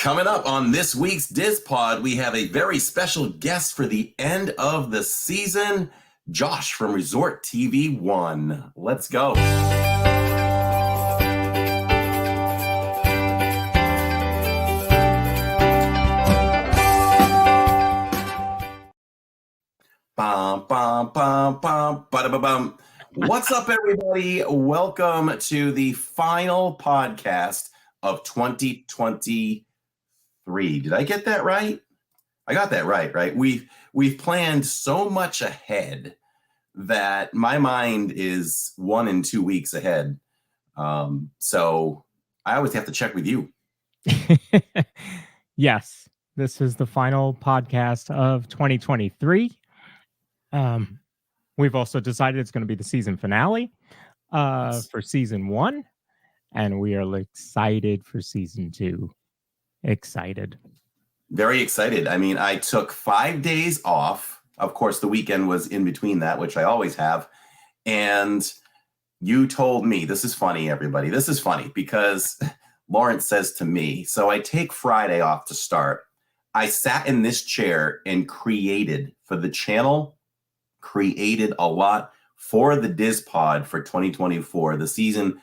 Coming up on this week's Diz Pod, we have a very special guest for the end of the season, Josh from Resortv1. Let's go. Bum, bum, bum, bum, ba-da-ba-bum. What's up, everybody? Welcome to the final podcast of 2023. Did I get that right? I got that right? We've planned so much ahead that my mind is 1 and 2 weeks ahead. So I always have to check with you. Yes, this is the final podcast of 2023. We've also decided it's going to be the season finale for season 1, and we are excited for season 2. Excited. Very excited. I mean, I took 5 days off. Of course, the weekend was in between that, which I always have. And you told me, this is funny, everybody. This is funny because Lawrence says to me, so I take Friday off to start. I sat in this chair and created for the channel, created a lot for the Diz Pod for 2024. The season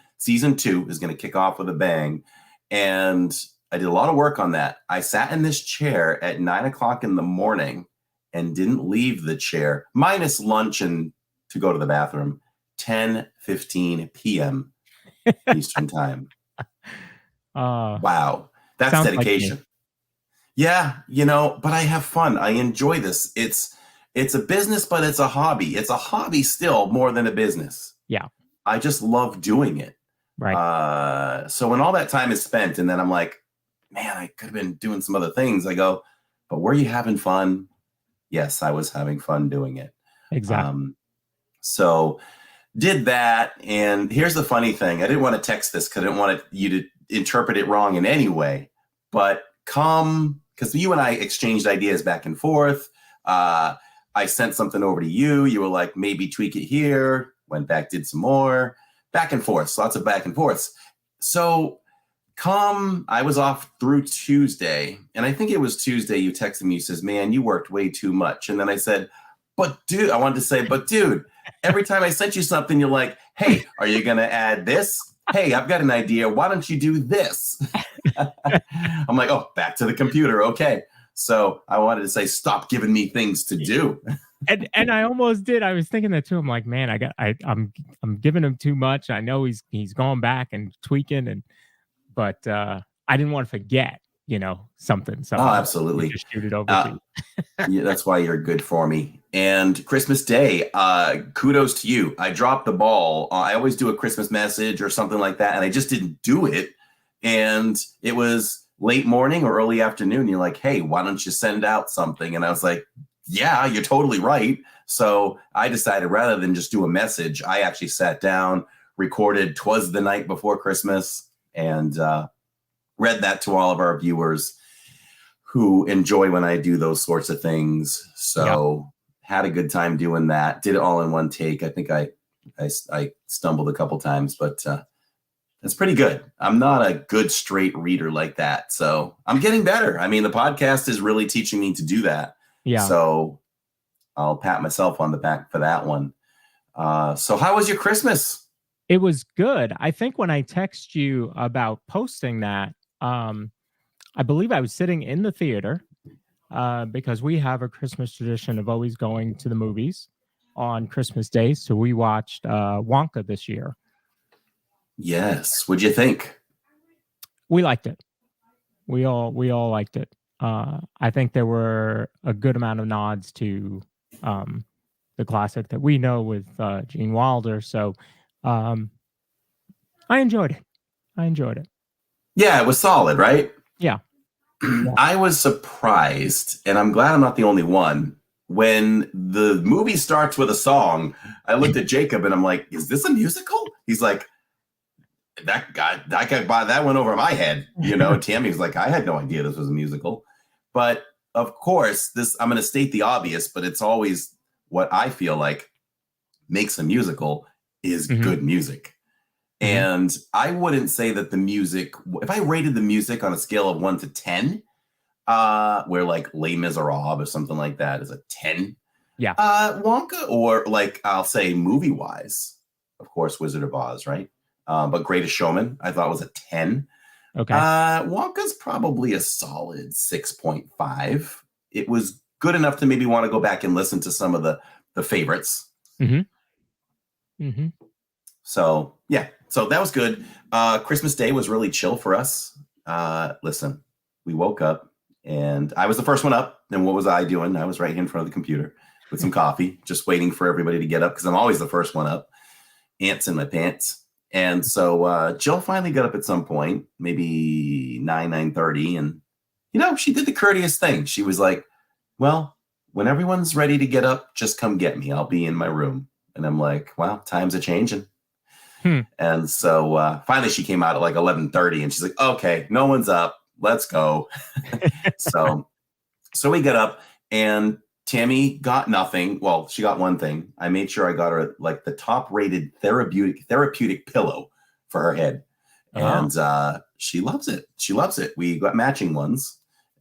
2 is going to kick off with a bang. And I did a lot of work on that. I sat in this chair at 9 o'clock in the morning and didn't leave the chair, minus lunch and to go to the bathroom, 10:15 p.m. Eastern time. Wow. That's dedication. Like yeah, but I have fun. I enjoy this. It's a business, but it's a hobby. It's a hobby still more than a business. Yeah. I just love doing it. Right. So when all that time is spent and then I'm like, man, I could have been doing some other things. I go, but were you having fun? Yes, I was having fun doing it. Exactly. So did that. And here's the funny thing. I didn't want to text this because I didn't want you to interpret it wrong in any way. But because you and I exchanged ideas back and forth. I sent something over to you. You were like, maybe tweak it here. Went back, did some more. Back and forth. Lots of back and forths. So I was off through Tuesday, and I think it was Tuesday you texted me, you says, man, you worked way too much. And then I said, but dude, every time I sent you something, you're like, hey, are you going to add this? Hey, I've got an idea. Why don't you do this? I'm like, oh, back to the computer. Okay. So I wanted to say, stop giving me things to do. and I almost did. I was thinking that too. I'm like, man, I'm giving him too much. I know he's going back and tweaking but I didn't want to forget, something. So oh, absolutely. Just shoot it over to you. Yeah, that's why you're good for me. And Christmas Day, kudos to you. I dropped the ball. I always do a Christmas message or something like that, and I just didn't do it. And it was late morning or early afternoon. You're like, hey, why don't you send out something? And I was like, yeah, you're totally right. So I decided rather than just do a message, I actually sat down, recorded 'Twas the Night Before Christmas, and read that to all of our viewers who enjoy when I do those sorts of things. So had a good time doing that. Did it all in one take. I think I stumbled a couple times, but that's pretty good. I'm not a good straight reader like that. So I'm getting better. I mean, the podcast is really teaching me to do that. Yeah. So I'll pat myself on the back for that one. So how was your Christmas? It was good. I think when I text you about posting that, I believe I was sitting in the theater because we have a Christmas tradition of always going to the movies on Christmas Day. So we watched Wonka this year. Yes. What'd you think? We liked it. We all liked it. I think there were a good amount of nods to the classic that we know with Gene Wilder. So I enjoyed it. Yeah, it was solid, right? Yeah. I was surprised, and I'm glad I'm not the only one. When the movie starts with a song, I looked at Jacob and I'm like, is this a musical? He's like, that guy, that went over my head. Tammy's like, I had no idea this was a musical. But of course, I'm going to state the obvious, but it's always what I feel like makes a musical is good music. And I wouldn't say that the music, if I rated the music on a scale of 1 to 10, where like Les Miserables or something like that is a 10. Yeah. Wonka, or like I'll say movie wise, of course, Wizard of Oz, right? But Greatest Showman, I thought was a 10. Okay. Wonka's probably a solid 6.5. It was good enough to maybe want to go back and listen to some of the favorites. So yeah, so that was good. Christmas Day was really chill for us. Listen, we woke up and I was the first one up. And what was I doing? I was right here in front of the computer with some coffee, just waiting for everybody to get up because I'm always the first one up. Ants in my pants. And so Jill finally got up at some point, maybe 9:30. And, she did the courteous thing. She was like, well, when everyone's ready to get up, just come get me. I'll be in my room. And I'm like, well, times are changing. And so finally she came out at like 11:30 and she's like, okay, no one's up. Let's go. So we got up and Tammy got nothing. Well, she got one thing. I made sure I got her like the top rated therapeutic pillow for her head. And she loves it. She loves it. We got matching ones.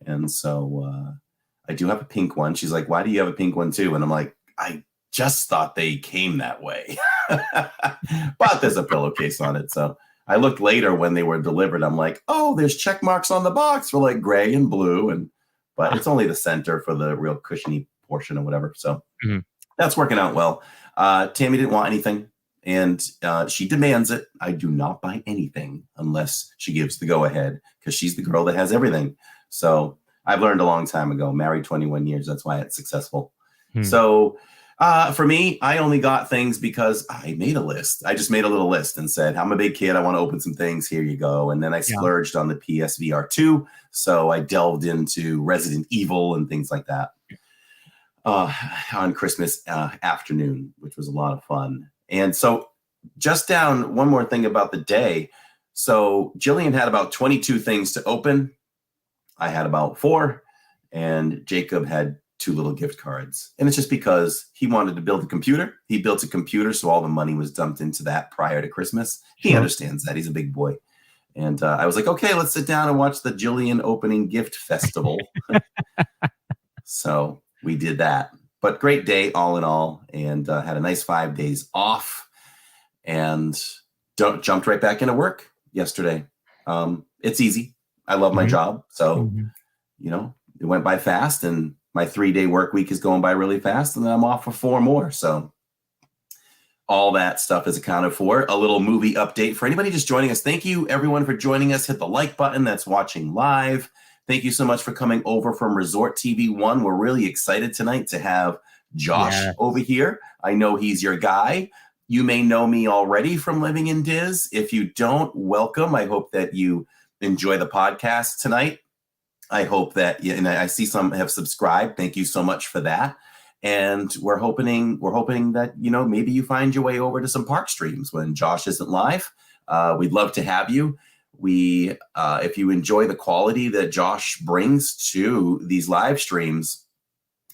And so I do have a pink one. She's like, why do you have a pink one too? And I'm like, I just thought they came that way. But there's a pillowcase on it. So I looked later when they were delivered. I'm like, oh, there's check marks on the box for like gray and blue. But it's only the center for the real cushiony portion or whatever. So that's working out well. Tammy didn't want anything. And she demands it. I do not buy anything unless she gives the go ahead because she's the girl that has everything. So I've learned a long time ago, married 21 years. That's why it's successful. So for me, I only got things because I made a list. I just made a little list and said, I'm a big kid. I want to open some things. Here you go. And then I splurged on the PSVR 2. So I delved into Resident Evil and things like that on Christmas afternoon, which was a lot of fun. And so just down one more thing about the day. So Jillian had about 22 things to open. I had about 4. And Jacob had 2 little gift cards. And it's just because he wanted to build a computer. He built a computer, so all the money was dumped into that prior to Christmas. He understands that. He's a big boy. And I was like, okay, let's sit down and watch the Jillian opening gift festival. So we did that. But great day all in all, and had a nice 5 days off and jumped right back into work yesterday. It's easy. I love my job. So, it went by fast, and my 3-day work week is going by really fast, and then I'm off for 4 more. So all that stuff is accounted for. A little movie update for anybody just joining us. Thank you, everyone, for joining us. Hit the like button that's watching live. Thank you so much for coming over from Resortv1. We're really excited tonight to have Josh over here. I know he's your guy. You may know me already from Living in Diz. If you don't, welcome. I hope that you enjoy the podcast tonight. I hope that, and I see some have subscribed. Thank you so much for that. And we're hoping that, maybe you find your way over to some park streams when Josh isn't live. We'd love to have you. If you enjoy the quality that Josh brings to these live streams,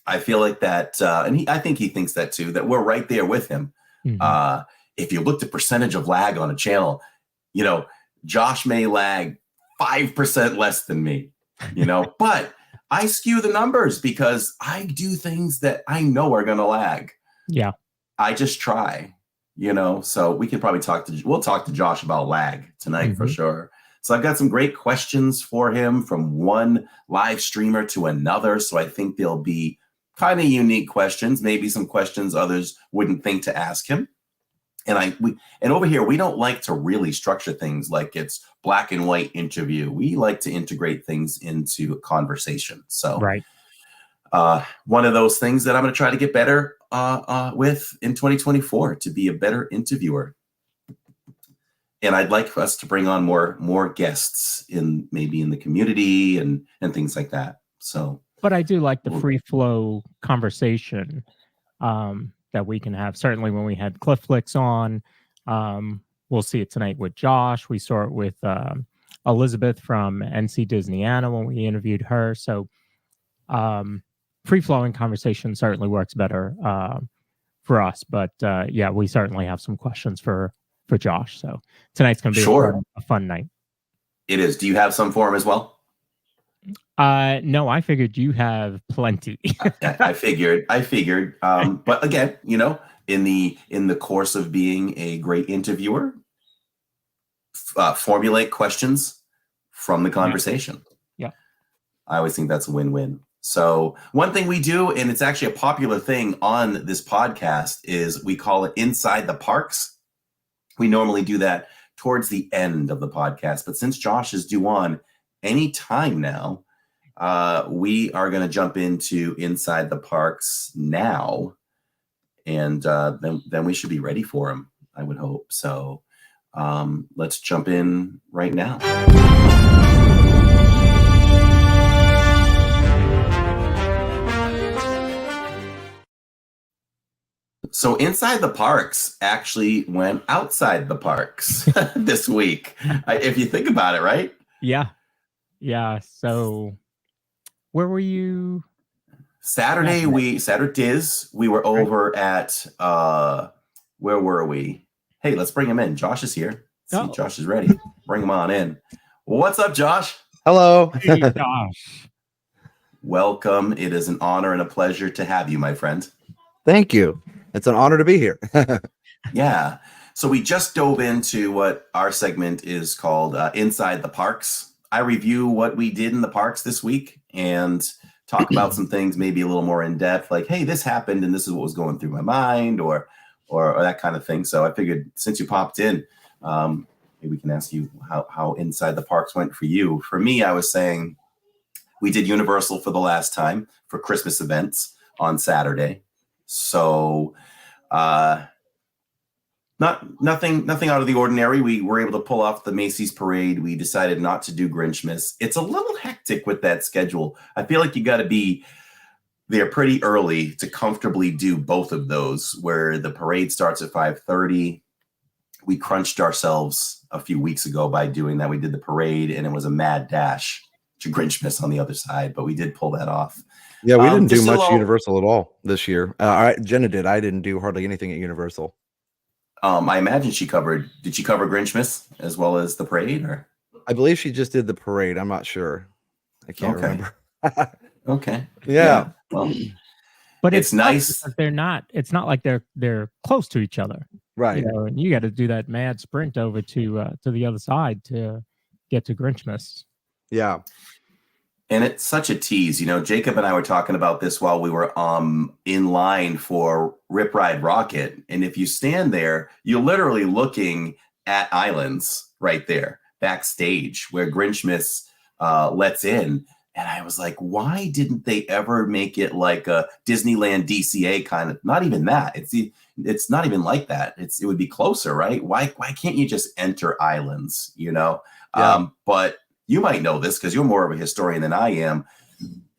I feel like that, and I think he thinks that too, that we're right there with him. If you look at percentage of lag on a channel, Josh may lag 5% less than me. But I skew the numbers because I do things that I know are going to lag. Yeah. I just try, so we can probably we'll talk to Josh about lag tonight for sure. So I've got some great questions for him from one live streamer to another. So I think they'll be kind of unique questions, maybe some questions others wouldn't think to ask him. And over here, we don't like to really structure things like it's black and white interview. We like to integrate things into a conversation. So one of those things that I'm going to try to get better with in 2024 to be a better interviewer. And I'd like for us to bring on more guests maybe in the community and things like that. So, but I do like the free flow conversation that we can have. Certainly when we had Cliff Flicks on, we'll see it tonight with Josh. We saw it with Elizabeth from NC Disneyana when we interviewed her. So free flowing conversation certainly works better for us. But we certainly have some questions for for Josh. So tonight's going to be a fun night. It is. Do you have some for him as well? No, I figured you have plenty. I figured. But again, you know, in the course of being a great interviewer, formulate questions from the conversation. Yeah. I always think that's a win-win. So one thing we do, and it's actually a popular thing on this podcast, is we call it Inside the Parks. We normally do that towards the end of the podcast, but since Josh is due on any time now, we are going to jump into Inside the Parks now, and then we should be ready for him, I would hope. So let's jump in right now. So Inside the Parks actually went outside the parks this week, if you think about it, right? Yeah. So where were you? Saturday we were over at where were we? Hey, let's bring him in. Josh is here. See, Josh is ready. Bring him on in. What's up, Josh? Hello. Hey, Josh. Welcome. It is an honor and a pleasure to have you, my friend. Thank you. It's an honor to be here. Yeah. So we just dove into what our segment is called Inside the Parks. I review what we did in the parks this week and talk about some things maybe a little more in depth, like, hey, this happened and this is what was going through my mind, or that kind of thing. So I figured since you popped in, maybe we can ask you how Inside the Parks went for you. For me, I was saying we did Universal for the last time for Christmas events on Saturday. So nothing out of the ordinary. We were able to pull off the Macy's parade. We decided not to do Grinchmas. It's a little hectic with that schedule. I feel like you got to be there pretty early to comfortably do both of those, where the parade starts at 5:30. We crunched ourselves a few weeks ago by doing that. We did the parade and it was a mad dash to Grinchmas on the other side, but we did pull that off. Yeah, we didn't do much Universal at all this year. Jenna did. I didn't do hardly anything at Universal. I imagine did she cover Grinchmas as well as the parade, or? I believe she just did the parade. I'm not sure. I can't remember. Okay. Yeah. Well, but it's nice. It's not like they're close to each other. Right. You know, and you got to do that mad sprint over to the other side to get to Grinchmas. Yeah. And it's such a tease. You know, Jacob and I were talking about this while we were in line for Rip Ride Rocket. And if you stand there, you're literally looking at islands right there, backstage, where Grinchmas lets in. And I was like, why didn't they ever make it like a Disneyland DCA kind of? Not even that. It's not even like that. It would be closer, right? Why can't you just enter islands? You know, Yeah. But you might know this because you're more of a historian than I am.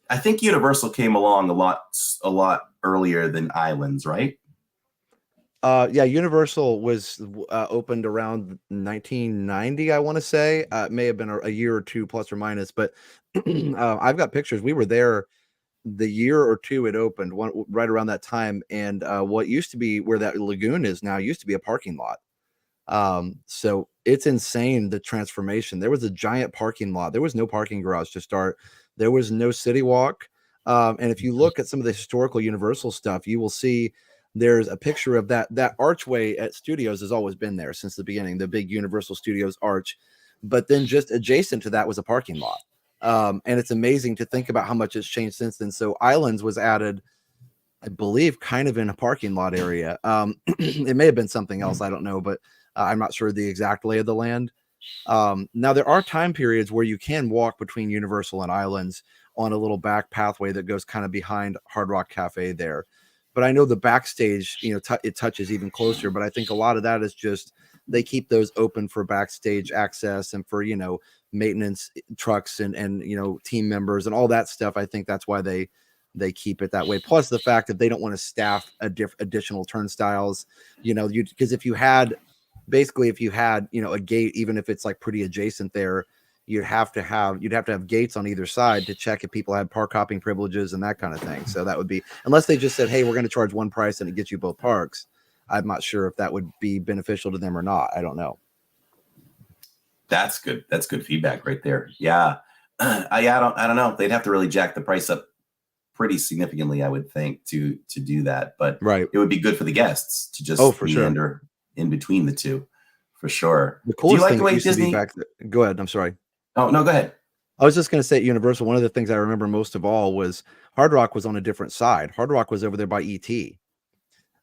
I think Universal came along a lot earlier than Islands, right? Yeah, Universal was opened around 1990, I want to say. It may have been a year or two plus or minus, but I've got pictures. We were there the year or two it opened, right around that time. And what used to be where that lagoon is now used to be a parking lot. So it's insane, the transformation. There was a giant parking lot. There was no parking garage to start. There was no city walk. And if you look at some of the historical Universal stuff, you will see there's a picture of that archway at Studios has always been there since the beginning, the big Universal Studios arch. But then just adjacent to that was a parking lot. And it's amazing to think about how much it's changed since then. So Islands was added, I believe, kind of in a parking lot area. It may have been something else, I don't know, but I'm not sure the exact lay of the land. Now, there are time periods where you can walk between Universal and Islands on a little back pathway that goes kind of behind Hard Rock Cafe there. But I know the backstage, you know, it touches even closer. But I think a lot of that is just they keep those open for backstage access and for, you know, maintenance trucks and you know, team members and all that stuff. I think that's why they keep it that way. Plus the fact that they don't want to staff additional turnstiles, you know, because if you had, you know, a gate, even if it's like pretty adjacent there, you'd have to have gates on either side to check if people had park hopping privileges and that kind of thing. So that would be, unless they just said, hey, we're going to charge one price and it gets you both parks. I'm not sure if that would be beneficial to them or not. I don't know. That's good. That's good feedback right there. Yeah. I don't know. They'd have to really jack the price up pretty significantly, I would think, to do that. But Right. it would be good for the guests to just for sure. meander in between the two, for sure. The Do you coolest like thing the that way used to be Disney? back there. Go ahead. I'm sorry. Oh no, go ahead. I was just going to say at Universal, one of the things I remember most of all was Hard Rock was on a different side. Hard Rock was over there by ET.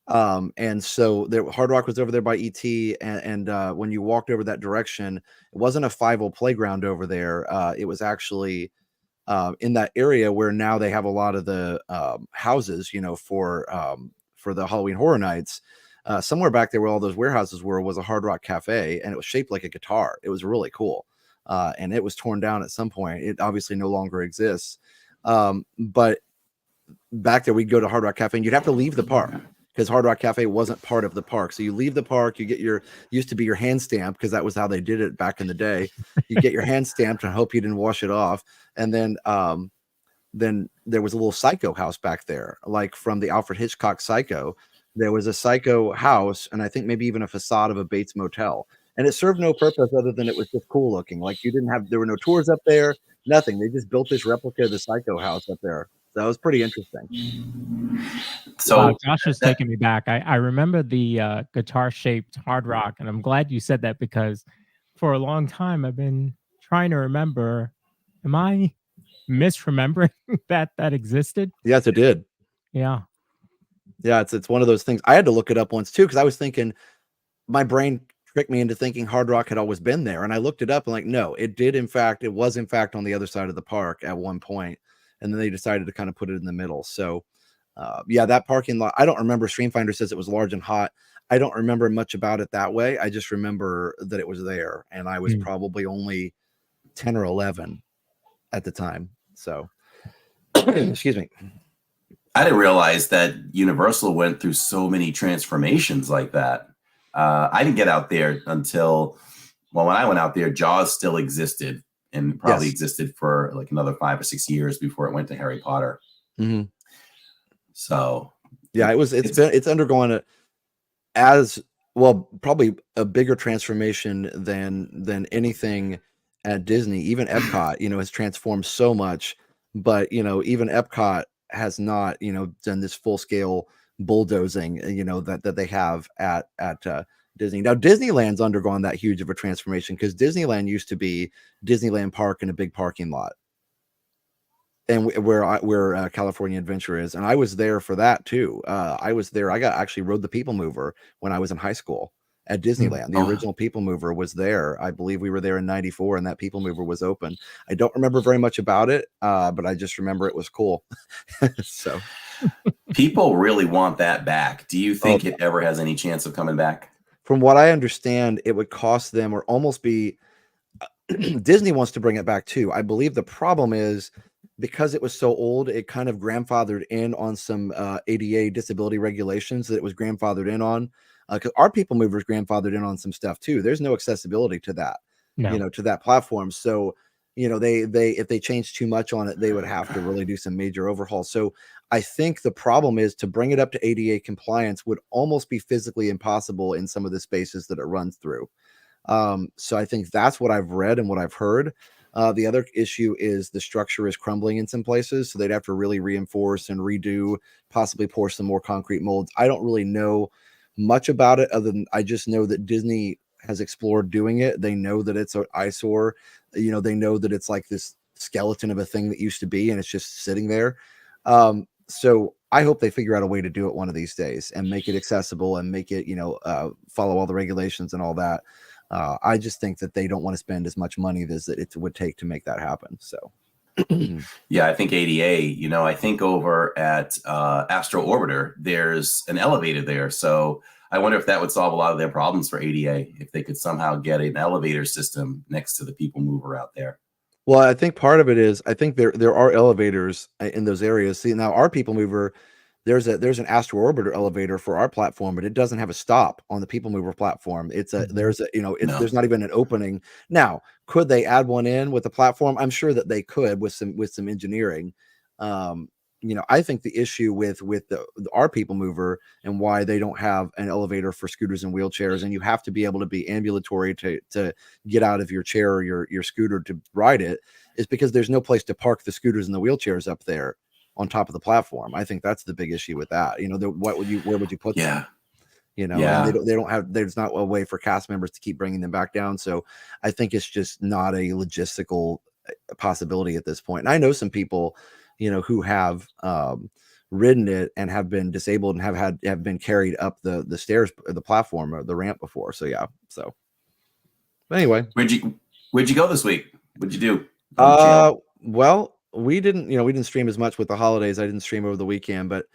And so Hard Rock was over there by ET, and when you walked over that direction, it wasn't a 5-0 playground over there. It was actually in that area where now they have a lot of the houses, you know, for the Halloween Horror Nights. Somewhere back there where all those warehouses were was a Hard Rock Cafe, and it was shaped like a guitar. It was really cool. And it was torn down at some point. It obviously no longer exists. But back there, we'd go to Hard Rock Cafe, and you'd have to leave the park because Hard Rock Cafe wasn't part of the park. So you leave the park, you get used to be your hand stamped, because that was how they did it back in the day. You get your hand stamped and hope you didn't wash it off. And then there was a little Psycho house back there, like from the Alfred Hitchcock Psycho. There was a Psycho house, and I think maybe even a facade of a Bates Motel. And it served no purpose other than it was just cool looking. Like there were no tours up there, nothing. They just built this replica of the Psycho house up there. So that was pretty interesting. So Josh is taking me back. I remember the guitar-shaped Hard Rock, and I'm glad you said that, because for a long time I've been trying to remember. Am I misremembering that existed? Yes, it did. Yeah. Yeah, it's one of those things. I had to look it up once too, because I was thinking, my brain tricked me into thinking Hard Rock had always been there, and I looked it up and like, no, it was in fact on the other side of the park at one point, and then they decided to kind of put it in the middle. So yeah, that parking lot, I don't remember. Streamfinder says it was large and hot. I don't remember much about it that way. I just remember that it was there, and I was probably only 10 or 11 at the time. So excuse me. I didn't realize that Universal went through so many transformations like that. I didn't get out there until, well, when I went out there, Jaws still existed, and probably existed for like another 5 or 6 years before it went to Harry Potter. Mm-hmm. So yeah, it's undergone as well, probably a bigger transformation than anything at Disney. Even Epcot, you know, has transformed so much, but you know, even Epcot has not, you know, done this full scale bulldozing, you know, that they have at Disney. Now Disneyland's undergone that huge of a transformation, because Disneyland used to be Disneyland Park in a big parking lot, and where California Adventure is, and I was there for that too. I was there. I actually rode the People Mover when I was in high school at Disneyland. The original People Mover was there. I believe we were there in '94, and that People Mover was open. I don't remember very much about it, but I just remember it was cool. So people really want that back. Do you think it ever has any chance of coming back? From what I understand, it would cost them, or almost be Disney wants to bring it back too. I believe the problem is, because it was so old, it kind of grandfathered in on some ADA disability regulations that it was grandfathered in on. Because our People Mover is grandfathered in on some stuff too. There's no accessibility to that, you know, to that platform. So, you know, they if they change too much on it, they would have to really do some major overhaul. So I think the problem is, to bring it up to ADA compliance would almost be physically impossible in some of the spaces that it runs through. So I think that's what I've read and what I've heard. The other issue is the structure is crumbling in some places, so they'd have to really reinforce and redo, possibly pour some more concrete molds. I don't really know much about it, other than I just know that Disney has explored doing it. They know that it's an eyesore. You know, they know that it's like this skeleton of a thing that used to be, and it's just sitting there. So I hope they figure out a way to do it one of these days and make it accessible and make it, you know, follow all the regulations and all that. I just think that they don't want to spend as much money as it would take to make that happen. So, yeah, I think ADA, you know, I think over at Astro Orbiter, there's an elevator there. So I wonder if that would solve a lot of their problems for ADA, if they could somehow get an elevator system next to the People Mover out there. Well, I think part of it is, I think there are elevators in those areas. See, now our People Mover, there's an Astro Orbiter elevator for our platform, but it doesn't have a stop on the People Mover platform. There's there's not even an opening. Now, could they add one in with the platform? I'm sure that they could with some engineering. I think the issue with our people mover and why they don't have an elevator for scooters and wheelchairs, and you have to be able to be ambulatory to get out of your chair or your scooter to ride it, is because there's no place to park the scooters and the wheelchairs up there on top of the platform. I think that's the big issue with that. Where would you put them? And they don't have, there's not a way for cast members to keep bringing them back down. So I think it's just not a logistical possibility at this point. And I know some people, who have ridden it and have been disabled and have been carried up the stairs, or the platform, or the ramp before. So yeah. So but anyway, where'd you go this week? What'd you do? Well, we didn't stream as much with the holidays. I didn't stream over the weekend, but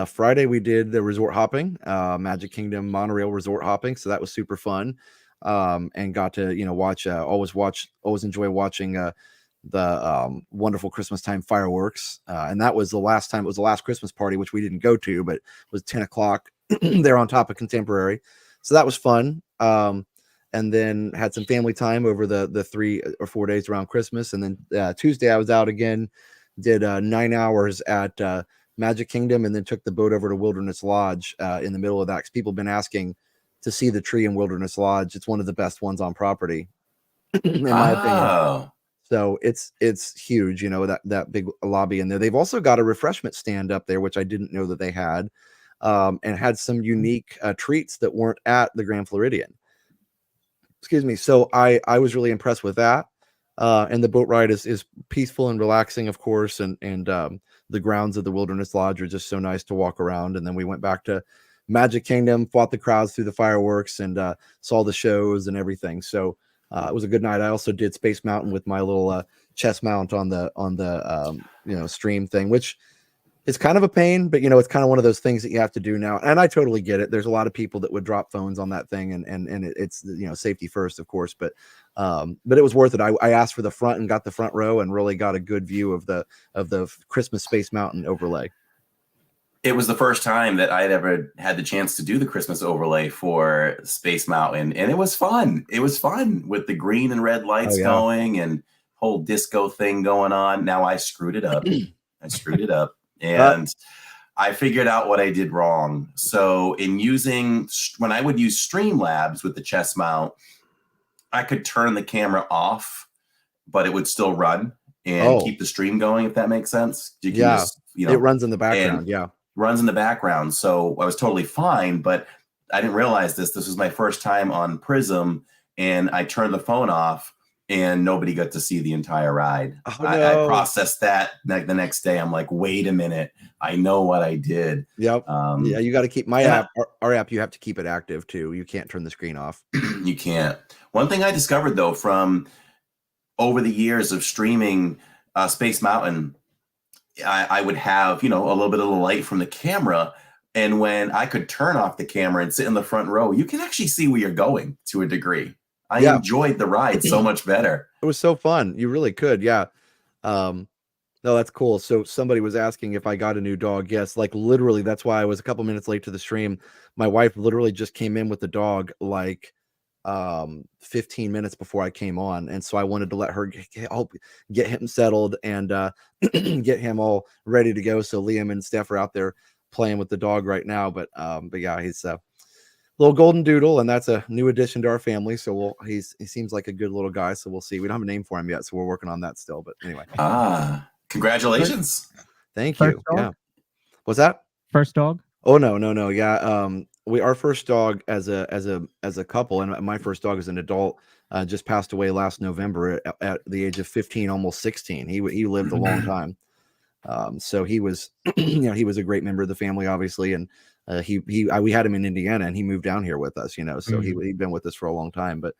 Friday we did the resort hopping, Magic Kingdom monorail resort hopping. So that was super fun. And got to, watch, always enjoy watching the wonderful Christmas time fireworks. And that was the last time. It was the last Christmas party, which we didn't go to, but it was 10 o'clock there on top of Contemporary. So that was fun. And then had some family time over the 3 or 4 days around Christmas. And then Tuesday I was out again, did 9 hours at Magic Kingdom, and then took the boat over to Wilderness Lodge in the middle of that, because people have been asking to see the tree in Wilderness Lodge. It's one of the best ones on property, in my opinion. So it's huge, that big lobby in there. They've also got a refreshment stand up there, which I didn't know that they had, and had some unique treats that weren't at the Grand Floridian. Excuse me. So I was really impressed with that. And the boat ride is peaceful and relaxing, of course. And the grounds of the Wilderness Lodge are just so nice to walk around. And then we went back to Magic Kingdom, fought the crowds through the fireworks, and saw the shows and everything. So it was a good night. I also did Space Mountain with my little chest mount on the stream thing, which is kind of a pain, but it's kind of one of those things that you have to do now. And I totally get it. There's a lot of people that would drop phones on that thing, and it's safety first, of course, but it was worth it. I asked for the front and got the front row, and really got a good view of the Christmas Space Mountain overlay. It was the first time that I'd ever had the chance to do the Christmas overlay for Space Mountain, and it was fun. It was fun with the green and red lights going and whole disco thing going on. Now I screwed it up. And I figured out what I did wrong. So when I would use Streamlabs with the chest mount, I could turn the camera off, but it would still run and keep the stream going, if that makes sense. You can just, it runs in the background. Runs in the background. So I was totally fine, but I didn't realize this. This was my first time on Prism, and I turned the phone off, and nobody got to see the entire ride. I processed that the next day. I'm like, wait a minute, I know what I did. Yep. You got to keep my app, our app. You have to keep it active too. You can't turn the screen off. You can't. One thing I discovered though, from over the years of streaming Space Mountain, I would have, a little bit of the light from the camera. And when I could turn off the camera and sit in the front row, you can actually see where you're going to a degree. I enjoyed the ride so much better. It was so fun. You really could. Yeah. No, that's cool. So somebody was asking if I got a new dog. Yes. Like literally, that's why I was a couple minutes late to the stream. My wife literally just came in with the dog, like 15 minutes before I came on. And so I wanted to let her get him settled and get him all ready to go. So Liam and Steph are out there playing with the dog right now. But yeah, he's little golden doodle, and that's a new addition to our family. So he seems like a good little guy. So we'll see. We don't have a name for him yet, so we're working on that still. But anyway, congratulations! Thank you. Yeah, what's that? First dog? Oh no. Yeah, our first dog as a couple, and my first dog as an adult just passed away last November at the age of 15, almost 16. He lived a long time. So he was, he was a great member of the family, obviously, and we had him in Indiana, and he moved down here with us, so he'd been with us for a long time. But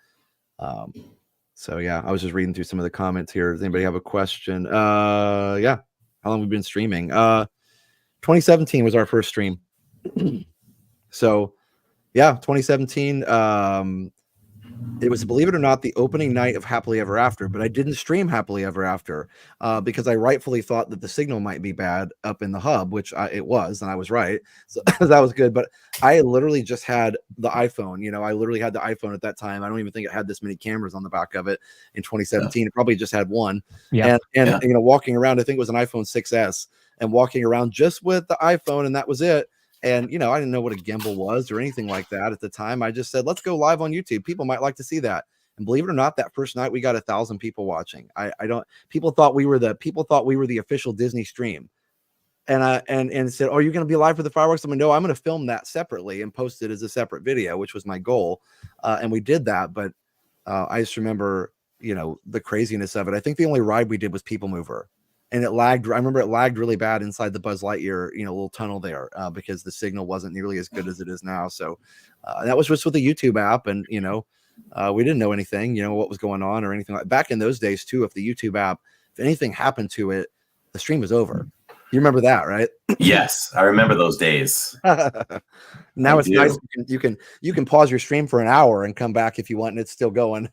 so yeah, I was just reading through some of the comments here. Does anybody have a question? Yeah, how long have we been streaming? 2017 was our first stream. So yeah, 2017. It was, believe it or not, the opening night of Happily Ever After, but I didn't stream Happily Ever After because I rightfully thought that the signal might be bad up in the hub, which it was, and I was right. So that was good. But I literally just had the iPhone. I literally had the iPhone at that time. I don't even think it had this many cameras on the back of it in 2017. It probably just had one. Yeah. And walking around, I think it was an iPhone 6S. and walking around just with the iPhone, and that was it. And you know, I didn't know what a gimbal was or anything like that at the time. I just said, let's go live on YouTube. People might like to see that. And believe it or not, that first night we got 1,000 people watching. People thought we were the official Disney stream. And said, "Oh, you're going to be live for the fireworks?" I'm like, "No, I'm going to film that separately and post it as a separate video," which was my goal. And we did that. But I just remember, you know, the craziness of it. I think the only ride we did was People Mover, and it lagged. I remember it lagged really bad inside the Buzz Lightyear, you know, little tunnel there, because the signal wasn't nearly as good as it is now. So that was just with the YouTube app, and you know, we didn't know anything, you know, what was going on or anything like. Back in those days too, if the YouTube app, if anything happened to it, the stream was over. You remember that, right? Yes, I remember those days. Now it's nice. You can pause your stream for an hour and come back if you want, and it's still going,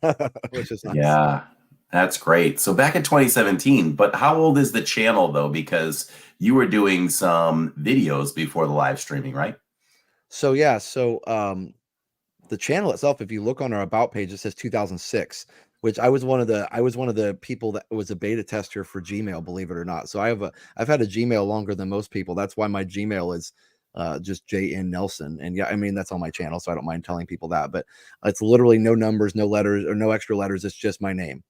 which is nice. Yeah, that's great. So back in 2017, but how old is the channel though? Because you were doing some videos before the live streaming, right? So yeah, the channel itself, if you look on our about page, it says 2006. Which I was one of the people that was a beta tester for Gmail, believe it or not. So I've had a Gmail longer than most people. That's why my Gmail is just JN Nelson. And yeah, I mean, that's on my channel, so I don't mind telling people that, but it's literally no numbers, no letters, or no extra letters. It's just my name.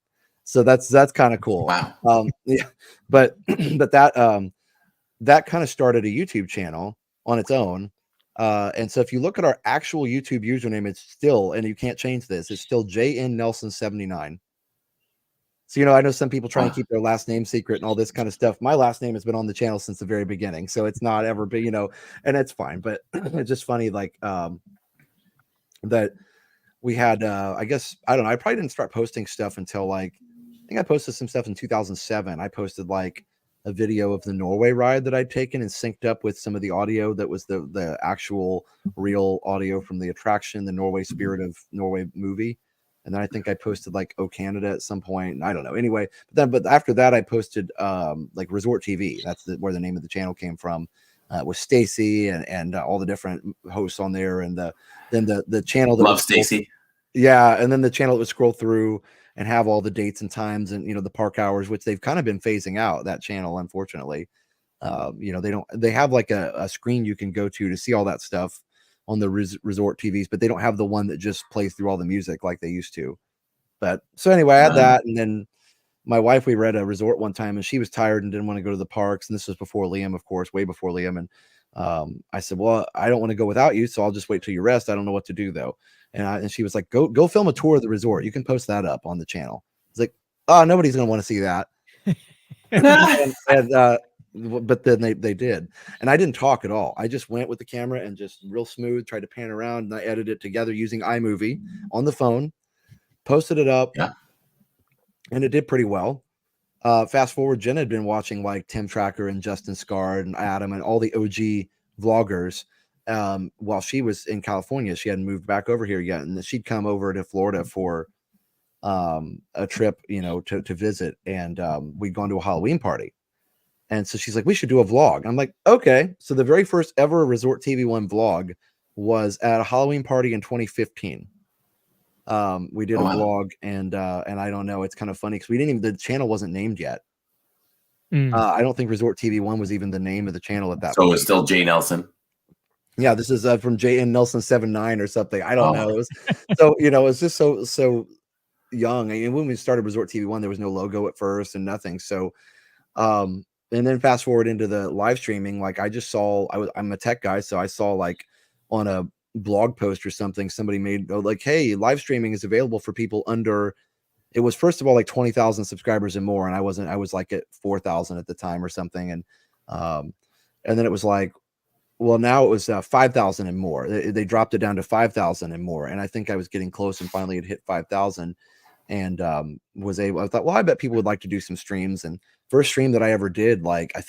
So that's kind of cool. Wow. Yeah, but that kind of started a YouTube channel on its own. And so if you look at our actual YouTube username, it's still, and you can't change this, it's still JN Nelson 79. So, you know, I know some people try and keep their last name secret and all this kind of stuff. My last name has been on the channel since the very beginning, so it's not ever been, you know, and it's fine. But it's just funny, like that we had, I guess, I don't know, I probably didn't start posting stuff until like, I think I posted some stuff in 2007. I posted like a video of the Norway ride that I'd taken and synced up with some of the audio that was the actual real audio from the attraction, the Norway Spirit of Norway movie. And then I think I posted like "Oh Canada" at some point. And I don't know. Anyway, but after that, I posted like Resortv. That's where the name of the channel came from, with Stacy and all the different hosts on there. And then the channel that Love Stacy. Yeah, and then the channel that would scroll through and have all the dates and times and, you know, the park hours, which they've kind of been phasing out, that channel, unfortunately. You know, they have like a screen you can go to see all that stuff on the resort TVs, but they don't have the one that just plays through all the music like they used to. But so anyway, I had that, and then my wife, we were at a resort one time, and she was tired and didn't want to go to the parks, and this was before Liam, of course, way before Liam. And I said, well, I don't want to go without you, so I'll just wait till you rest. I don't know what to do though. And she was like, go film a tour of the resort. You can post that up on the channel. It's like, oh, nobody's gonna want to see that. But then they did, and I didn't talk at all. I just went with the camera and just real smooth, tried to pan around, and I edited it together using iMovie on the phone, posted it up, and it did pretty well. Fast forward, Jen had been watching like Tim Tracker and Justin Scard and Adam and all the OG vloggers while she was in California. She hadn't moved back over here yet, and she'd come over to Florida for a trip, you know, to visit, and we'd gone to a Halloween party. And so she's like, we should do a vlog. I'm like, okay. So the very first ever Resortv1 vlog was at a Halloween party in 2015. We did a vlog, and I don't know, it's kind of funny because we didn't even, the channel wasn't named yet. I don't think Resortv1 was even the name of the channel at that point. So it's still J Nelson. Yeah, this is from JN Nelson 79 or something. I don't know. It was, so, you know, it's just so young. And when we started Resortv1, there was no logo at first and nothing. So and then fast forward into the live streaming, like I just saw, I'm a tech guy, so I saw like on a blog post or something, somebody made like, hey, live streaming is available for people under, it was first of all like 20,000 subscribers and more, and I was like at 4,000 at the time or something, and then it was like, well, now it was 5,000 and more. They dropped it down to 5,000 and more, and I think I was getting close and finally it hit 5,000, and was able, I thought, well, I bet people would like to do some streams. And first stream that I ever did, like I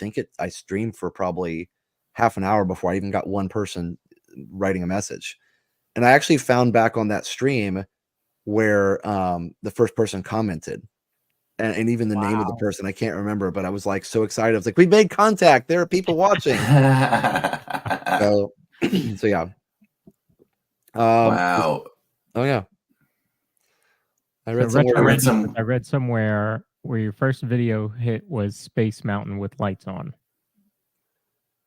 streamed for probably half an hour before I even got one person writing a message. And I actually found back on that stream where the first person commented, and even the name of the person I can't remember, but I was like so excited. I was like, we made contact, there are people watching. So yeah. Wow. Oh yeah. I read somewhere where your first video hit was Space Mountain with lights on.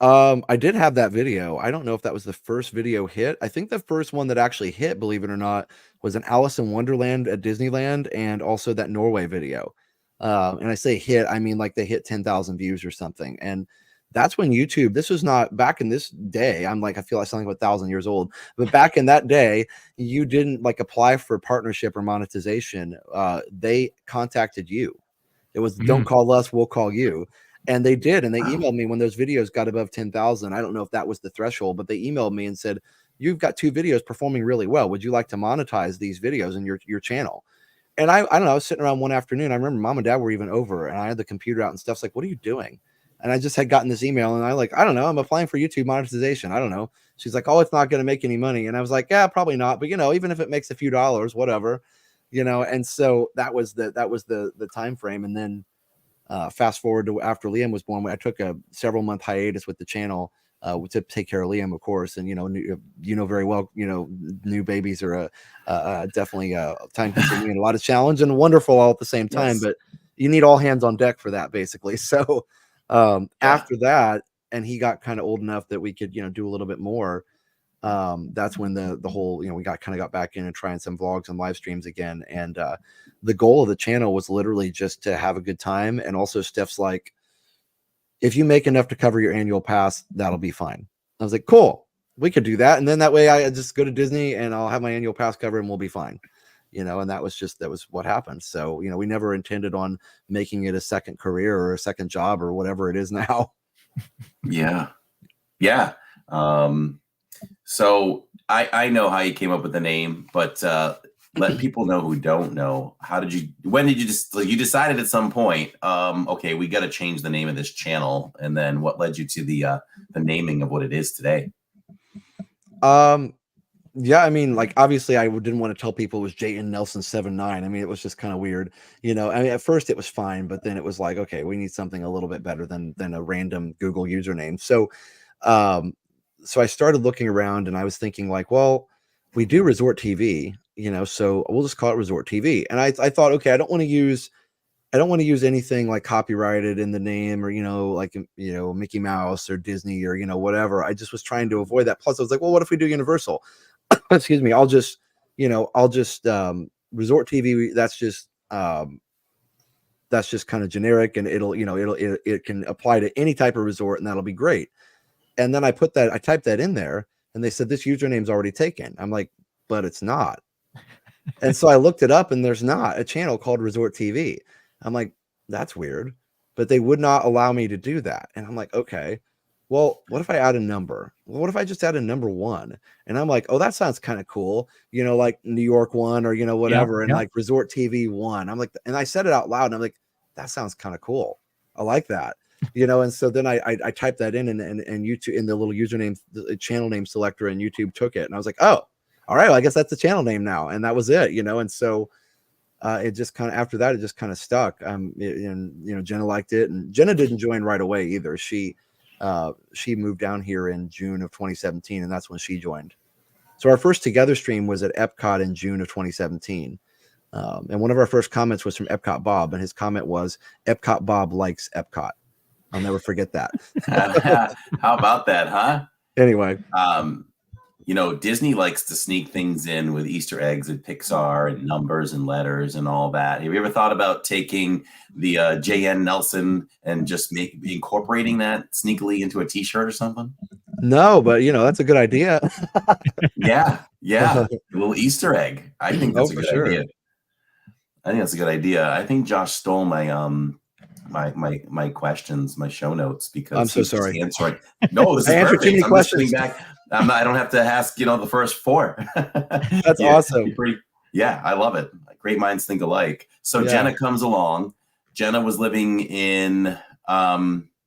I did have that video. I don't know if that was the first video hit. I think the first one that actually hit, believe it or not, was an Alice in Wonderland at Disneyland, and also that Norway video. And I say hit, I mean like they hit 10,000 views or something. And that's when YouTube, this was not back in this day. I'm like, I feel like something like 1,000 years old, but back in that day, you didn't like apply for partnership or monetization. They contacted you. It was don't call us, we'll call you. And they did. And they emailed me when those videos got above 10,000. I don't know if that was the threshold, but they emailed me and said, you've got 2 videos performing really well. Would you like to monetize these videos in your channel? And I don't know, I was sitting around one afternoon. I remember mom and dad were even over, and I had the computer out and stuff. It's like, what are you doing? And I just had gotten this email, and I don't know, I'm applying for YouTube monetization. I don't know. She's like, oh, it's not going to make any money. And I was like, yeah, probably not. But, even if it makes a few dollars, whatever, and so that was the time frame. And then fast forward to after Liam was born, I took a several month hiatus with the channel to take care of Liam, of course. And, very well, new babies are definitely time consuming and a lot of challenge and wonderful all at the same time. Yes. But you need all hands on deck for that, basically. So after that, and he got kind of old enough that we could, do a little bit more. That's when the whole, we got back in and trying some vlogs and live streams again. And the goal of the channel was literally just to have a good time. And also Steph's like, if you make enough to cover your annual pass, that'll be fine. I was like, cool, we could do that. And then that way I just go to Disney and I'll have my annual pass covered and we'll be fine. And that was what happened. So, we never intended on making it a second career or a second job or whatever it is now. Yeah. Yeah. So I know how you came up with the name, but let people know who don't know. When did you you decided at some point, okay, we got to change the name of this channel. And then what led you to the naming of what it is today? Yeah, I mean, like, obviously I didn't want to tell people it was Jayton Nelson 79. I mean, it was just kind of weird, I mean, at first it was fine, but then it was like, okay, we need something a little bit better than a random Google username. So, so I started looking around and I was thinking like, well, we do Resort TV, so we'll just call it Resort TV. And I thought, okay, I don't want to use anything like copyrighted in the name or, like, Mickey Mouse or Disney or, whatever. I just was trying to avoid that. Plus I was like, well, what if we do Universal? Excuse me. I'll just Resort TV. That's just kind of generic, and it can apply to any type of resort, and that'll be great. And then I typed that in there, and they said this username's already taken. I'm like, but it's not. And so I looked it up, and there's not a channel called Resort TV. I'm like, that's weird, but they would not allow me to do that. And I'm like, okay, well, what if I add a number? Well, what if I just add a number 1? And I'm like, oh, that sounds kind of cool. Like New York 1 or, whatever. And like Resort TV 1. I'm like, and I said it out loud and I'm like, that sounds kind of cool. I like that, and so then I typed that in and YouTube in the little username, the channel name selector, and YouTube took it. And I was like, oh, all right, well, I guess that's the channel name now. And that was it, and so it just kind of, after that, it just kind of stuck. And Jenna liked it, and Jenna didn't join right away either. She moved down here in June of 2017, and that's when she joined. So our first together stream was at Epcot in June of 2017. And one of our first comments was from Epcot Bob, and his comment was, Epcot Bob likes Epcot. I'll never forget that. How about that, huh? Anyway. Disney likes to sneak things in with Easter eggs and Pixar and numbers and letters and all that. Have you ever thought about taking the JN Nelson and just incorporating that sneakily into a t-shirt or something? No, but that's a good idea. Yeah. A little Easter egg. I think that's a good idea. I think that's a good idea. I think Josh stole my my questions, my show notes, because I'm so sorry. Answering. No, this is perfect. Too many I'm questions. listening back. I don't have to ask, the first 4. That's awesome. I love it. Great minds think alike. So Jenna comes along. Jenna was living in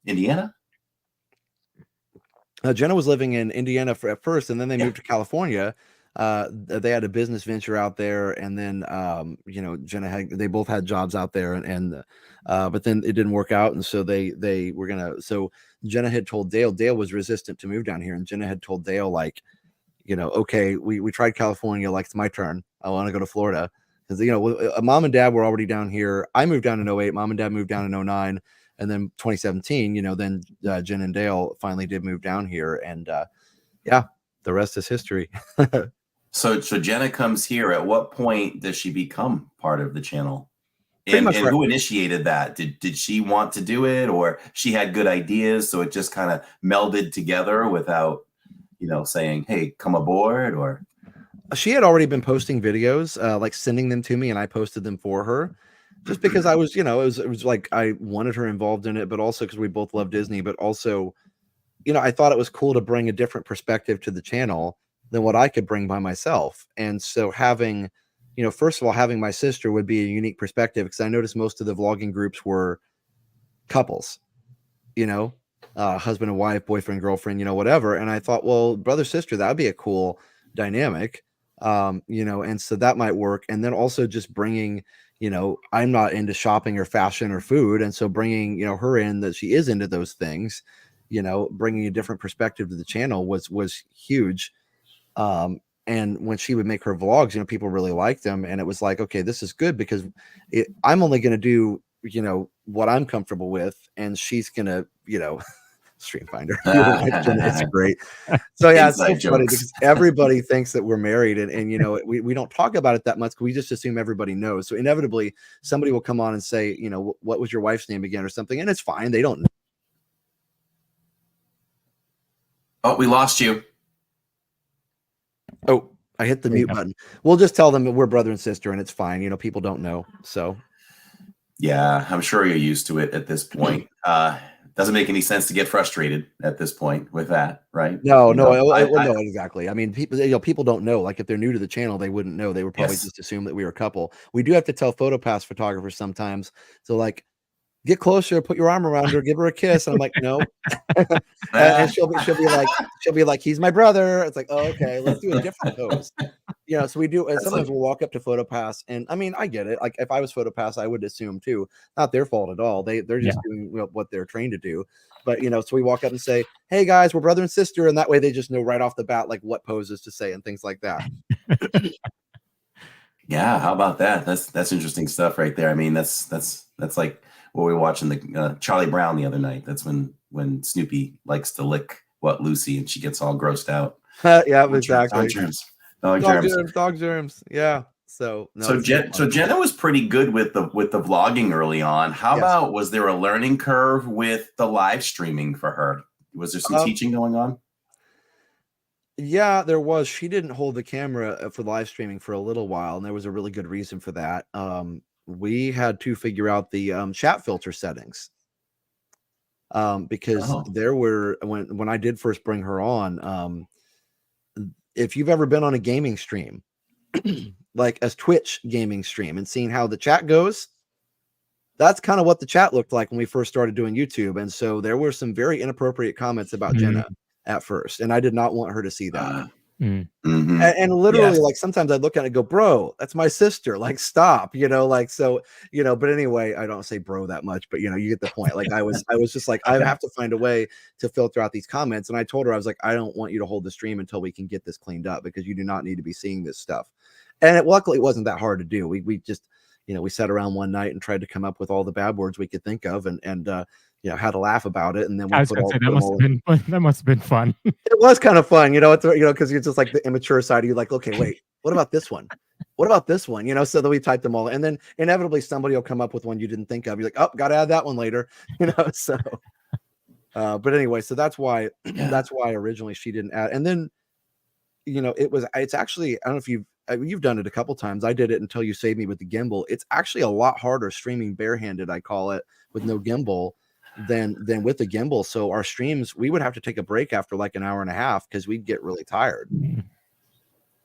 Indiana. Jenna was living in Indiana at first, and then they moved to California. They had a business venture out there, and then Jenna they both had jobs out there, and but then it didn't work out, and so they were gonna. So Jenna had told Dale. Dale was resistant to move down here, and Jenna had told Dale, like, okay, we tried California, like, it's my turn. I want to go to Florida, because mom and dad were already down here. I moved down in 08. Mom and dad moved down in 09. And then 2017, then Jen and Dale finally did move down here, and yeah, the rest is history. So Jenna comes here. At what point does she become part of the channel? Pretty And much right. who initiated that? Did she want to do it, or she had good ideas, so it just kind of melded together without, saying, "Hey, come aboard"? Or She had already been posting videos, like sending them to me, and I posted them for her, just because I was, it was like I wanted her involved in it, but also because we both love Disney, but also, I thought it was cool to bring a different perspective to the channel than what I could bring by myself. And so having, first of all, having my sister would be a unique perspective, because I noticed most of the vlogging groups were couples, husband and wife, boyfriend, girlfriend, whatever. And I thought, well, brother, sister, that'd be a cool dynamic. And so that might work. And then also just bringing, I'm not into shopping or fashion or food. And so bringing, her in, that she is into those things, bringing a different perspective to the channel was huge. And when she would make her vlogs, people really liked them. And it was like, okay, this is good, because I'm only going to do, what I'm comfortable with. And she's going to, Stream Finder. It's great. So yeah, it's so funny because everybody thinks that we're married, and we don't talk about it that much. We just assume everybody knows. So inevitably somebody will come on and say, what was your wife's name again or something, and it's fine. They don't know. Oh, we lost you. Oh, I hit the mute button. We'll just tell them that we're brother and sister, and it's fine. People don't know. So yeah, I'm sure you're used to it at this point. Doesn't make any sense to get frustrated at this point with that, right? No, exactly. I mean, people don't know. Like, if they're new to the channel, they wouldn't know. They would probably just assume that we were a couple. We do have to tell PhotoPass photographers sometimes. So, like, get closer, put your arm around her, give her a kiss. And I'm like, no. And she'll be like, he's my brother. It's like, oh, okay, let's do a different pose. So we do, and sometimes we'll walk up to PhotoPass, and I mean, I get it. Like, if I was PhotoPass, I would assume too. Not their fault at all. They're just doing what they're trained to do. But so we walk up and say, hey guys, we're brother and sister, and that way they just know right off the bat like what poses to say and things like that. Yeah, how about that? That's interesting stuff right there. I mean, that's like what we were watching the Charlie Brown the other night. That's when Snoopy likes to lick Lucy, and she gets all grossed out. Yeah, exactly. Dog germs. Yeah. So Jenna was pretty good with the vlogging early on. How about, was there a learning curve with the live streaming for her? Was there some teaching going on? Yeah, there was. She didn't hold the camera for live streaming for a little while, and there was a really good reason for that. We had to figure out the chat filter settings, because there were, when I did first bring her on, if you've ever been on a gaming stream, like a Twitch gaming stream, and seeing how the chat goes, that's kind of what the chat looked like when we first started doing YouTube. And so there were some very inappropriate comments about Jenna at first, and I did not want her to see that. And literally, like, sometimes I'd look at it and go, bro, that's my sister, like, stop, but anyway, I don't say bro that much, but you get the point. Like, I was just like, I have to find a way to filter out these comments. And I told her, I was like, I don't want you to hold the stream until we can get this cleaned up, because you do not need to be seeing this stuff. And luckily it wasn't that hard to do. We just, we sat around one night and tried to come up with all the bad words we could think of, and had to laugh about it. And then that must have been fun. It was kind of fun, because you're just like the immature side of you, like, okay, wait, what about this one? What about this one? So then we typed them all, and then inevitably somebody will come up with one you didn't think of. You're like, oh, gotta add that one later, so but anyway, so that's why originally she didn't add. And then it's actually, I don't know if you've done it a couple times. I did it until you saved me with the gimbal. It's actually a lot harder streaming barehanded, I call it, with no gimbal than with the gimbal. So our streams, we would have to take a break after like an hour and a half, because we'd get really tired.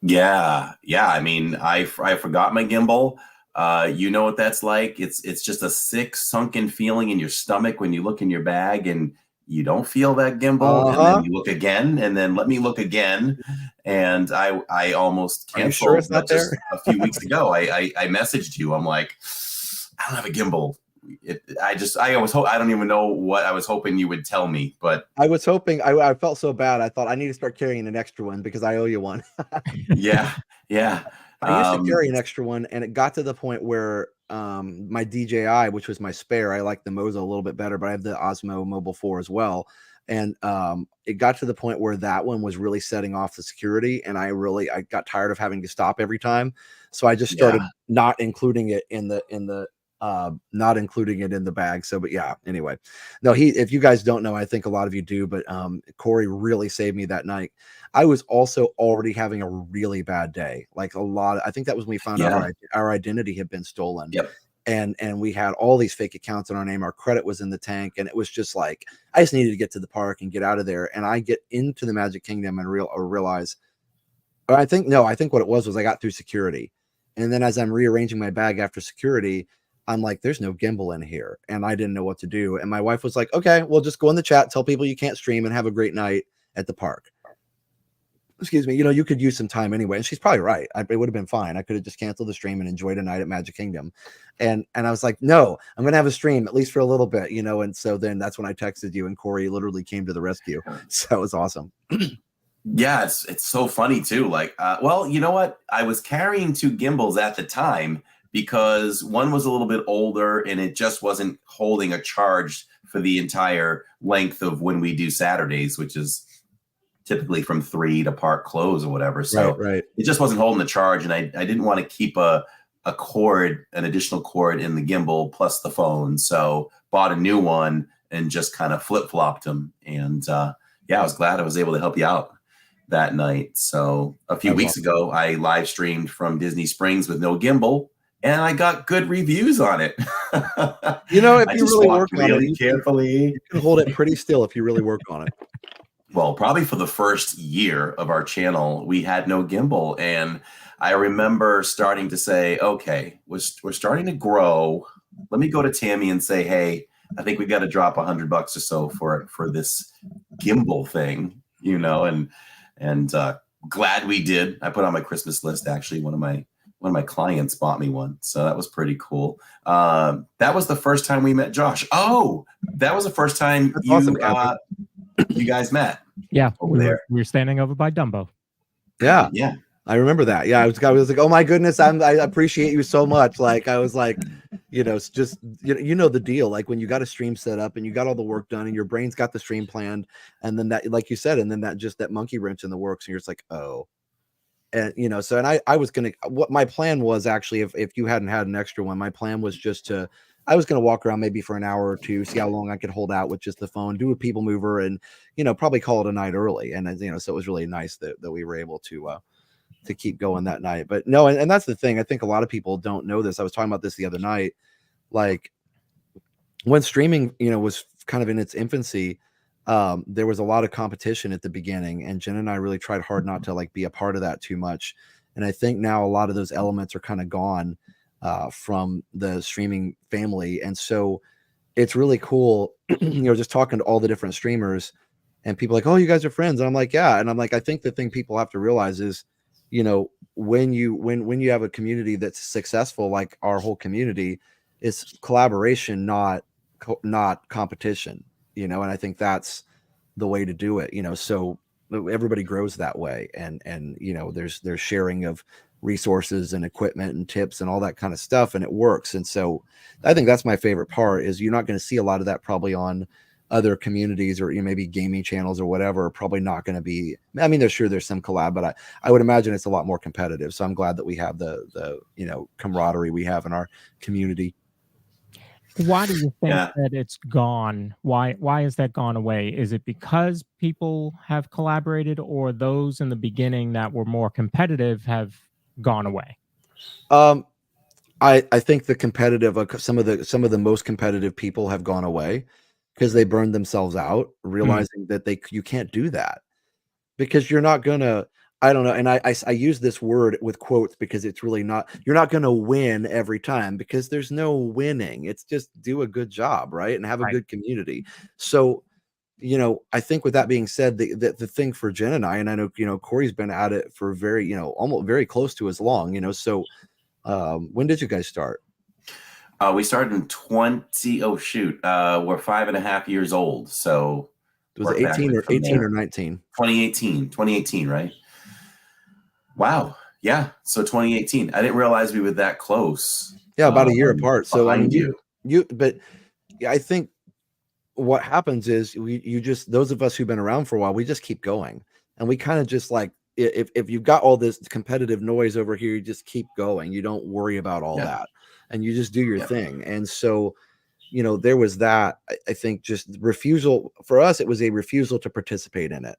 Yeah. I mean, I forgot my gimbal. You know what that's like. It's just a sick, sunken feeling in your stomach when you look in your bag and you don't feel that gimbal, and then you look again, and then let me look again. And I almost canceled. Are you sure it's not there? A few weeks ago, I messaged you. I'm like, I don't have a gimbal. I don't even know what I was hoping you would tell me, but I was hoping. I felt so bad. I thought I need to start carrying an extra one because I owe you one. Yeah. I used to carry an extra one, and it got to the point where my DJI, which was my spare, I like the Moza a little bit better, but I have the Osmo Mobile 4 as well. And it got to the point where that one was really setting off the security, and I got tired of having to stop every time. So I just started not including it in the bag. So, but yeah, anyway, no, if you guys don't know, I think a lot of you do, but Corey really saved me that night. I was also already having a really bad day. Like I think that was when we found out our identity had been stolen. Yep. And we had all these fake accounts in our name. Our credit was in the tank, and it was just like, I just needed to get to the park and get out of there. And I get into the Magic Kingdom and realize, I think what it was I got through security. And then as I'm rearranging my bag after security, I'm like, there's no gimbal in here. And I didn't know what to do. And my wife was like, okay, well, just go in the chat, tell people you can't stream, and have a great night at the park. Excuse me, you could use some time anyway. And she's probably right. It would have been fine. I could have just canceled the stream and enjoyed a night at Magic Kingdom. And I was like, no, I'm going to have a stream at least for a little bit, And so then that's when I texted you, and Corey literally came to the rescue. So it was awesome. Yeah, it's so funny too. Like, well, you know what? I was carrying 2 gimbals at the time because one was a little bit older and it just wasn't holding a charge for the entire length of when we do Saturdays, which is typically from 3 to park close or whatever. So right. It just wasn't holding the charge, and I didn't want to keep an additional cord in the gimbal plus the phone. So bought a new one and just kind of flip-flopped them. And I was glad I was able to help you out that night. So a few weeks ago, I live streamed from Disney Springs with no gimbal, and I got good reviews on it. If you really work on it carefully, you can hold it pretty still if you really work on it. Well, probably for the first year of our channel, we had no gimbal. And I remember starting to say, okay, we're starting to grow. Let me go to Tammy and say, hey, I think we got to drop $100 or so for this gimbal thing, and glad we did. I put on my Christmas list, actually. One of my clients bought me one. So that was pretty cool. That was the first time we met Josh. Oh, that was the first time you guys met. Yeah, over there. We were standing over by Dumbo. Yeah. I remember that. Yeah, I was like, oh my goodness, I appreciate you so much. Like, I was like, it's just the deal. Like when you got a stream set up and you got all the work done and your brain's got the stream planned, and then that, like you said, and then that monkey wrench in the works, and you're just like, oh. And I was gonna, what my plan was actually, if you hadn't had an extra one, my plan was just I was going to walk around maybe for an hour or two, see how long I could hold out with just the phone, do a people mover, and, probably call it a night early. And, so it was really nice that we were able to keep going that night. But no, and that's the thing. I think a lot of people don't know this. I was talking about this the other night. Like when streaming, was kind of in its infancy, there was a lot of competition at the beginning, and Jen and I really tried hard not to be a part of that too much. And I think now a lot of those elements are kind of gone from the streaming family. And so it's really cool, just talking to all the different streamers, and people like, oh, you guys are friends. And I'm like, yeah. And I'm like, I think the thing people have to realize is, when you have a community that's successful, like our whole community, is collaboration, not competition, and I think that's the way to do it, so everybody grows that way. And there's sharing of resources and equipment and tips and all that kind of stuff, and it works. And so I think that's my favorite part, is you're not going to see a lot of that probably on other communities, or maybe gaming channels or whatever. Probably not going to be, I mean, there's some collab, but I would imagine it's a lot more competitive. So I'm glad that we have the camaraderie we have in our community. Why do you think that it's gone? Why has that gone away? Is it because people have collaborated, or those in the beginning that were more competitive have gone away? I think the competitive, some of the most competitive people have gone away because they burned themselves out, realizing that you can't do that, because you're not gonna, I don't know. And I use this word with quotes because it's really not, you're not going to win every time, because there's no winning. It's just do a good job, right? And have a good community. So, I think with that being said, the thing for Jen and I know, Corey's been at it for very, almost very close to as long, so when did you guys start? We started in we're 5.5 years old. So was it 18 or 19? 2018, right? Wow. Yeah. So 2018. I didn't realize we were that close. Yeah, about a year apart. So I mean, Behind but I think what happens is you just, those of us who've been around for a while, we just keep going, and we kind of just like, if you've got all this competitive noise over here, you just keep going. You don't worry about all Yeah. that, and you just do your Yeah. thing. And so, you know, there was that. I think just refusal for us, it was a refusal to participate in it.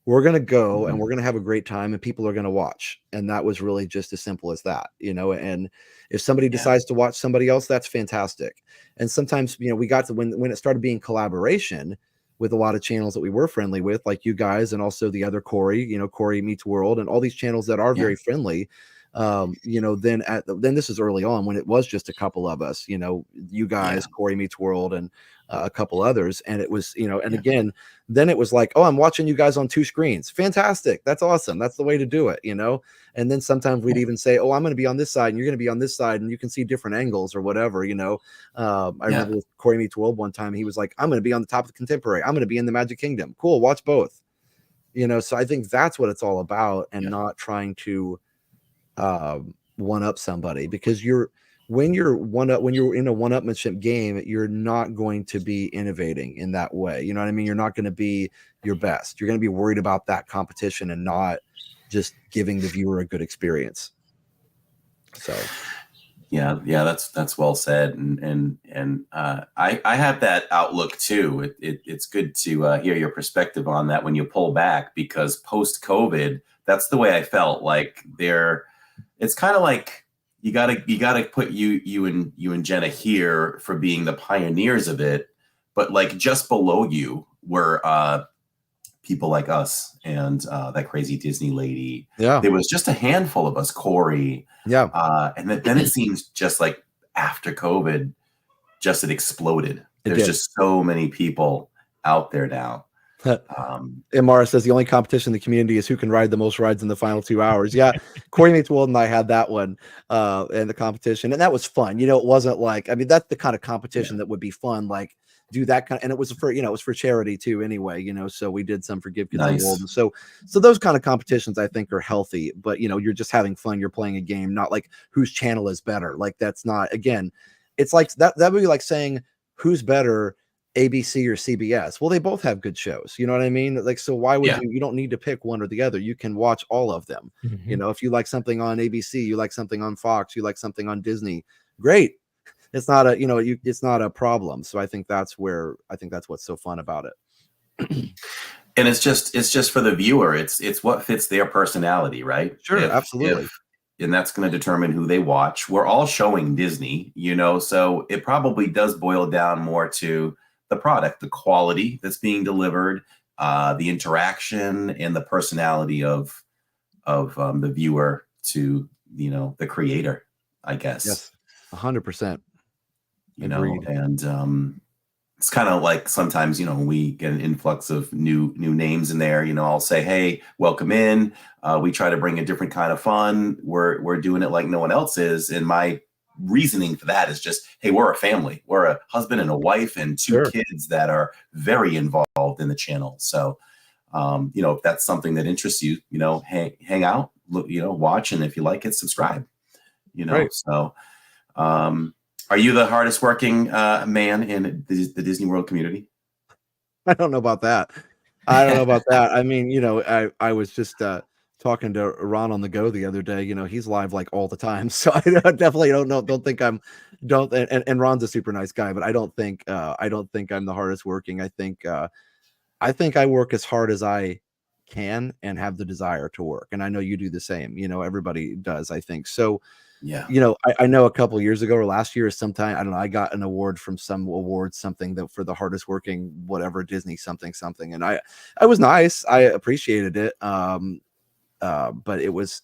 We're going to go and we're going to have a great time, and people are going to watch. And that was really just as simple as that, you know. And if somebody decides to watch somebody else, that's fantastic. And sometimes, you know, we got to, when it started being collaboration with a lot of channels that we were friendly with, like you guys, and also the other Corey, you know, Corey Meets World, and all these channels that are very friendly. You know, then this is early on when it was just a couple of us, you know, you guys, Corey Meets World, and a couple others. And it was, you know, and again, then it was like, oh, I'm watching you guys on 2 screens. Fantastic. That's awesome. That's the way to do it, you know? And then sometimes we'd even say, oh, I'm going to be on this side and you're going to be on this side, and you can see different angles or whatever, you know? I remember with Corey Meets World one time, he was like, I'm going to be on the top of the Contemporary. I'm going to be in the Magic Kingdom. Cool. Watch both, you know? So I think that's what it's all about, and not trying to one up somebody, because when you're in a one-upmanship game, you're not going to be innovating in that way. You know what I mean? You're not going to be your best. You're going to be worried about that competition and not just giving the viewer a good experience. So yeah, that's well said. And I have that outlook too. It's good to hear your perspective on that when you pull back, because post-COVID, that's the way I felt. Like it's kind of like, you gotta put you and Jenna here for being the pioneers of it, but like just below you were people like us and that crazy Disney lady. Yeah, there was just a handful of us, Corey. Yeah, and then it seems just like after COVID, just it exploded. There's just so many people out there now. Mara says the only competition in the community is who can ride the most rides in the final 2 hours. Yeah, Corey Meets World and I had that one in the competition, and that was fun. You know, it wasn't like, I mean, that's the kind of competition that would be fun, like do that kind of, and it was for, you know, it was for charity too anyway, you know, so we did some for Give Kids the World. And so those kind of competitions I think are healthy, but you know, you're just having fun, you're playing a game, not like whose channel is better. Like that's not, again, it's like that would be like saying who's better, ABC or CBS. Well, they both have good shows. You know what I mean? Like, so why would you don't need to pick one or the other. You can watch all of them. You know, if you like something on ABC, you like something on Fox, you like something on Disney, great. It's not a, you know, it's not a problem. So I think that's what's so fun about it. And it's just for the viewer. It's what fits their personality, right? Sure, absolutely. And that's going to determine who they watch. We're all showing Disney, you know, so it probably does boil down more to the product, the quality that's being delivered, the interaction, and the personality of the viewer to, you know, the creator, I guess. Yes, 100%. You know, and it's kind of like sometimes, you know, we get an influx of new names in there. You know, I'll say, hey, welcome in. We try to bring a different kind of fun. We're doing it like no one else is, and my reasoning for that is just, hey, we're a family. We're a husband and a wife and 2 kids that are very involved in the channel. So, you know, if that's something that interests you, you know, hang out, look, you know, watch, and if you like it, subscribe. You know, so. Are you the hardest working man in the Disney World community? I don't know about that. I mean, you know, I was just talking to Ron on the go the other day. You know, he's live like all the time, so I definitely don't think I'm and Ron's a super nice guy, but I don't think I'm the hardest working. I think I work as hard as I can and have the desire to work, and I know you do the same. You know, everybody does, I think. So yeah, you know, I know a couple of years ago or last year or sometime, I don't know, I got an award from some award, something that for the hardest working, whatever, Disney something. And I was nice. I appreciated it. But it was,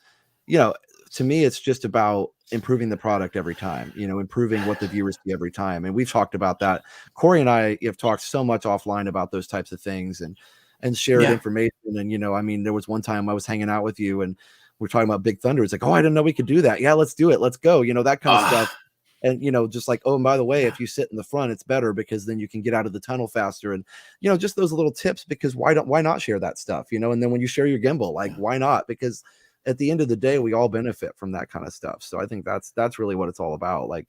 you know, to me, it's just about improving the product every time, you know, improving what the viewers see every time. And we've talked about that. Corey and I have talked so much offline about those types of things and shared information. And, you know, I mean, there was one time I was hanging out with you and we're talking about Big Thunder. It's like, oh, I didn't know we could do that. Yeah, let's do it. Let's go. You know, that kind of stuff. And, you know, just like, oh, and by the way, if you sit in the front, it's better because then you can get out of the tunnel faster. And, you know, just those little tips, because why not share that stuff, you know? And then when you share your gimbal, like, why not? Because at the end of the day, we all benefit from that kind of stuff. So I think that's really what it's all about. Like,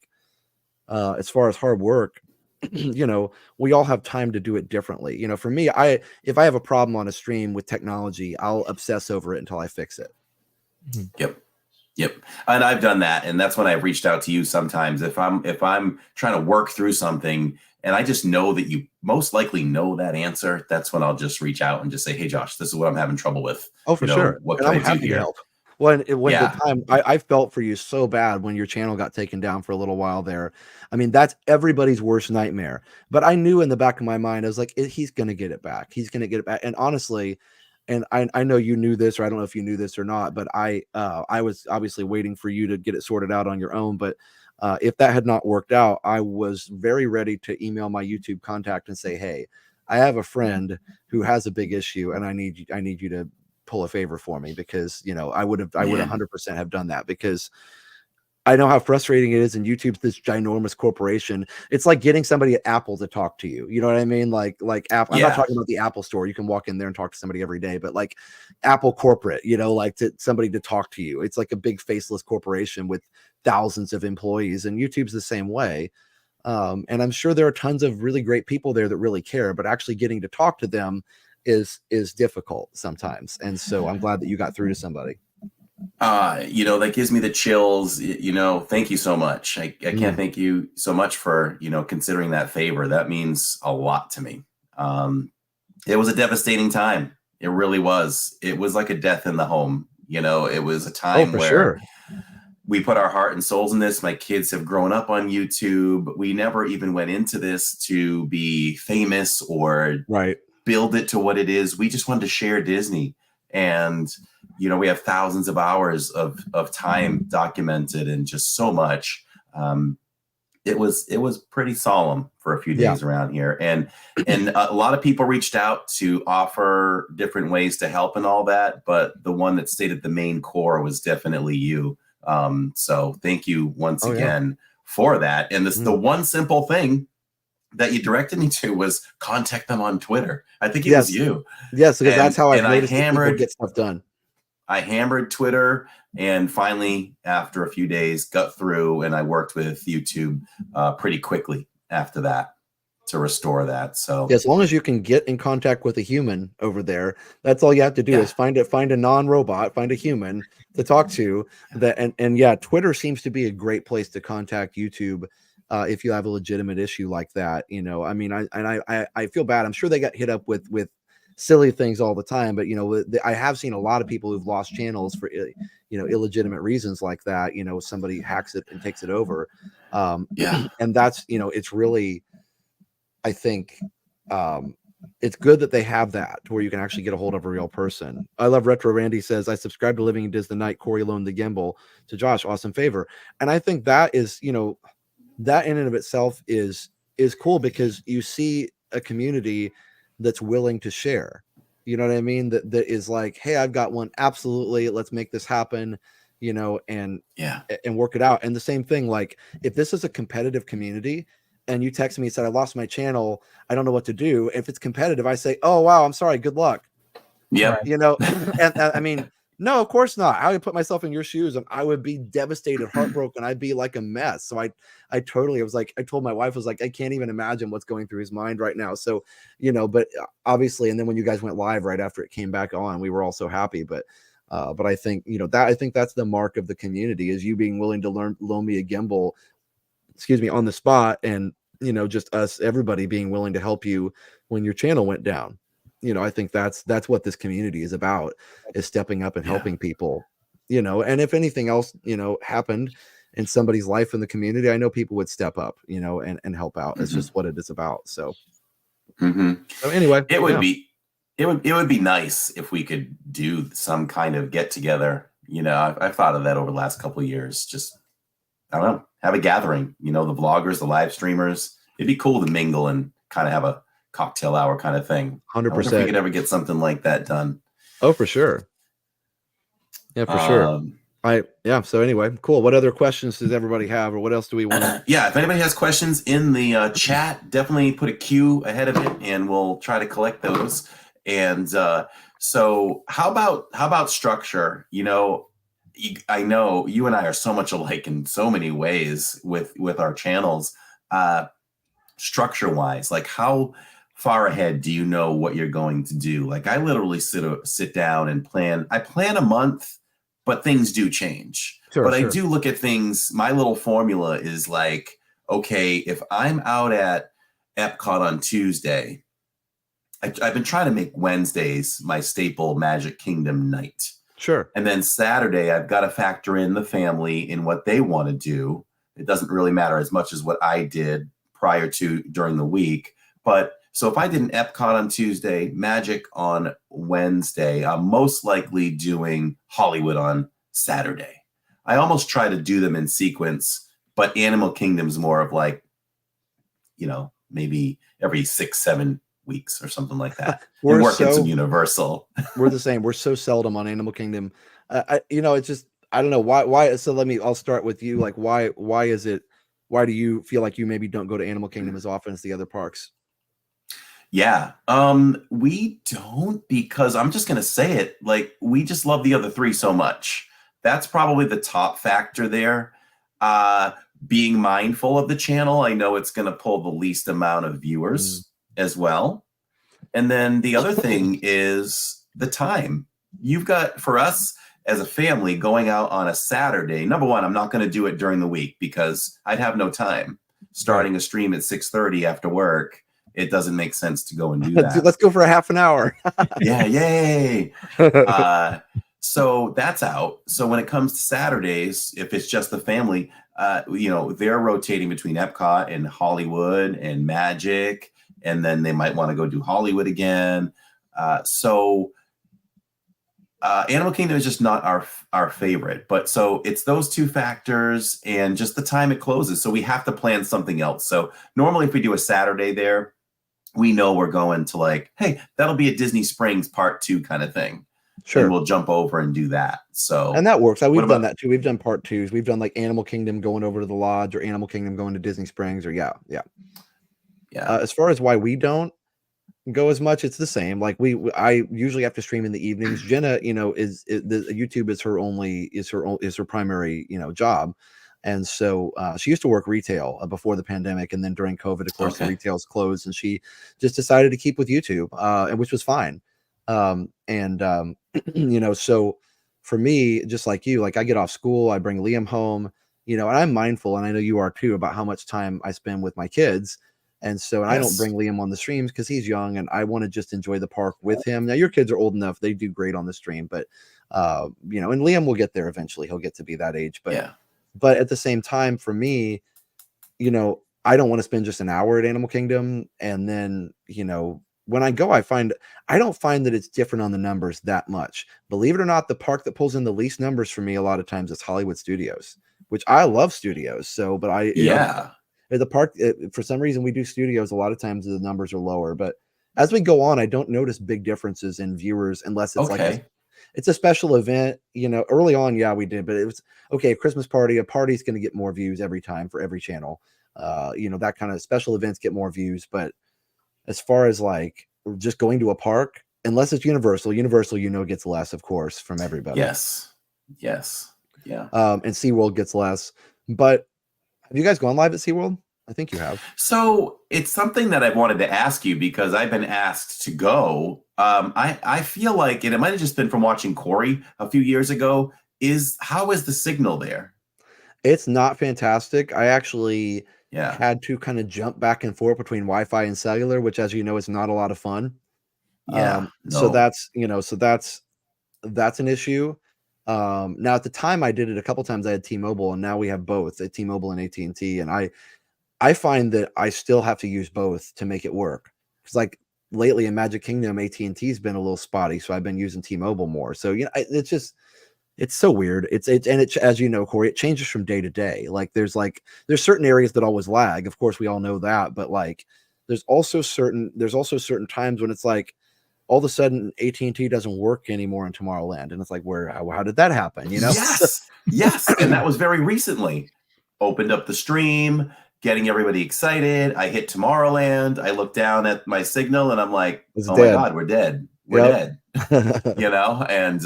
as far as hard work, you know, we all have time to do it differently. You know, for me, if I have a problem on a stream with technology, I'll obsess over it until I fix it. Yep. And I've done that. And that's when I've reached out to you sometimes. If I'm trying to work through something and I just know that you most likely know that answer, that's when I'll just reach out and just say, hey, Josh, this is what I'm having trouble with. Oh, for sure. What And can I'm I do happy to here? help. When the time I felt for you so bad when your channel got taken down for a little while there. I mean, that's everybody's worst nightmare. But I knew in the back of my mind, I was like, he's going to get it back. He's going to get it back. And honestly, and I know you knew this, or I don't know if you knew this or not, but I was obviously waiting for you to get it sorted out on your own. But if that had not worked out, I was very ready to email my YouTube contact and say, hey, I have a friend who has a big issue, and I need you to pull a favor for me, because, you know, I would 100% have done that, because I know how frustrating it is, and YouTube's this ginormous corporation. It's like getting somebody at Apple to talk to you. You know what I mean? Like Apple. I'm not talking about the Apple store. You can walk in there and talk to somebody every day, but like Apple corporate, you know, like somebody to talk to you. It's like a big faceless corporation with thousands of employees, and YouTube's the same way. And I'm sure there are tons of really great people there that really care, but actually getting to talk to them is difficult sometimes. And so I'm glad that you got through to somebody. You know, that gives me the chills. You know, thank you so much. I can't thank you so much for, you know, considering that favor. That means a lot to me. It was a devastating time. It really was. It was like a death in the home. You know, it was a time where we put our heart and souls in this. My kids have grown up on YouTube. We never even went into this to be famous or build it to what it is. We just wanted to share Disney. And, you know, we have thousands of hours of time documented, and just so much. It was pretty solemn for a few days around here. And a lot of people reached out to offer different ways to help and all that. But the one that stayed at the main core was definitely you. So thank you once again for that. And the one simple thing that you directed me to was contact them on Twitter. I think it was you. Yes, because that's how I've noticed that people get stuff done. I hammered Twitter, and finally, after a few days, got through, and I worked with YouTube pretty quickly after that to restore that. So as long as you can get in contact with a human over there, that's all you have to do is find a non-robot, find a human to talk to. That and yeah, Twitter seems to be a great place to contact YouTube. If you have a legitimate issue like that, you know, I mean, I feel bad. I'm sure they got hit up with silly things all the time, but you know, I have seen a lot of people who've lost channels for, you know, illegitimate reasons like that. You know, somebody hacks it and takes it over. And that's, you know, it's really, I think, it's good that they have that to where you can actually get a hold of a real person. I love Retro Randy says, I subscribe to Living Diz the Night, Corey loaned the gimbal to Josh. Awesome favor. And I think that is, you know, that in and of itself is cool, because you see a community that's willing to share. You know what I mean? That is like, hey, I've got one. Absolutely. Let's make this happen, you know, and work it out. And the same thing, like if this is a competitive community and you text me and said, I lost my channel, I don't know what to do. If it's competitive, I say, oh, wow, I'm sorry. Good luck. Yeah. You know, and I mean, no, of course not. I would put myself in your shoes and I would be devastated, heartbroken. I'd be like a mess. So I totally was like, I told my wife, I was like, I can't even imagine what's going through his mind right now. So, you know, but obviously, and then when you guys went live right after it came back on, we were all so happy. But I think, you know, I think that's the mark of the community, is you being willing to loan me a gimbal, on the spot. And, you know, just everybody being willing to help you when your channel went down. You know, I think that's what this community is about, is stepping up and helping people, you know. And if anything else, you know, happened in somebody's life in the community, I know people would step up, you know, and help out. It's just what it is about. So, so anyway, it would be nice if we could do some kind of get together. You know, I've thought of that over the last couple of years. Just, I don't know, have a gathering, you know, the vloggers, the live streamers. It'd be cool to mingle and kind of have a cocktail hour kind of thing. 100%. If we could ever get something like that done. Oh, for sure. Yeah, for sure. So anyway, cool. What other questions does everybody have, or what else do we want to? If anybody has questions in the chat, definitely put a queue ahead of it, and we'll try to collect those. And so how about structure? You know, I know you and I are so much alike in so many ways with our channels. Structure wise, like how far ahead do you know what you're going to do? Like I literally sit down and plan. I plan a month, but things do change. Sure, But I sure. do look at things. My little formula is like, okay, if I'm out at Epcot on Tuesday, I've been trying to make Wednesdays my staple Magic Kingdom night. Sure. And then Saturday, I've got to factor in the family in what they want to do. It doesn't really matter as much as what I did prior to during the week. But so if I did an Epcot on Tuesday, Magic on Wednesday, I'm most likely doing Hollywood on Saturday. I almost try to do them in sequence, but Animal Kingdom's more of like, maybe every 6-7 weeks or something like that. We're working some Universal. We're the same. We're so seldom on Animal Kingdom. It's just, I don't know why. So I'll start with you. Like, why do you feel like you maybe don't go to Animal Kingdom as often as the other parks? Yeah. We don't, because I'm just going to say it. Like, we just love the other three so much. That's probably the top factor there. Being mindful of the channel. I know it's going to pull the least amount of viewers as well. And then the other thing is the time. You've got, for us as a family, going out on a Saturday, number one, I'm not going to do it during the week because I'd have no time. Starting a stream at 6:30 after work, it doesn't make sense to go and do that. Let's go for a half an hour. Yeah, yay. So that's out. So when it comes to Saturdays, if it's just the family, they're rotating between Epcot and Hollywood and Magic, and then they might want to go do Hollywood again. Animal Kingdom is just not our favorite, but so it's those two factors and just the time it closes. So we have to plan something else. So normally if we do a Saturday there, we know we're going to like, hey, that'll be a Disney Springs Part 2 kind of thing. Sure. And we'll jump over and do that. So, and that works. We've done that too. We've done Part 2s. We've done like Animal Kingdom going over to the lodge, or Animal Kingdom going to Disney Springs, or yeah. As far as why we don't go as much, it's the same. Like I usually have to stream in the evenings. Jenna, YouTube is her primary, job. And so she used to work retail before the pandemic, and then during COVID, of course, the retail's closed, and she just decided to keep with YouTube, which was fine. So for me, just like you, like I get off school, I bring Liam home, and I'm mindful, and I know you are too, about how much time I spend with my kids. And so I don't bring Liam on the streams because he's young and I want to just enjoy the park with him. Now your kids are old enough, they do great on the stream, but and Liam will get there eventually. He'll get to be that age. But at the same time, for me, I don't want to spend just an hour at Animal Kingdom. And then, when I go, I don't find that it's different on the numbers that much. Believe it or not, the park that pulls in the least numbers for me a lot of times is Hollywood Studios, which I love studios. So, but the park, for some reason, we do studios. A lot of times the numbers are lower, but as we go on, I don't notice big differences in viewers unless it's it's a special event. Early on, we did, but it was a Christmas party. A party's going to get more views every time for every channel. That kind of special events get more views. But as far as like just going to a park, unless it's Universal, gets less, of course, from everybody. Yes. Yeah. And SeaWorld gets less, but. Have you guys gone live at SeaWorld? I think you have. So it's something that I've wanted to ask you because I've been asked to go. I feel like, and it might have just been from watching Corey a few years ago, how is the signal there? It's not fantastic. I actually had to kind of jump back and forth between Wi-Fi and cellular, which, as you know, is not a lot of fun. So that's an issue. Now at the time I did it a couple times, I had T-Mobile, and now we have both at T-Mobile and AT&T. And I find that I still have to use both to make it work. Cause like lately in Magic Kingdom, AT&T has been a little spotty. So I've been using T-Mobile more. So, it's so weird. It's as you know, Corey, it changes from day to day. Like there's certain areas that always lag. Of course we all know that, but like, there's also certain times when it's like, all of a sudden AT&T doesn't work anymore in Tomorrowland. And it's like, how did that happen? Yes. And that was very recently. Opened up the stream, getting everybody excited. I hit Tomorrowland. I look down at my signal and I'm like, my God, we're dead. We're dead. you know, and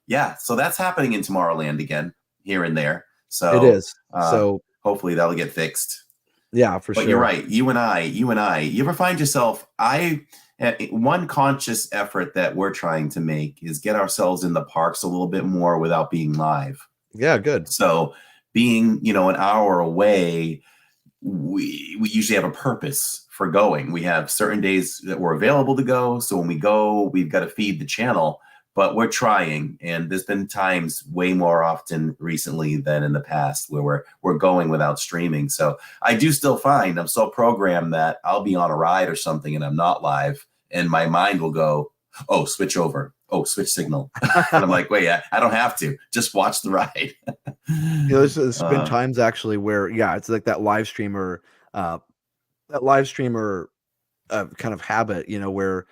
yeah, so that's happening in Tomorrowland again, here and there. So It is. So hopefully that'll get fixed. yeah, for But sure. you're right. You and I, you ever find yourself, one conscious effort that we're trying to make is get ourselves in the parks a little bit more without being live. Yeah, good. So being, you know, an hour away, we usually have a purpose for going. We have certain days that we're available to go. So when we go, we've got to feed the channel, but we're trying. And there's been times way more often recently than in the past where we're going without streaming. So I do still find I'm so programmed that I'll be on a ride or something and I'm not live, and my mind will go, oh, switch over. Oh, switch signal. And I'm like, wait, I don't have to. Just watch the ride. You know, there's been times actually where, yeah, it's like that live streamer kind of habit, you know, where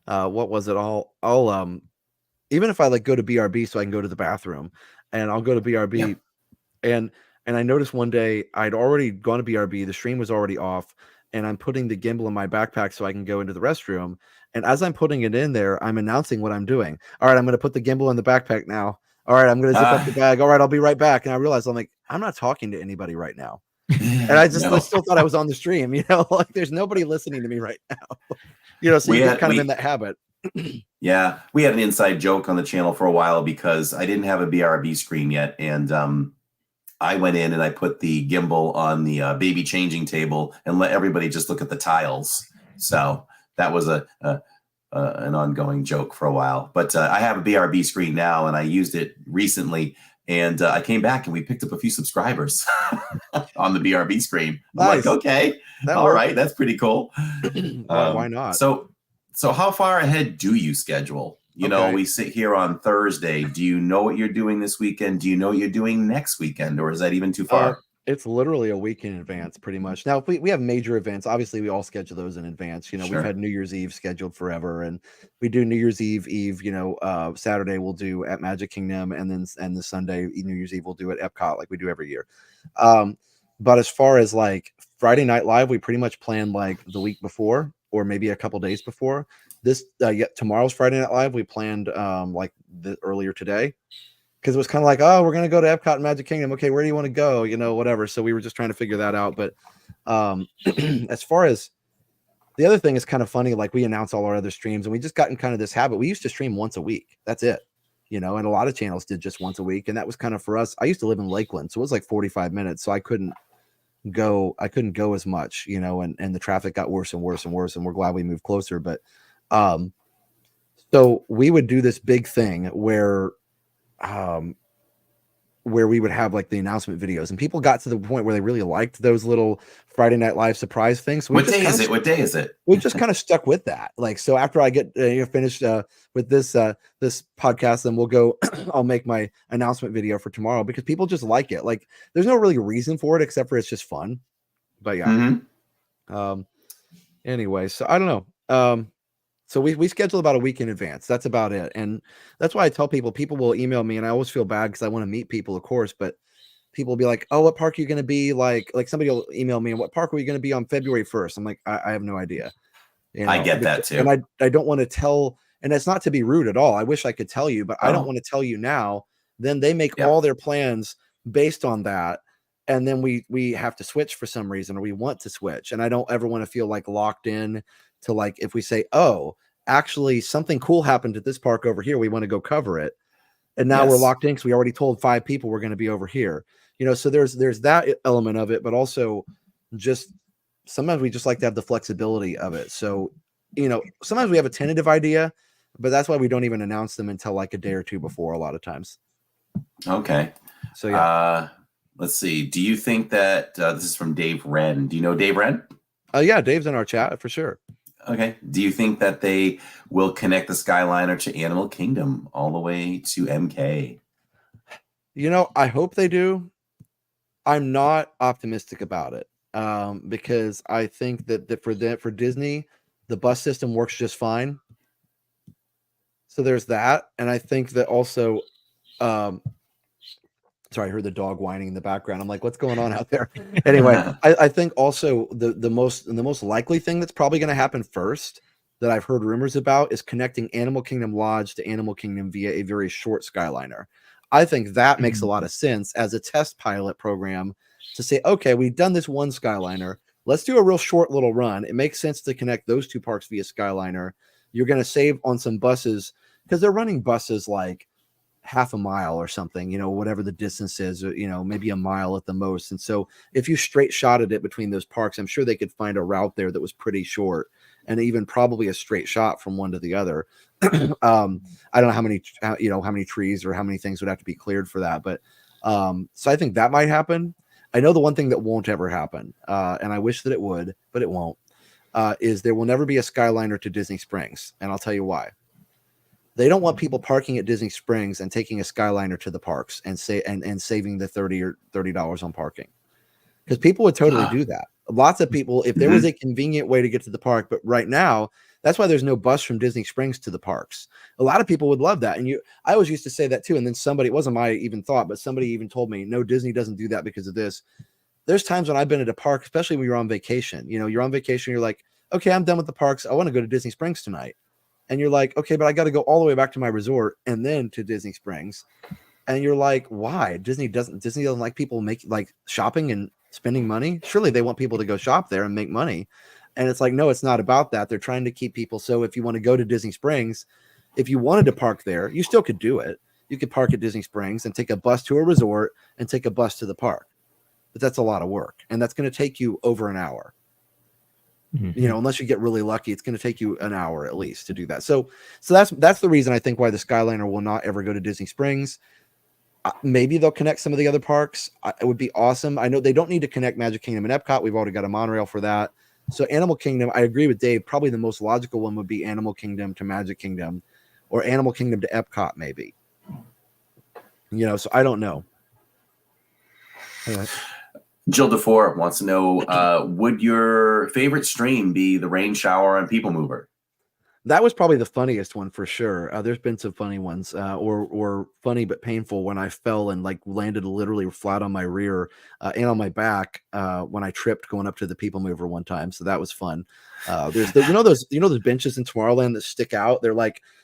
what was it? I'll even if I like go to BRB so I can go to the bathroom, and I'll go to BRB, and I noticed one day I'd already gone to BRB, the stream was already off, and I'm putting the gimbal in my backpack so I can go into the restroom. And as I'm putting it in there, I'm announcing what I'm doing. All right, I'm going to put the gimbal in the backpack now. All right, I'm going to zip up the bag. All right, I'll be right back. And I realized I'm like, I'm not talking to anybody right now. And I still thought I was on the stream, you know, like there's nobody listening to me right now. You know, so you get kind of in that habit. Yeah, we had an inside joke on the channel for a while because I didn't have a BRB screen yet. And I went in and I put the gimbal on the baby changing table and let everybody just look at the tiles. So that was an ongoing joke for a while. But I have a BRB screen now, and I used it recently. And I came back and we picked up a few subscribers on the BRB screen. Nice. Like, okay, all right, that's pretty cool. Why not? So how far ahead do you schedule? You know, we sit here on Thursday. Do you know what you're doing this weekend? Do you know what you're doing next weekend? Or is that even too far? It's literally a week in advance, pretty much. Now, if we have major events, obviously we all schedule those in advance. You know, we've had New Year's Eve scheduled forever, and we do New Year's Eve, you know, Saturday we'll do at Magic Kingdom, and the Sunday, New Year's Eve, we'll do at Epcot like we do every year. But as far as like Friday Night Live, we pretty much plan like the week before or maybe a couple days before. This tomorrow's Friday Night Live, we planned like earlier today, because it was kind of like, oh, we're going to go to Epcot and Magic Kingdom. Okay, where do you want to go? You know, whatever. So we were just trying to figure that out. But as far as the other thing is kind of funny, like we announce all our other streams, and we just got in kind of this habit. We used to stream once a week. That's it. You know, and a lot of channels did just once a week. And that was kind of for us. I used to live in Lakeland, so it was like 45 minutes. So I couldn't go as much, you know, and the traffic got worse and worse and worse. And we're glad we moved closer. But so we would do this big thing where we would have like the announcement videos, and people got to the point where they really liked those little Friday Night Live surprise things. So what day is it? We just kind of stuck with that. Like, so after I get finished with this podcast, then we'll go, I'll make my announcement video for tomorrow, because people just like it. Like, there's no really reason for it except for it's just fun. But yeah. Anyway, so I don't know. So we schedule about a week in advance. That's about it. And that's why I tell people will email me, and I always feel bad because I want to meet people, of course, but people will be like, oh, what park are you going to be? Like somebody will email me, and what park are we going to be on February 1st? I'm like, I have no idea. You know, I get that too. And I don't want to tell, and it's not to be rude at all. I wish I could tell you, but I don't want to tell you now. Then they make all their plans based on that. And then we have to switch for some reason, or we want to switch. And I don't ever want to feel like locked in to, like, if we say, oh, actually something cool happened at this park over here, we want to go cover it. And now we're locked in because we already told 5 people we're going to be over here. You know, so there's that element of it, but also just sometimes we just like to have the flexibility of it. So, you know, sometimes we have a tentative idea, but that's why we don't even announce them until like a day or two before a lot of times. Okay. So yeah. Let's see. Do you think that this is from Dave Wren? Do you know Dave Wren? Yeah, Dave's in our chat for sure. Okay. Do you think that they will connect the Skyliner to Animal Kingdom all the way to MK? You know, I hope they do. I'm not optimistic about it because I think that for Disney, the bus system works just fine. So there's that. And I think that also, sorry, I heard the dog whining in the background. I'm like, what's going on out there? Anyway, I think also the most likely thing that's probably going to happen first that I've heard rumors about is connecting Animal Kingdom Lodge to Animal Kingdom via a very short Skyliner. I think that makes a lot of sense as a test pilot program to say, okay, we've done this one Skyliner. Let's do a real short little run. It makes sense to connect those two parks via Skyliner. You're going to save on some buses because they're running buses like half a mile or something, whatever the distance is, or, maybe a mile at the most. And so if you straight shotted it between those parks, I'm sure they could find a route there that was pretty short and even probably a straight shot from one to the other. I don't know how many trees or how many things would have to be cleared for that. But so I think that might happen. I know the one thing that won't ever happen, and I wish that it would, but it won't, is there will never be a Skyliner to Disney Springs. And I'll tell you why. They don't want people parking at Disney Springs and taking a Skyliner to the parks and saving the $30 on parking. Because people would totally do that. Lots of people, if there was a convenient way to get to the park, but right now, that's why there's no bus from Disney Springs to the parks. A lot of people would love that. And I always used to say that too. And then it wasn't my even thought, but somebody even told me, no, Disney doesn't do that because of this. There's times when I've been at a park, especially when you're on vacation, you're on vacation, you're like, okay, I'm done with the parks. I want to go to Disney Springs tonight. And you're like, okay, but I got to go all the way back to my resort and then to Disney Springs. And you're like, why? Disney doesn't like people shopping and spending money. Surely they want people to go shop there and make money. And it's like, no, it's not about that. They're trying to keep people. So if you want to go to Disney Springs, if you wanted to park there, you still could do it. You could park at Disney Springs and take a bus to a resort and take a bus to the park. But that's a lot of work. And that's going to take you over an hour. Unless you get really lucky, it's going to take you an hour at least to do that. So that's the reason I think why the Skyliner will not ever go to Disney Springs. Maybe they'll connect some of the other parks. It would be awesome. I know they don't need to connect Magic Kingdom and Epcot. We've already got a monorail for that. So Animal Kingdom, I agree with Dave. Probably the most logical one would be Animal Kingdom to Magic Kingdom, or Animal Kingdom to Epcot, maybe. So I don't know. Anyway. Jill DeFore wants to know, would your favorite stream be the rain shower and people mover? That was probably the funniest one for sure. There's been some funny ones, or funny but painful when I fell and landed literally flat on my rear and on my back when I tripped going up to the people mover one time. So that was fun. There's those benches in Tomorrowland that stick out.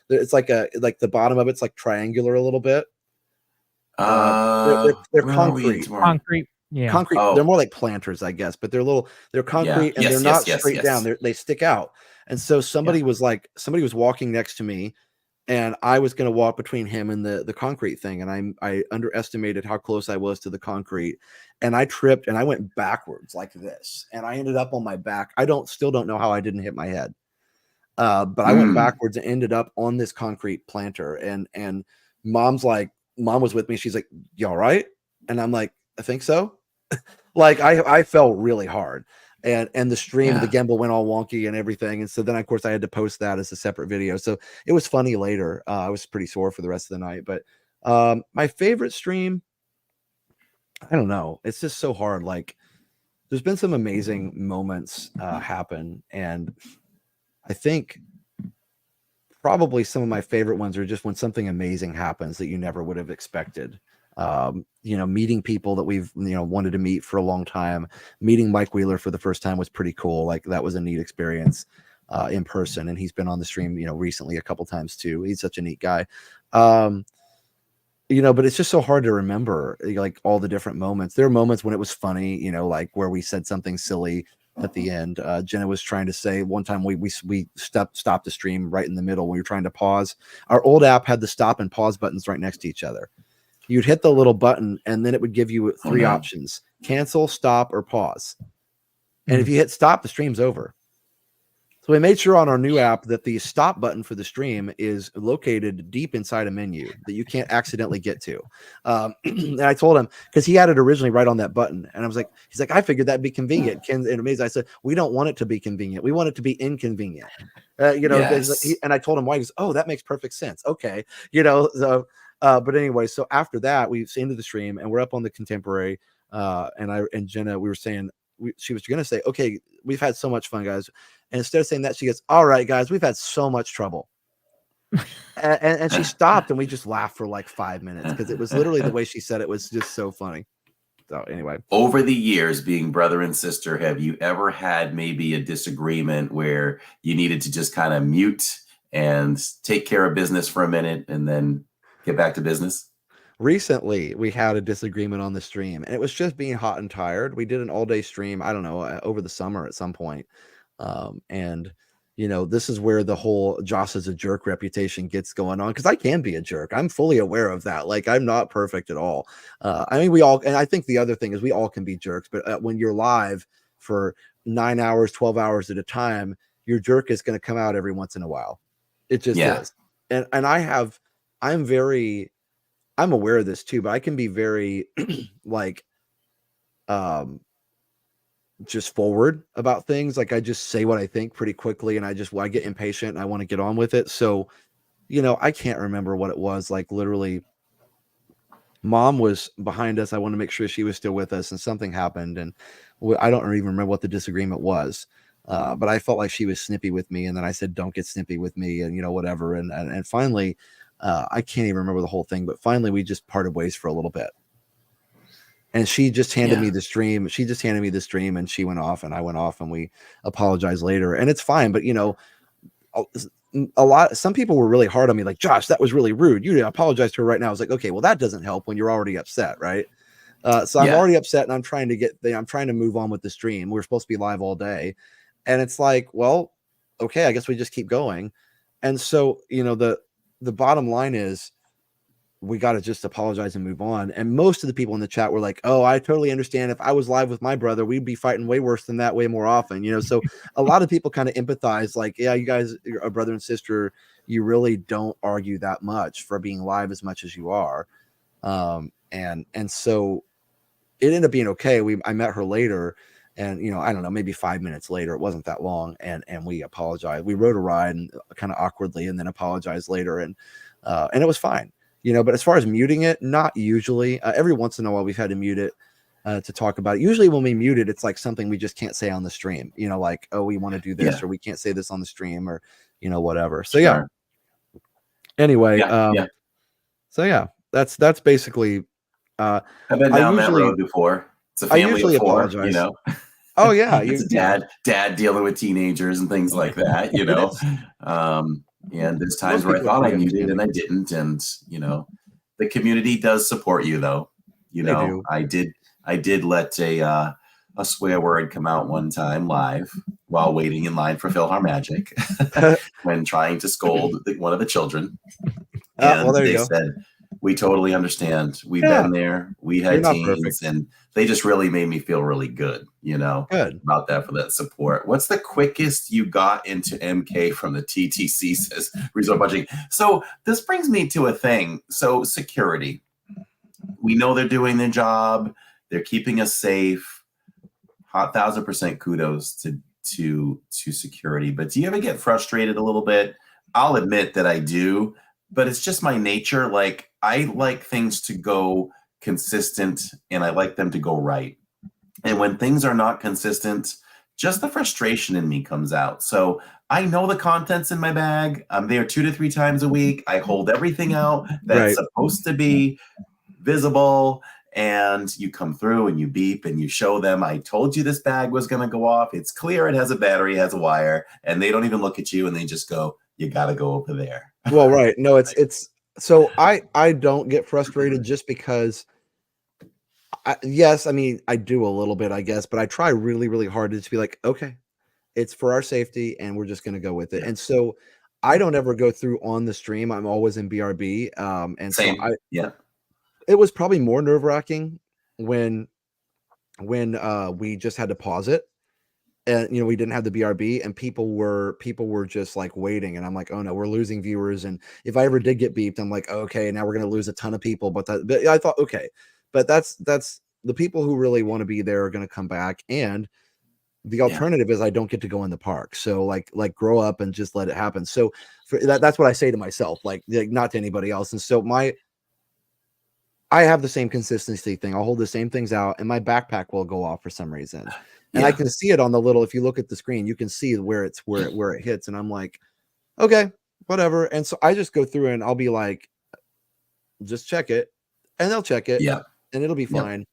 It's like the bottom of it's like triangular a little bit. They're concrete. Concrete. Yeah. Concrete. Oh. They're more like planters, I guess, but they're concrete and they're not straight down. They stick out. And so somebody was walking next to me and I was going to walk between him and the concrete thing. And I underestimated how close I was to the concrete and I tripped and I went backwards like this. And I ended up on my back. Still don't know how I didn't hit my head. But I went backwards and ended up on this concrete planter and mom was with me. She's like, you all right? And I'm like, I think so. I fell really hard and the stream, the gimbal went all wonky and everything. And so then of course I had to post that as a separate video. So it was funny later. I was pretty sore for the rest of the night, but my favorite stream, I don't know. It's just so hard. There's been some amazing moments happen. And I think probably some of my favorite ones are just when something amazing happens that you never would have expected. Meeting people that we've wanted to meet for a long time. Meeting Mike Wheeler for the first time was pretty cool. That was a neat experience in person, and he's been on the stream recently a couple times too. He's such a neat guy. But it's just so hard to remember all the different moments. There are moments when it was funny, where we said something silly at the end. Jenna was trying to say one time we stopped the stream right in the middle when we were trying to pause. Our old app had the stop and pause buttons right next to each other. You'd hit the little button and then it would give you three options: cancel, stop, or pause. And if you hit stop, the stream's over. So we made sure on our new app that the stop button for the stream is located deep inside a menu that you can't accidentally get to. And I told him, because he had it originally right on that button. And I was like, he's like, I figured that'd be convenient. And amazing. I said, we don't want it to be convenient. We want it to be inconvenient. Yes. And I told him why. He goes, oh, that makes perfect sense. Okay. But anyway, so after that, we ended the stream and we're up on the Contemporary. And Jenna, we were saying, she was going to say, okay, we've had so much fun, guys. And instead of saying that, she goes, all right, guys, we've had so much trouble. and she stopped and we just laughed for 5 minutes because it was literally the way she said it was just so funny. So anyway, over the years being brother and sister, have you ever had maybe a disagreement where you needed to just kind of mute and take care of business for a minute and then get back to business? recently we had a disagreement on the stream, and it was just being hot and tired. We did an all day stream, I don't know, over the summer at some point. And this is where the whole Josh is a jerk reputation gets going on, because I can be a jerk. I'm fully aware of that. Like, I'm not perfect at all. I mean, we all, and I think the other thing is we all can be jerks, but when you're live for 9 hours, 12 hours at a time, your jerk is going to come out every once in a while. It just is. And I'm aware of this too, but I can be very like, just forward about things. Like, I just say what I think pretty quickly, and I get impatient and I want to get on with it. So, I can't remember what it was. Like, literally, mom was behind us. I want to make sure she was still with us, and something happened, and I don't even remember what the disagreement was. But I felt like she was snippy with me, and then I said, "Don't get snippy with me," and whatever. And finally, I can't even remember the whole thing, but finally we just parted ways for a little bit. And she just handed me the stream. She just handed me the stream, and she went off, and I went off, and we apologized later, and it's fine. But some people were really hard on me, like, Josh, that was really rude. You didn't apologize to her right now. I was like, okay, well, that doesn't help when you're already upset, right? So I'm already upset, and I'm trying to move on with the stream. We're supposed to be live all day, and it's like, well, okay, I guess we just keep going. And so, the bottom line is, we got to just apologize and move on. And most of the people in the chat were like, oh, I totally understand. If I was live with my brother, we'd be fighting way worse than that, way more often, so a lot of people kind of empathize, like, yeah, you guys are a brother and sister. You really don't argue that much for being live as much as you are. And so it ended up being okay. I met her later, and, I don't know, maybe 5 minutes later, it wasn't that long. And we apologized. We rode a ride, and kind of awkwardly, and then apologized later. And it was fine. But as far as muting it, not usually. Every once in a while, we've had to mute it to talk about it. Usually when we mute it, it's like something we just can't say on the stream, like, oh, we want to do this, or we can't say this on the stream, or, whatever. So, yeah. Anyway. So, yeah, that's basically. I've been down that road before. It's a family of four, apologize. Oh, yeah. It's a dad dealing with teenagers and things like that, And there's times where I thought I muted and I didn't. And, the community does support you, though. I did let a swear word come out one time live while waiting in line for Philharmagic when trying to scold one of the children. And they said, we totally understand. We've been there. We had teens, and they just really made me feel really good, about that, for that support. What's the quickest you got into MK from the TTC, says Resort Budgeting. So this brings me to a thing. So security, we know they're doing their job. They're keeping us safe. 1,000% kudos to security. But do you ever get frustrated a little bit? I'll admit that I do, but it's just my nature. Like, I like things to go consistent, and I like them to go right. And when things are not consistent, just the frustration in me comes out. So I know the content's in my bag. I'm there 2 to 3 times a week. I hold everything out that's supposed to be visible. And you come through and you beep and you show them, I told you this bag was going to go off. It's clear. It has a battery, it has a wire, and they don't even look at you, and they just go, you got to go over there. Well, right. No, it's so I don't get frustrated just because yes, I mean, I do a little bit, I guess, but I try really, really hard to just be like, okay, it's for our safety, and we're just going to go with it. And so I don't ever go through on the stream. I'm always in BRB. And Same. So it was probably more nerve-wracking when we just had to pause it, and we didn't have the BRB, and people were just like waiting, and I'm like, oh no, we're losing viewers. And if I ever did get beeped, I'm like, okay, now we're going to lose a ton of people. But I thought, okay, but that's the people who really want to be there are going to come back. And the alternative is I don't get to go in the park. So like grow up and just let it happen. So that's what I say to myself, like not to anybody else. And so I have the same consistency thing. I'll hold the same things out, and my backpack will go off for some reason. And I can see it on the little, if you look at the screen, you can see where it hits. And I'm like, okay, whatever. And so I just go through and I'll be like, just check it, and they'll check it. And it'll be fine.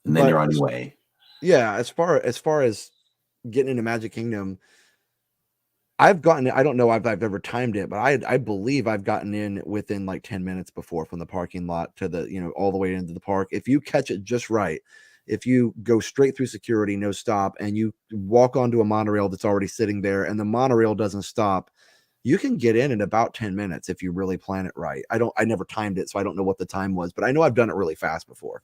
and then But you're on your way. yeah, as far as getting into Magic Kingdom, I've gotten, I don't know if I've ever timed it, but I believe I've gotten in within like 10 minutes before, from the parking lot to the, all the way into the park. If you catch it just right, if you go straight through security, no stop, and you walk onto a monorail that's already sitting there and the monorail doesn't stop, you can get in about 10 minutes if you really plan it right. I never timed it, so I don't know what the time was, but I know I've done it really fast before.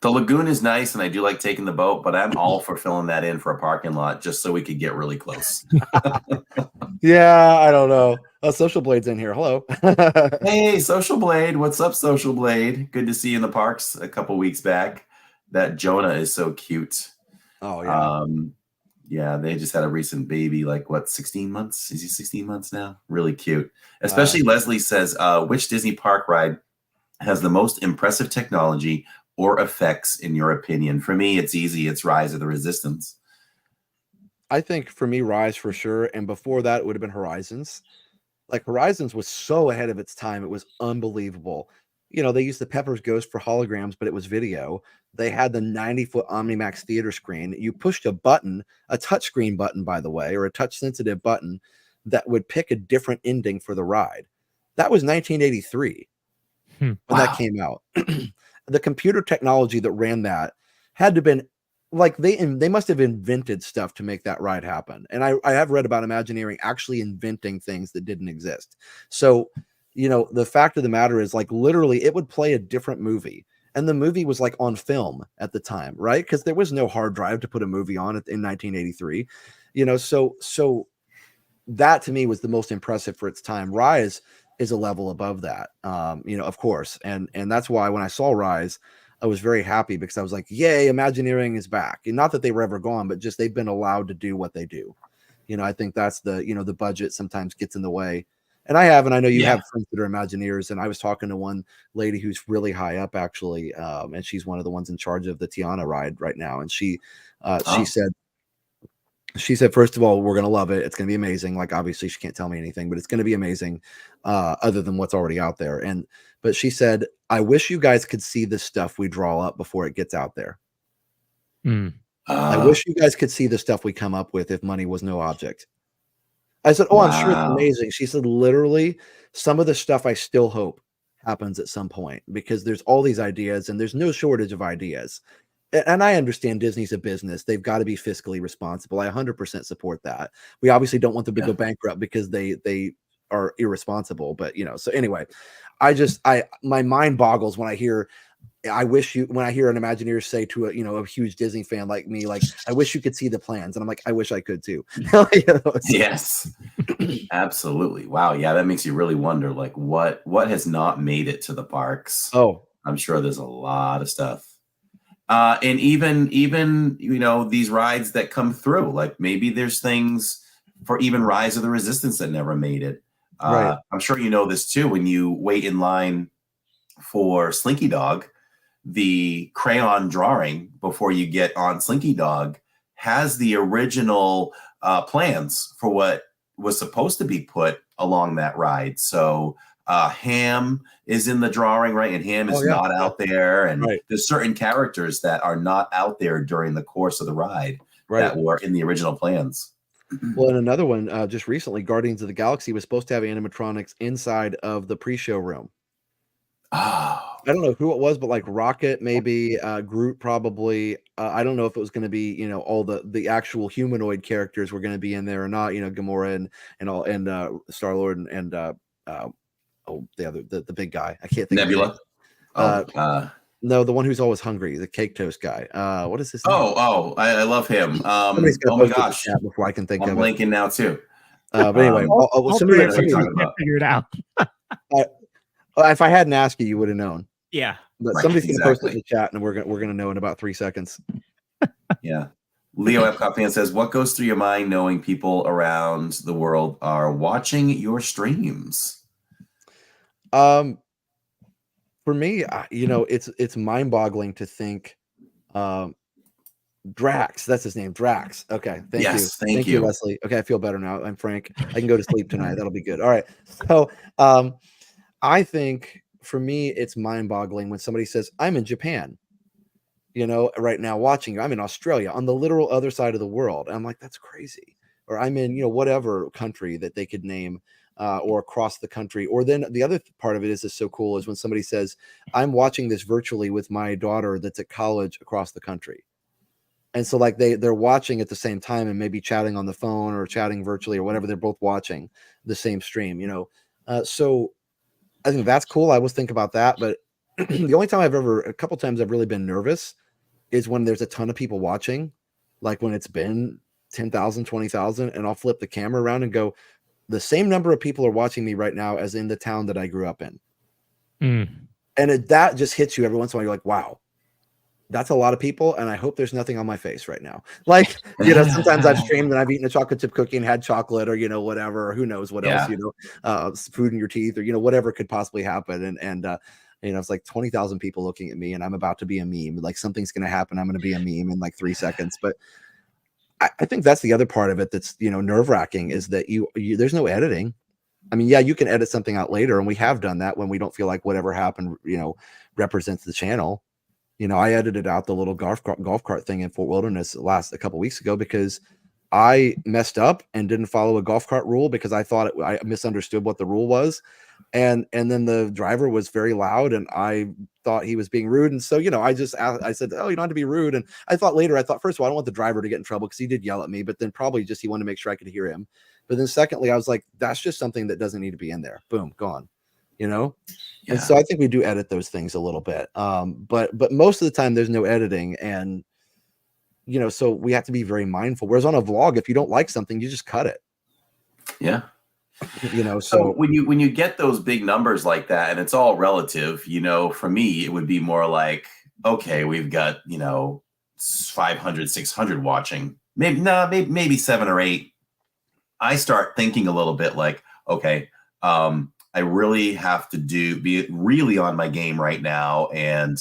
The lagoon is nice, and I do like taking the boat, but I'm all for filling that in for a parking lot just so we could get really close. Yeah, I don't know. Social Blade's in here. Hello. Hey, Social Blade. What's up, Social Blade? Good to see you in the parks a couple weeks back. That Jonah is so cute. Oh, yeah. Yeah, they just had a recent baby, like what, 16 months? Is he 16 months now? Really cute. Especially Leslie says, which Disney park ride has the most impressive technology or effects in your opinion? For me, it's easy. It's Rise of the Resistance. I think for me, Rise for sure. And before that, it would have been Horizons. Like Horizons was so ahead of its time. It was unbelievable. They used the Pepper's Ghost for holograms, but it was video. They had the 90-foot OmniMax theater screen. You pushed a button, a touchscreen button, by the way, or a touch sensitive button that would pick a different ending for the ride. That was 1983 when that came out. The computer technology that ran that had to have been like they must have invented stuff to make that ride happen. And I have read about Imagineering actually inventing things that didn't exist. So, the fact of the matter is, like, literally it would play a different movie. And the movie was like on film at the time, right? Because there was no hard drive to put a movie on in 1983. So that to me was the most impressive for its time. Rise is a level above that, of course. And that's why when I saw Rise, I was very happy, because I was like, yay, Imagineering is back. And not that they were ever gone, but just they've been allowed to do what they do. I think that's the budget sometimes gets in the way. And I know you have friends that are Imagineers. And I was talking to one lady who's really high up, actually. And she's one of the ones in charge of the Tiana ride right now. And she said, first of all, we're going to love it. It's going to be amazing. Like, obviously she can't tell me anything, but it's going to be amazing, other than what's already out there. But she said, I wish you guys could see the stuff we draw up before it gets out there. I wish you guys could see the stuff we come up with if money was no object. I said, oh, wow. I'm sure it's amazing. She said, literally, some of the stuff I still hope happens at some point, because there's all these ideas and there's no shortage of ideas. And I understand Disney's a business. They've got to be fiscally responsible. I 100% support that. We obviously don't want them to go bankrupt because they are irresponsible. But, so anyway, my mind boggles when I hear, when I hear an Imagineer say to a huge Disney fan like me, like, I wish you could see the plans. And I'm like, I wish I could too. Yes, absolutely. Wow. Yeah. That makes you really wonder, like, what has not made it to the parks? Oh, I'm sure there's a lot of stuff. And even these rides that come through, like maybe there's things for even Rise of the Resistance that never made it. Right. I'm sure you know this too. When you wait in line for Slinky Dog, the crayon drawing before you get on Slinky Dog has the original plans for what was supposed to be put along that ride. So Ham is in the drawing, right? And Ham is not out there. And there's certain characters that are not out there during the course of the ride that were in the original plans. Well, and another one, just recently, Guardians of the Galaxy was supposed to have animatronics inside of the pre-show room. Oh. I don't know who it was, but like Rocket, maybe, Groot, probably. I don't know if it was going to be, all the actual humanoid characters were going to be in there or not. Gamora and all, and Star-Lord and the big guy. I can't think. Nebula. No, the one who's always hungry, the cake toast guy. What is his name? I love him. Oh my gosh! Before I can think I'm of blanking now too. But anyway, somebody figure it out. If I hadn't asked you, you would have known. Yeah, but somebody's gonna post it in the chat, and we're gonna know in about 3 seconds. Yeah. Leo Epcot fan says, "What goes through your mind knowing people around the world are watching your streams?" For me, it's mind-boggling to think. Drax, that's his name, Drax. Okay, thank you, Leslie. Okay, I feel better now. I'm Frank. I can go to sleep tonight. That'll be good. All right. So, I think for me, it's mind-boggling when somebody says, "I'm in Japan." you know, right now watching you. I'm in Australia on the literal other side of the world. And I'm like, that's crazy. Or I'm in, you know, whatever country that they could name, or across the country. Or then the other part of it is so cool is when somebody says, I'm watching this virtually with my daughter that's at college across the country. And so like they're watching at the same time and maybe chatting on the phone or chatting virtually or whatever. They're both watching the same stream, you know? So I think that's cool. I always think about that. But the only time a couple times I've really been nervous is when there's a ton of people watching, like when it's been 10,000, 20,000, and I'll flip the camera around and go, the same number of people are watching me right now as in the town that I grew up in. And that just hits you every once in a while. You're like, wow, that's a lot of people. And I hope there's nothing on my face right now. Like, you know, sometimes I've streamed and I've eaten a chocolate chip cookie and had chocolate or, you know, whatever, or who knows what else, you know, food in your teeth or, you know, whatever could possibly happen. And you know, it's like 20,000 people looking at me and I'm about to be a meme. Like something's going to happen. I'm going to be a meme in like 3 seconds. But I think that's the other part of it that's, you know, nerve wracking is that there's no editing. I mean, yeah, you can edit something out later, and we have done that when we don't feel like whatever happened, you know, represents the channel. You know, I edited out the little golf cart thing in Fort Wilderness a couple weeks ago because I messed up and didn't follow a golf cart rule because I thought I misunderstood what the rule was. And then the driver was very loud and I thought he was being rude. And so, you know, I said, oh, you don't have to be rude. And I thought, first of all, I don't want the driver to get in trouble because he did yell at me, but then probably just he wanted to make sure I could hear him. But then secondly, I was like, that's just something that doesn't need to be in there. Boom, gone, you know? Yeah. And so I think we do edit those things a little bit. But most of the time there's no editing. And, you know, so we have to be very mindful. Whereas on a vlog, if you don't like something, you just cut it. Yeah. You know, so when you get those big numbers like that, and it's all relative, you know, for me, it would be more like, okay, we've got, you know, 500, 600 watching, maybe 7 or 8. I start thinking a little bit like, okay, I really have to be really on my game right now and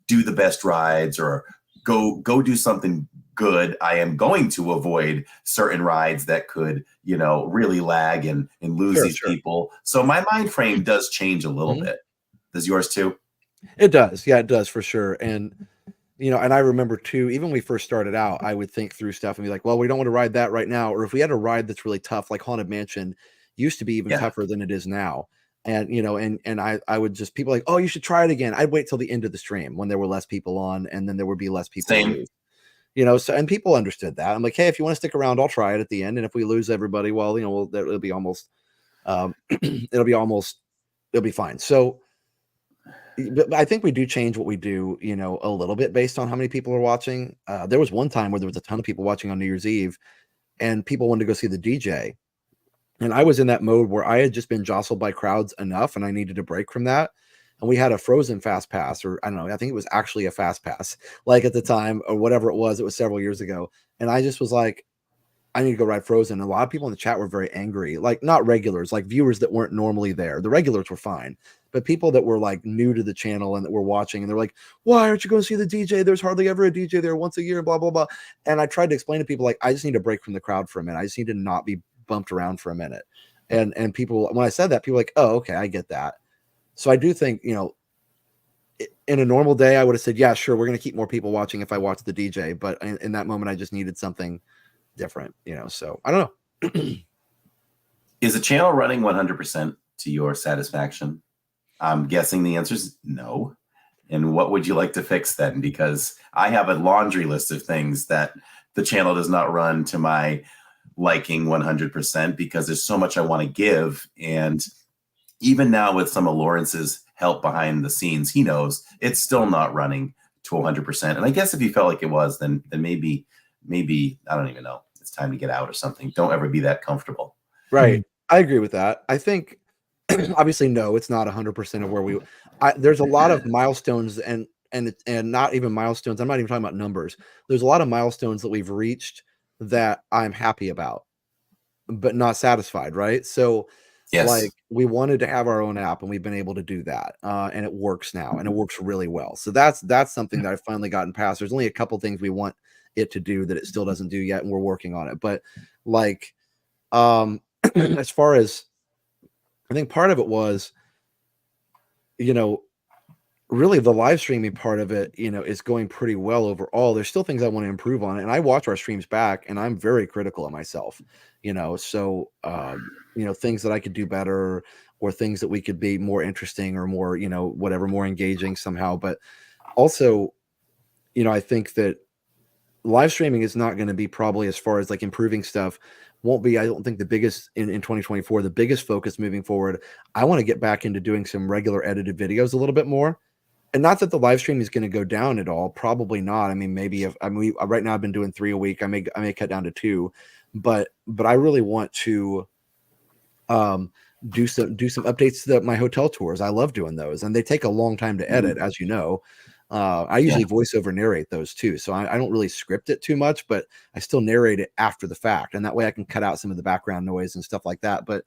do the best rides or go do something good. I am going to avoid certain rides that could, you know, really lag and lose these people. So my mind frame does change a little bit. Does yours too? It does. Yeah, it does for sure. And, you know, and I remember too, even when we first started out, I would think through stuff and be like, well, we don't want to ride that right now. Or if we had a ride that's really tough, like Haunted Mansion used to be even tougher than it is now. And, you know, and I would just, people like, oh, you should try it again. I'd wait till the end of the stream when there were less people on and then there would be less people to lose. You know, so, and people understood that. I'm like, hey, if you want to stick around, I'll try it at the end. And if we lose everybody, well, you know, it'll be almost, it'll be fine. So but I think we do change what we do, you know, a little bit based on how many people are watching. There was one time where there was a ton of people watching on New Year's Eve and people wanted to go see the DJ. And I was in that mode where I had just been jostled by crowds enough and I needed a break from that. And we had a frozen fast pass, or I don't know, I think it was actually a fast pass, like at the time or whatever it was several years ago. And I just was like, I need to go ride Frozen. And a lot of people in the chat were very angry, like not regulars, like viewers that weren't normally there. The regulars were fine, but people that were like new to the channel and that were watching and they're like, why aren't you going to see the DJ? There's hardly ever a DJ there once a year, blah, blah, blah. And I tried to explain to people, like, I just need a break from the crowd for a minute. I just need to not be bumped around for a minute. And people, when I said that, people were like, oh, okay, I get that. So I do think, you know, in a normal day, I would have said, yeah, sure, we're going to keep more people watching if I watch the DJ. But in that moment, I just needed something different, you know, so I don't know. Is the channel running 100% to your satisfaction? I'm guessing the answer is no. And what would you like to fix then? Because I have a laundry list of things that the channel does not run to my liking 100% because there's so much I want to give. And even now with some of Lawrence's help behind the scenes, he knows it's still not running to 100%. And I guess if you felt like it was, then maybe, I don't even know, it's time to get out or something. Don't ever be that comfortable. Right. I agree with that. I think obviously, no, it's not 100% of where there's a lot of milestones and not even milestones. I'm not even talking about numbers. There's a lot of milestones that we've reached that I'm happy about, but not satisfied. Right. So like we wanted to have our own app and we've been able to do that. And it works now and it works really well. So that's something that I've finally gotten past. There's only a couple things we want it to do that it still doesn't do yet. And we're working on it. But like, as far as I think part of it was, you know, really the live streaming part of it, is going pretty well overall. There's still things I want to improve on it. And I watch our streams back and I'm very critical of myself, so, things that I could do better or things that we could be more interesting or more, whatever, more engaging somehow. But also, I think that live streaming is not going to be probably as far as like improving stuff won't be, I don't think the biggest in 2024, the biggest focus moving forward. I want to get back into doing some regular edited videos a little bit more. And not that the live stream is going to go down at all. Probably not. I mean, maybe right now I've been doing 3 a week. I may cut down to 2, but I really want to do some updates to my hotel tours. I love doing those, and they take a long time to edit, as you know. I usually voice over narrate those too, so I don't really script it too much, but I still narrate it after the fact, and that way I can cut out some of the background noise and stuff like that. But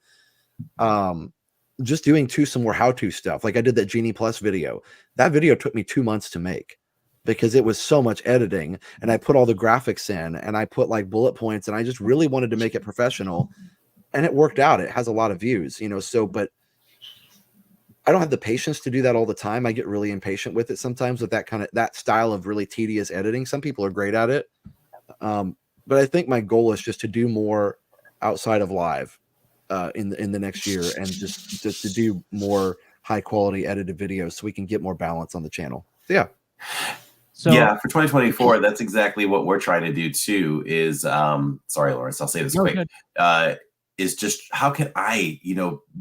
just doing some more how-to stuff. Like I did that Genie Plus video. That video took me 2 months to make because it was so much editing, and I put all the graphics in and I put like bullet points, and I just really wanted to make it professional, and it worked out. It has a lot of views, but I don't have the patience to do that all the time. I get really impatient with it sometimes with that style of really tedious editing. Some people are great at it. But I think my goal is just to do more outside of live in the next year, and just to do more high quality edited videos so we can get more balance on the channel. So, yeah. So yeah, for 2024, that's exactly what we're trying to do too. Is sorry, Lawrence, I'll say this quick. Is just how can I,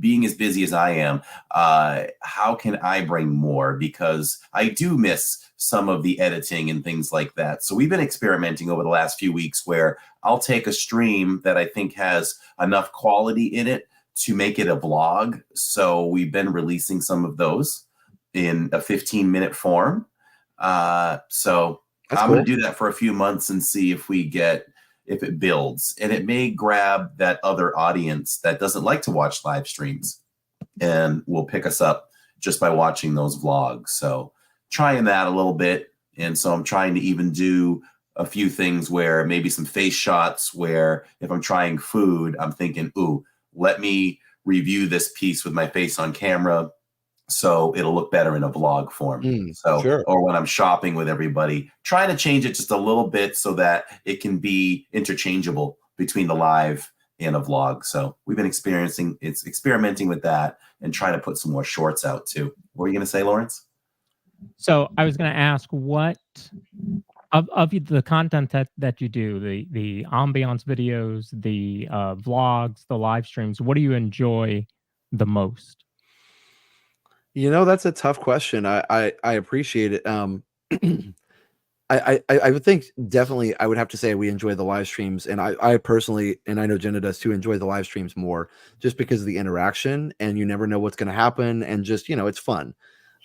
being as busy as I am, how can I bring more? Because I do miss some of the editing and things like that. So we've been experimenting over the last few weeks where I'll take a stream that I think has enough quality in it to make it a vlog. So we've been releasing some of those in a 15-minute form. So that's I'm cool. Going to do that for a few months and see if it builds, and it may grab that other audience that doesn't like to watch live streams and will pick us up just by watching those vlogs. So trying that a little bit. And so I'm trying to even do a few things where maybe some face shots where if I'm trying food, I'm thinking, ooh, let me review this piece with my face on camera so it'll look better in a vlog form. Sure. Or when I'm shopping with everybody, trying to change it just a little bit so that it can be interchangeable between the live and a vlog. So we've been experimenting with that and trying to put some more shorts out too. What were you going to say, Lawrence? So I was going to ask, what of the content that you do, the ambiance videos, the vlogs, the live streams, what do you enjoy the most? That's a tough question. I appreciate it. I would think definitely I would have to say we enjoy the live streams, and I personally, and I know Jenna does too, enjoy the live streams more just because of the interaction, and you never know what's going to happen, and just it's fun.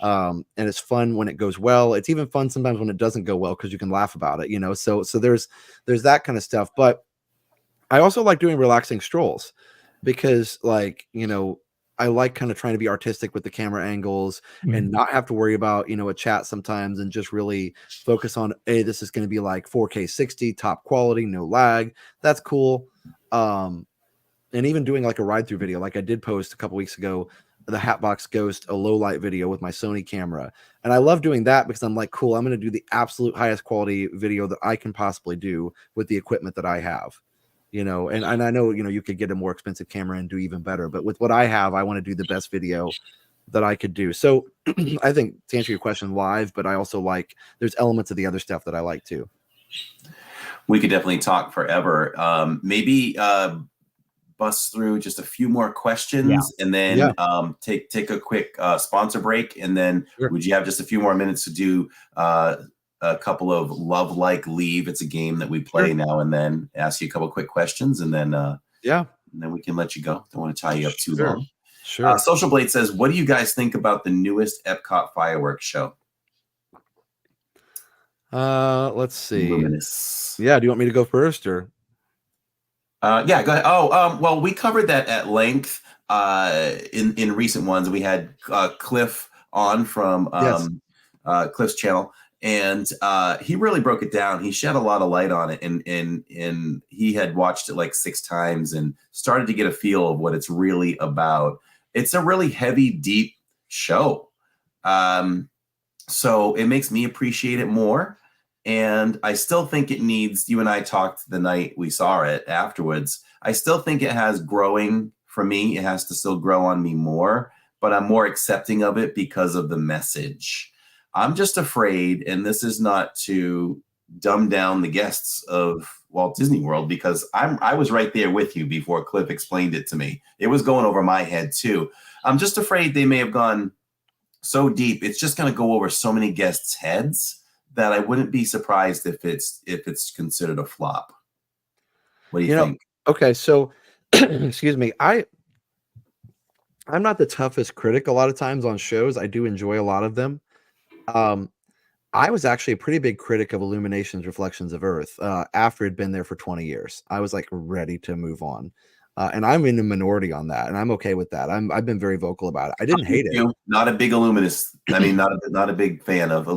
And it's fun when it goes well. It's even fun sometimes when it doesn't go well because you can laugh about it. So there's that kind of stuff. But I also like doing relaxing strolls because I like kind of trying to be artistic with the camera angles and not have to worry about, a chat sometimes, and just really focus on, hey, this is going to be like 4K 60, top quality, no lag. That's cool. And even doing like a ride through video, like I did post a couple weeks ago, the Hatbox Ghost, a low light video with my Sony camera. And I love doing that because I'm like, cool, I'm going to do the absolute highest quality video that I can possibly do with the equipment that I have. And I know, you could get a more expensive camera and do even better, but with what I have, I want to do the best video that I could do. So I think to answer your question, live, but I also there's elements of the other stuff that I like too. We could definitely talk forever. Maybe bust through just a few more questions and then take a quick sponsor break. And then would you have just a few more minutes to do a couple of Love Like Leave? It's a game that we play now and then. Ask you a couple of quick questions, and then and then we can let you go. Don't want to tie you up too long. Sure. Social Blade says, what do you guys think about the newest Epcot fireworks show? Let's see. Luminous. Yeah, do you want me to go first or? Yeah, go ahead. Well, we covered that at length in recent ones. We had Cliff on from Cliff's channel. And he really broke it down. He shed a lot of light on it, and he had watched it like 6 times and started to get a feel of what it's really about. It's a really heavy, deep show. So it makes me appreciate it more. And I still think it needs, you and I talked the night we saw it afterwards. I still think it has growing for me. It has to still grow on me more, but I'm more accepting of it because of the message. I'm just afraid, and this is not to dumb down the guests of Walt Disney World, because I was right there with you before Cliff explained it to me. It was going over my head too. I'm just afraid they may have gone so deep. It's just going to go over so many guests' heads that I wouldn't be surprised if it's considered a flop. What do you think? Okay, so excuse me. I'm not the toughest critic a lot of times on shows. I do enjoy a lot of them. I was actually a pretty big critic of Illumination's Reflections of Earth after it'd been there for 20 years. I was like ready to move on. And I'm in the minority on that, and I'm okay with that. I've been very vocal about it. I didn't hate it. Not a big Illuminist. I mean, not a big fan of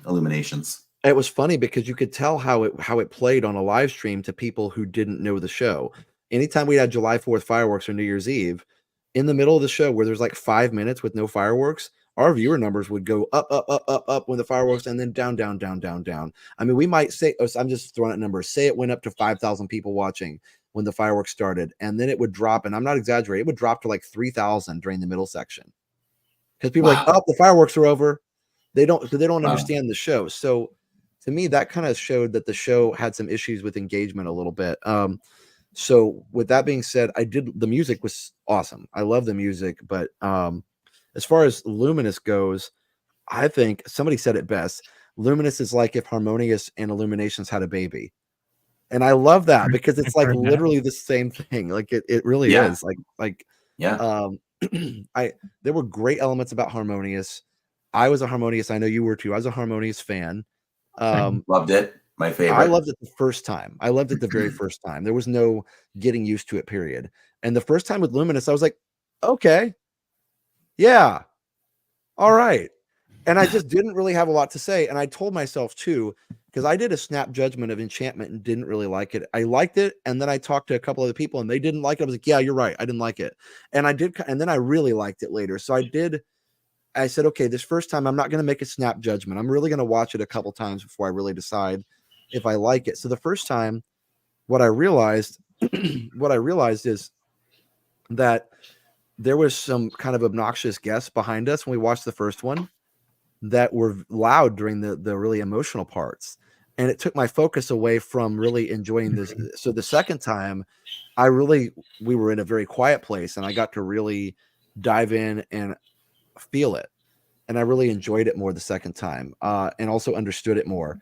Illuminations. It was funny because you could tell how it played on a live stream to people who didn't know the show. Anytime we had July 4th fireworks or New Year's Eve, in the middle of the show where there's like 5 minutes with no fireworks, our viewer numbers would go up, up, up, up, up when the fireworks, and then down, down, down, down, down. I mean, we might say, I'm just throwing out numbers. Say it went up to 5,000 people watching when the fireworks started, and then it would drop, and I'm not exaggerating, it would drop to like 3,000 during the middle section. Because people are like, oh, the fireworks are over. They don't understand the show. So to me, that kind of showed that the show had some issues with engagement a little bit. So with that being said, the music was awesome. I love the music, but as far as Luminous goes, I think somebody said it best. Luminous is like if Harmonious and Illuminations had a baby. And I love that because it's like literally the same thing. Like it really is. There were great elements about Harmonious. I was a Harmonious. I know you were too. I was a Harmonious fan. Loved it. My favorite. I loved it the first time. I loved it the very first time. There was no getting used to it, period. And the first time with Luminous, I was like, okay, yeah, all right. And I just didn't really have a lot to say. And I told myself too, because I did a snap judgment of Enchantment and didn't really like it. I liked it, and then I talked to a couple other people and they didn't like it. I was like, yeah, you're right. I didn't like it. And then I really liked it later. So I said, okay, this first time I'm not going to make a snap judgment. I'm really going to watch it a couple times before I really decide if I like it. So the first time, what I realized is that there was some kind of obnoxious guests behind us when we watched the first one that were loud during the really emotional parts. And it took my focus away from really enjoying this. So the second time, we were in a very quiet place and I got to really dive in and feel it. And I really enjoyed it more the second time and also understood it more.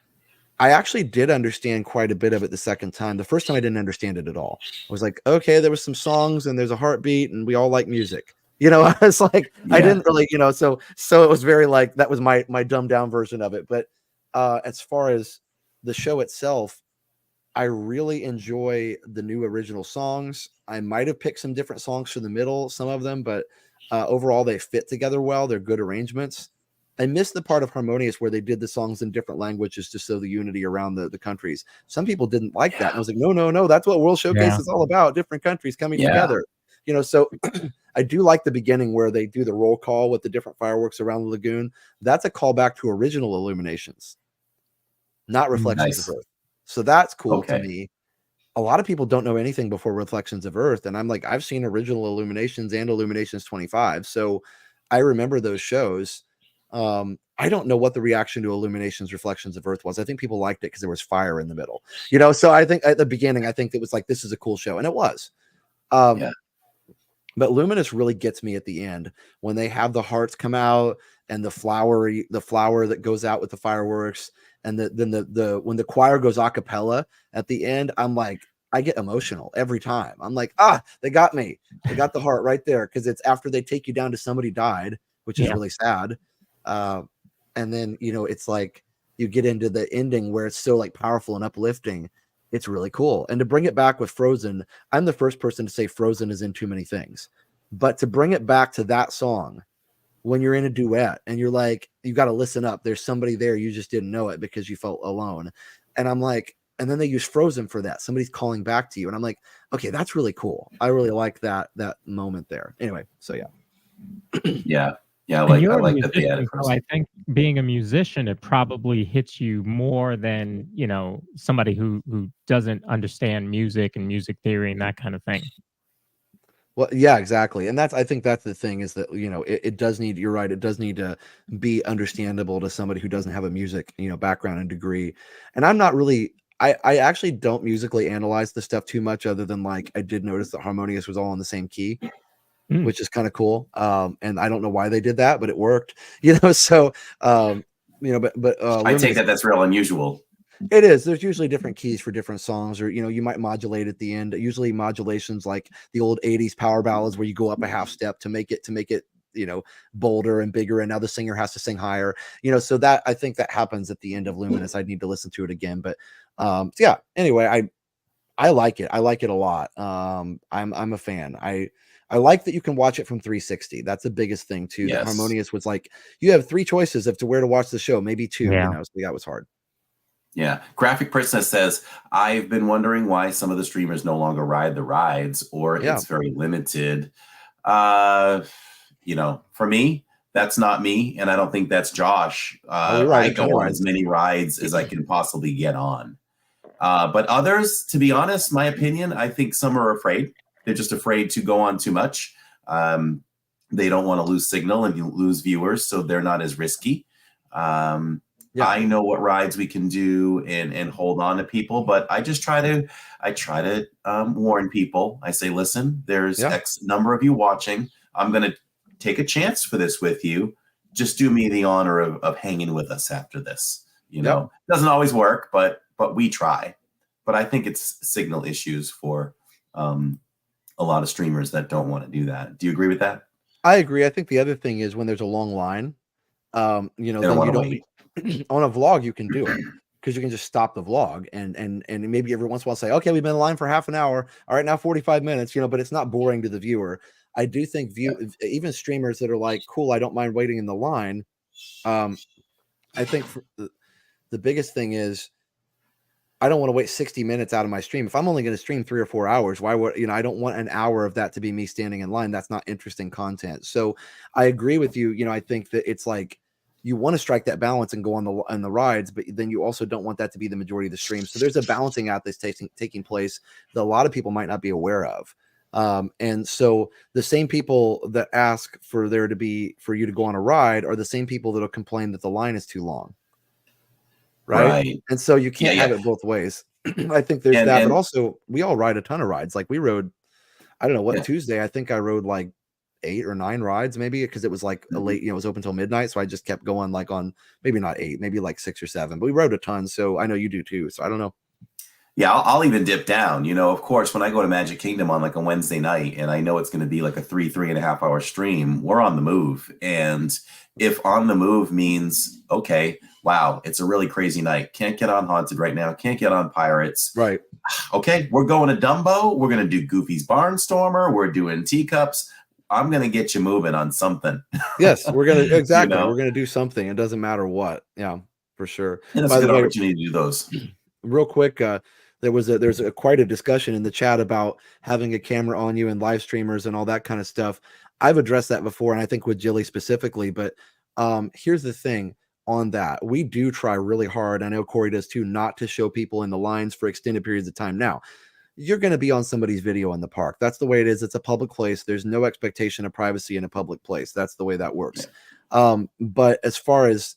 I actually did understand quite a bit of it the second time. The first time I didn't understand it at all. I was like, okay, there was some songs and there's a heartbeat and we all like music. I was like, I didn't really, so it was very like, that was my dumbed down version of it. But as far as the show itself, I really enjoy the new original songs. I might have picked some different songs for the middle, some of them, but overall they fit together well. They're good arrangements. I missed the part of Harmonious where they did the songs in different languages to show the unity around the countries. Some people didn't like that. And I was like, no, that's what World Showcase is all about. Different countries coming together. So I do like the beginning where they do the roll call with the different fireworks around the lagoon. That's a callback to original Illuminations, not Reflections of Earth. So that's cool to me. A lot of people don't know anything before Reflections of Earth. And I'm like, I've seen original Illuminations and Illuminations 25. So I remember those shows. I don't know what the reaction to Illuminations Reflections of Earth was. I think people liked it because there was fire in the middle, so I think at the beginning, I think it was like, this is a cool show. And it was, but Luminous really gets me at the end when they have the hearts come out and the flower that goes out with the fireworks. And then when the choir goes a cappella at the end, I'm like, I get emotional every time. I'm like, they got me. They got the heart right there. Cause it's after they take you down to somebody died, which is really sad. And then, it's like you get into the ending where it's so like powerful and uplifting. It's really cool. And to bring it back with Frozen, I'm the first person to say Frozen is in too many things, but to bring it back to that song when you're in a duet and you're like, you got to listen up. There's somebody there. You just didn't know it because you felt alone. And I'm like, and then they use Frozen for that. Somebody's calling back to you. And I'm like, okay, that's really cool. I really like that moment there. Anyway. So yeah. Yeah, And I you're a like that they added musician, so person. I think being a musician, it probably hits you more than, somebody who doesn't understand music and music theory and that kind of thing. Well, yeah, exactly. And I think that's the thing is that, it does need, you're right. It does need to be understandable to somebody who doesn't have a music, background and degree. And I'm not really, I actually don't musically analyze the stuff too much other than like, I did notice that harmonious was all in the same key, Mm, which is kind of cool. And I don't know why they did that, but it worked, so, I take Luminous, that that's real unusual. it is. There's usually different keys for different songs, or you might modulate at the end. Usually modulations like the old 80s power ballads where you go up a half step to make it bolder and bigger, and now the singer has to sing higher. So that I think that happens at the end of Luminous. I'd need to listen to it again. But yeah, anyway, I like it. I like it a lot. I'm a fan. I like that you can watch it from 360. That's the biggest thing too. That Yes. Harmonious was like you have 3 choices of to where to watch the show, maybe 2, yeah. so that was hard. Yeah. Graphic Princess says, I've been wondering why some of the streamers no longer ride the rides or Yeah. it's very limited. For me, that's not me. And I don't think that's Josh. We ride I a ton go of on as rides. many rides as I can possibly get on. But others, to be honest, my opinion, I think some are afraid. They're just afraid to go on too much. They don't want to lose signal and lose viewers, so they're not as risky. Yeah. I know what rides we can do and hold on to people, but I try to warn people. I say, listen, there's Yeah. X number of you watching. I'm going to take a chance for this with you. Just do me the honor of hanging with us after this. Doesn't always work, but we try. But I think it's signal issues for a lot of streamers that don't want to do that. Do you agree with that? I agree. I think the other thing is when there's a long line, then They don't you want to don't wait. on a vlog you can do it because you can just stop the vlog and maybe every once in a while say, okay, we've been in line for half an hour. All right, now 45 minutes, but it's not boring to the viewer. I do think even streamers that are like, cool, I don't mind waiting in the line. I think the biggest thing is I don't want to wait 60 minutes out of my stream. If I'm only going to stream 3 or 4 hours, why would, I don't want an hour of that to be me standing in line. That's not interesting content. So I agree with you. I think that it's like you want to strike that balance and go on the rides, but then you also don't want that to be the majority of the stream. So there's a balancing out that's taking place that a lot of people might not be aware of. And so the same people that ask for you to go on a ride are the same people that'll complain that the line is too long. Right. And so you can't have it both ways. I think there's that, but also we all ride a ton of rides. Like we rode, I don't know what, Tuesday, I think I rode like 8 or 9 rides maybe because it was like a late, it was open till midnight. So I just kept going like on maybe not 8, maybe like 6 or 7, but we rode a ton. So I know you do too. So I don't know. Yeah, I'll even dip down. Of course, when I go to Magic Kingdom on like a Wednesday night and I know it's going to be like a 3.5 hour stream, we're on the move. And if on the move means, okay, wow, it's a really crazy night. Can't get on Haunted right now. Can't get on Pirates. Right. Okay, we're going to Dumbo. We're going to do Goofy's Barnstormer. We're doing Teacups. I'm going to get you moving on something. Yes, we're going to, exactly. We're going to do something. It doesn't matter what. Yeah, for sure. And it's a good opportunity to do those. Real quick, there's quite a discussion in the chat about having a camera on you and live streamers and all that kind of stuff. I've addressed that before, and I think with Jilly specifically, but here's the thing on that. We do try really hard. I know Corey does too, not to show people in the lines for extended periods of time. Now, you're going to be on somebody's video in the park. That's the way it is. It's a public place. There's no expectation of privacy in a public place. That's the way that works. But as far as,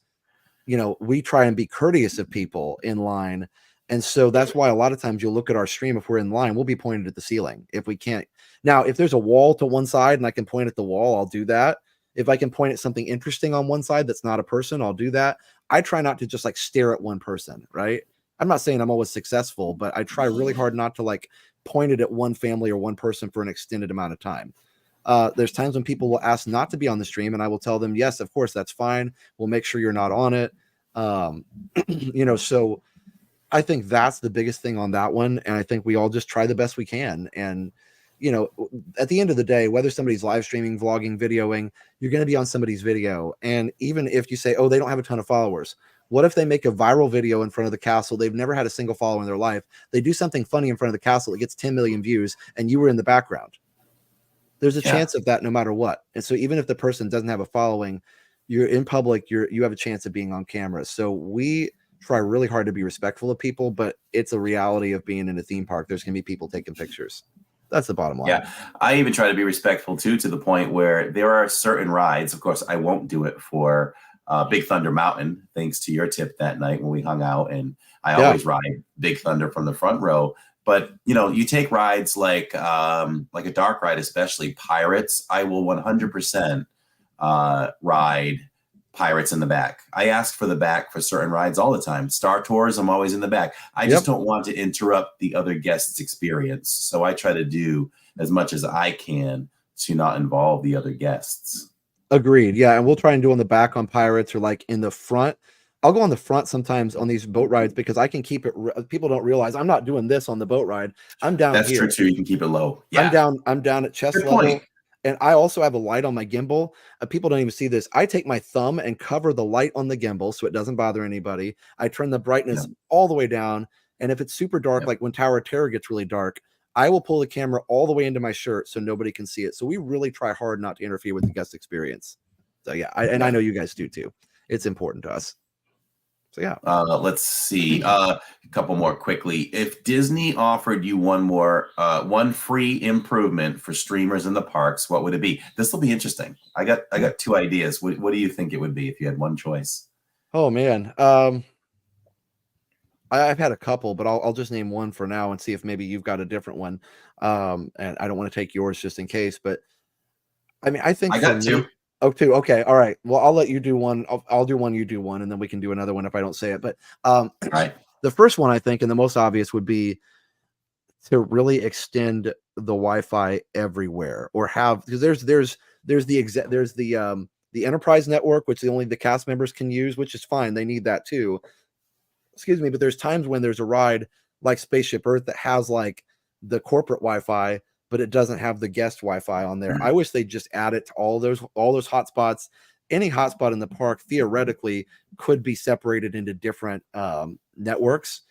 we try and be courteous of people in line. And so that's why a lot of times you'll look at our stream, if we're in line, we'll be pointed at the ceiling if we can't. Now, if there's a wall to one side and I can point at the wall, I'll do that. If I can point at something interesting on one side that's not a person, I'll do that. I try not to just like stare at one person, right? I'm not saying I'm always successful, but I try really hard not to like point it at one family or one person for an extended amount of time. There's times when people will ask not to be on the stream and I will tell them, yes, of course, that's fine. We'll make sure you're not on it. So I think that's the biggest thing on that one. And I think we all just try the best we can. And, at the end of the day, whether somebody's live streaming, vlogging, videoing, you're going to be on somebody's video. And even if you say, oh, they don't have a ton of followers, what if they make a viral video in front of the castle? They've never had a single follower in their life. They do something funny in front of the castle. It gets 10 million views and you were in the background. There's a Yeah. chance of that no matter what. And so even if the person doesn't have a following, you're in public, you have a chance of being on camera. So we try really hard to be respectful of people, but it's a reality of being in a theme park. There's going to be people taking pictures. That's the bottom line. Yeah, I even try to be respectful too, to the point where there are certain rides. Of course, I won't do it for Big Thunder Mountain, thanks to your tip that night when we hung out. And I always ride Big Thunder from the front row. But you take rides like a dark ride, especially Pirates. I will 100% ride Pirates in the back. I ask for the back for certain rides all the time. Star Tours, I'm always in the back. I just don't want to interrupt the other guests' experience. So I try to do as much as I can to not involve the other guests. Agreed. Yeah. And we'll try and do on the back on Pirates, or like in the front. I'll go on the front sometimes on these boat rides because I can keep it. People don't realize I'm not doing this on the boat ride. I'm down That's here. true too. You can keep it low. Yeah. I'm down at chest Good level. point. And I also have a light on my gimbal. People don't even see this. I take my thumb and cover the light on the gimbal so it doesn't bother anybody. I turn the brightness all the way down. And if it's super dark, like when Tower of Terror gets really dark, I will pull the camera all the way into my shirt so nobody can see it. So we really try hard not to interfere with the guest experience. So yeah, I know you guys do too. It's important to us. So yeah. Let's see. A couple more quickly. If Disney offered you one free improvement for streamers in the parks, what would it be? This will be interesting. I got two ideas. What do you think it would be if you had one choice? Oh man. I've had a couple, but I'll just name one for now and see if maybe you've got a different one. And I don't want to take yours just in case, but I mean, I think I got two. Oh, two. Okay. All right. Well, I'll let you do one. I'll do one. You do one, and then we can do another one if I don't say it. But Right. The first one I think, and the most obvious, would be to really extend the Wi-Fi everywhere, or have, because there's the enterprise network, which only the cast members can use, which is fine. They need that too. Excuse me, but there's times when there's a ride like Spaceship Earth that has like the corporate Wi-Fi, but it doesn't have the guest Wi-Fi on there. I wish they'd just add it to all those hotspots. Any hotspot in the park theoretically could be separated into different networks.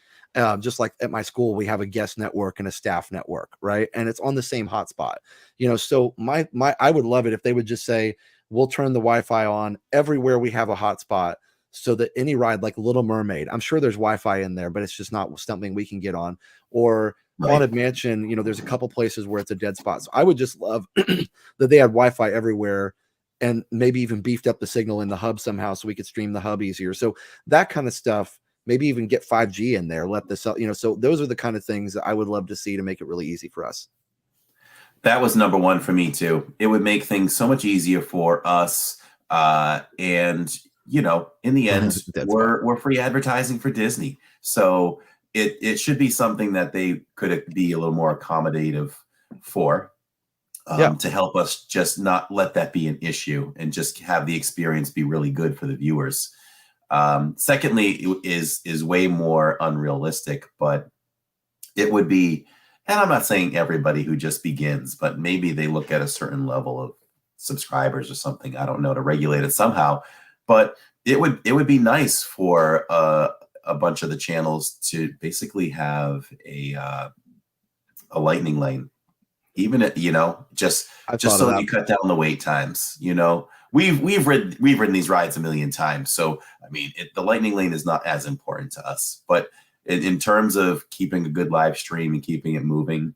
Just like at my school, we have a guest network and a staff network, right? And it's on the same hotspot. So I would love it if they would just say, we'll turn the Wi-Fi on everywhere we have a hotspot, so that any ride like Little Mermaid, I'm sure there's Wi-Fi in there, but it's just not something we can get on. Or Haunted Mansion, there's a couple places where it's a dead spot. So I would just love that they had Wi-Fi everywhere, and maybe even beefed up the signal in the hub somehow so we could stream the hub easier. So that kind of stuff, maybe even get 5G in there, let this up, so those are the kind of things that I would love to see to make it really easy for us. That was number one for me too. It would make things so much easier for us. And in the end, we're free advertising for Disney. So it should be something that they could be a little more accommodative for, to help us just not let that be an issue and just have the experience be really good for the viewers. Secondly, is way more unrealistic, but it would be, and I'm not saying everybody who just begins, but maybe they look at a certain level of subscribers or something, I don't know, to regulate it somehow. But it would be nice for a bunch of the channels to basically have a lightning lane, even at, just so that you cut down the wait times. We've ridden these rides a million times, so I mean, the lightning lane is not as important to us. But in terms of keeping a good live stream and keeping it moving,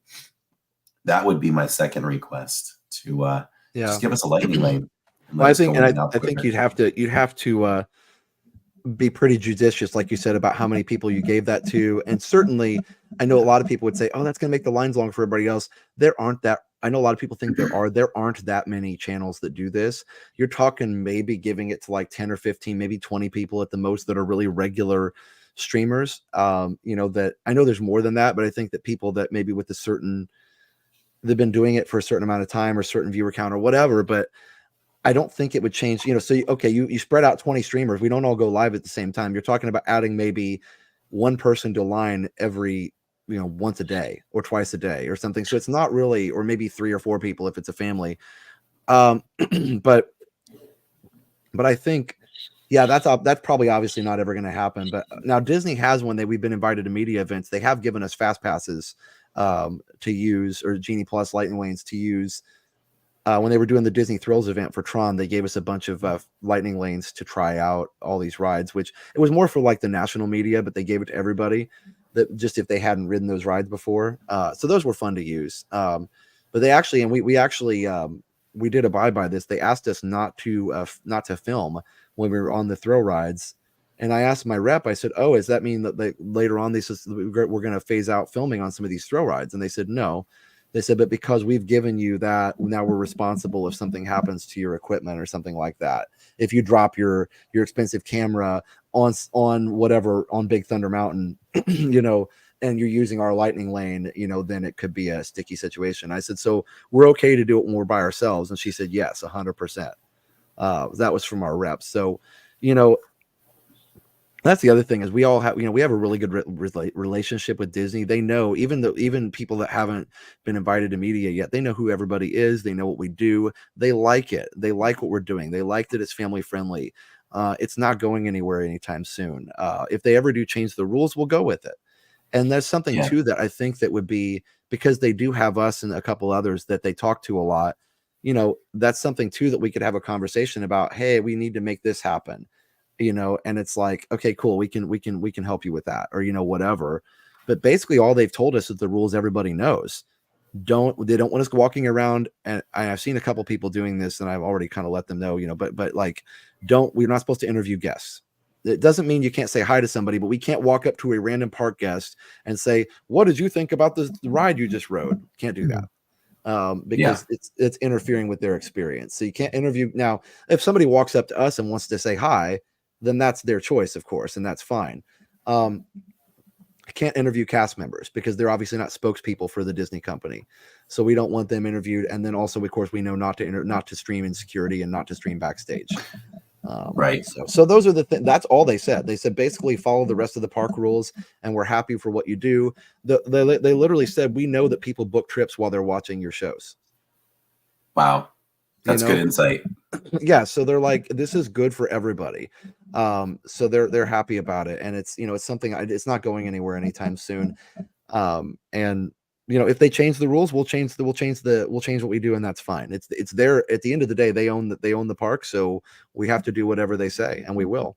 that would be my second request, to just give us a lightning lane. Well, I think you'd have to be pretty judicious, like you said, about how many people you gave that to. And certainly, I know a lot of people would say, "Oh, that's going to make the lines long for everybody else." I know a lot of people think there aren't that many channels that do this. You're talking maybe giving it to like 10 or 15, maybe 20 people at the most that are really regular streamers. That I know there's more than that, but I think that people that maybe with they've been doing it for a certain amount of time or certain viewer count or whatever, but I don't think it would change, so you spread out 20 streamers. We don't all go live at the same time. You're talking about adding maybe one person to line every, once a day or twice a day or something. So it's not really, or maybe 3 or 4 people if it's a family. But I think, that's probably obviously not ever going to happen. But now Disney has one we've been invited to media events. They have given us fast passes to use, or Genie Plus Lightning Lanes to use when they were doing the Disney Thrills event for Tron, they gave us a bunch of lightning lanes to try out all these rides, which it was more for like the national media, but they gave it to everybody that just if they hadn't ridden those rides before. So those were fun to use. But they actually, and we actually, we did abide by this. They asked us not to film when we were on the thrill rides. And I asked my rep, I said, "Oh, does that mean that later on we're going to phase out filming on some of these thrill rides?" And they said, "No." They said, "But because we've given you that, now we're responsible if something happens to your equipment or something like that. If you drop your expensive camera on whatever on Big Thunder Mountain, you know, and you're using our lightning lane, you know, then it could be a sticky situation." I said, "So we're okay to do it when we're by ourselves?" And she said, "Yes, 100%." That was from our reps. So, you know, that's the other thing is we all have, you know, we have a really good relationship with Disney. They know, even people that haven't been invited to media yet, they know who everybody is. They know what we do. They like it. They like what we're doing. They like that it's family friendly. It's not going anywhere anytime soon. If they ever do change the rules, we'll go with it. And there's something too that I think that would be, because they do have us and a couple others that they talk to a lot, you know, that's something too that we could have a conversation about. Hey, we need to make this happen. You know, and it's like, okay, cool, we can help you with that, or, you know, whatever. But basically all they've told us is the rules everybody knows. They don't want us walking around, and I've seen a couple people doing this and I've already kind of let them know, you know, but like, we're not supposed to interview guests. It doesn't mean you can't say hi to somebody, but we can't walk up to a random park guest and say, "What did you think about the ride you just rode?" Can't do that. Because it's interfering with their experience. So you can't interview. Now, if somebody walks up to us and wants to say hi, then that's their choice, of course, and that's fine. I can't interview cast members because they're obviously not spokespeople for the Disney company, so we don't want them interviewed. And then also, of course, we know not to stream in security and not to stream backstage. Right. So those are the things. That's all they said. They said basically follow the rest of the park rules, and we're happy for what you do. They literally said, "We know that people book trips while they're watching your shows." Wow, that's good insight. Yeah, so they're like, this is good for everybody. So they're happy about it, and it's, you know, it's something, it's not going anywhere anytime soon. And you know, if they change the rules, we'll change what we do, and that's fine. It's there. At the end of the day, they own the park, so we have to do whatever they say, and we will.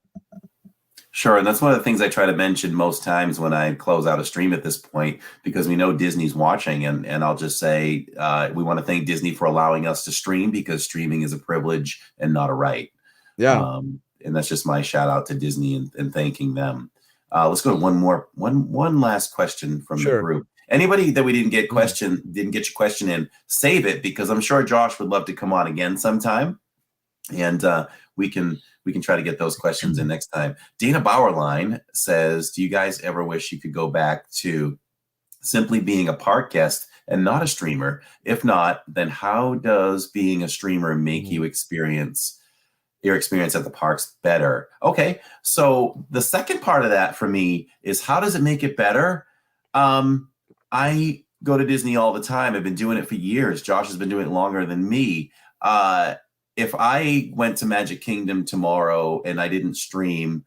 Sure, and that's one of the things I try to mention most times when I close out a stream at this point, because we know Disney's watching, and I'll just say we want to thank Disney for allowing us to stream, because streaming is a privilege and not a right. Yeah. And that's just my shout out to Disney and thanking them. Let's go to one last question from the group. Anybody that we didn't get your question in, save it, because I'm sure Josh would love to come on again sometime, and we can try to get those questions in next time. Dana Bauerline says, "Do you guys ever wish you could go back to simply being a park guest and not a streamer? If not, then how does being a streamer make your experience at the parks better?" Okay, so the second part of that for me is, how does it make it better? I go to Disney all the time. I've been doing it for years. Josh has been doing it longer than me. If I went to Magic Kingdom tomorrow and I didn't stream,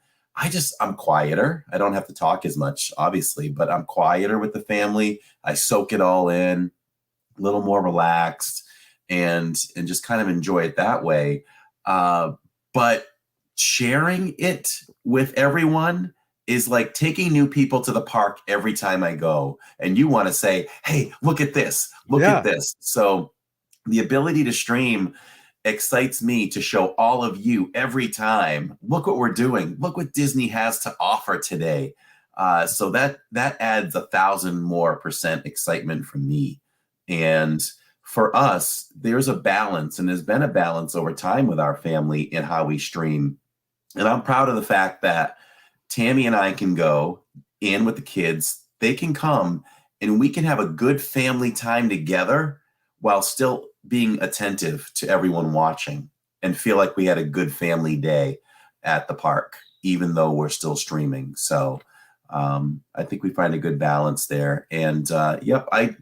I'm quieter. I don't have to talk as much, obviously, but I'm quieter with the family. I soak it all in, a little more relaxed, and just kind of enjoy it that way. But sharing it with everyone is like taking new people to the park every time I go. And you want to say, "Hey, look at this, look at this." So the ability to stream excites me to show all of you every time, look what we're doing. Look what Disney has to offer today. So that adds 1,000% more excitement for me. And for us, there's a balance, and there's been a balance over time with our family in how we stream. And I'm proud of the fact that Tammy and I can go in with the kids. They can come, and we can have a good family time together while still being attentive to everyone watching, and feel like we had a good family day at the park, even though we're still streaming. So I think we find a good balance there. And yep, I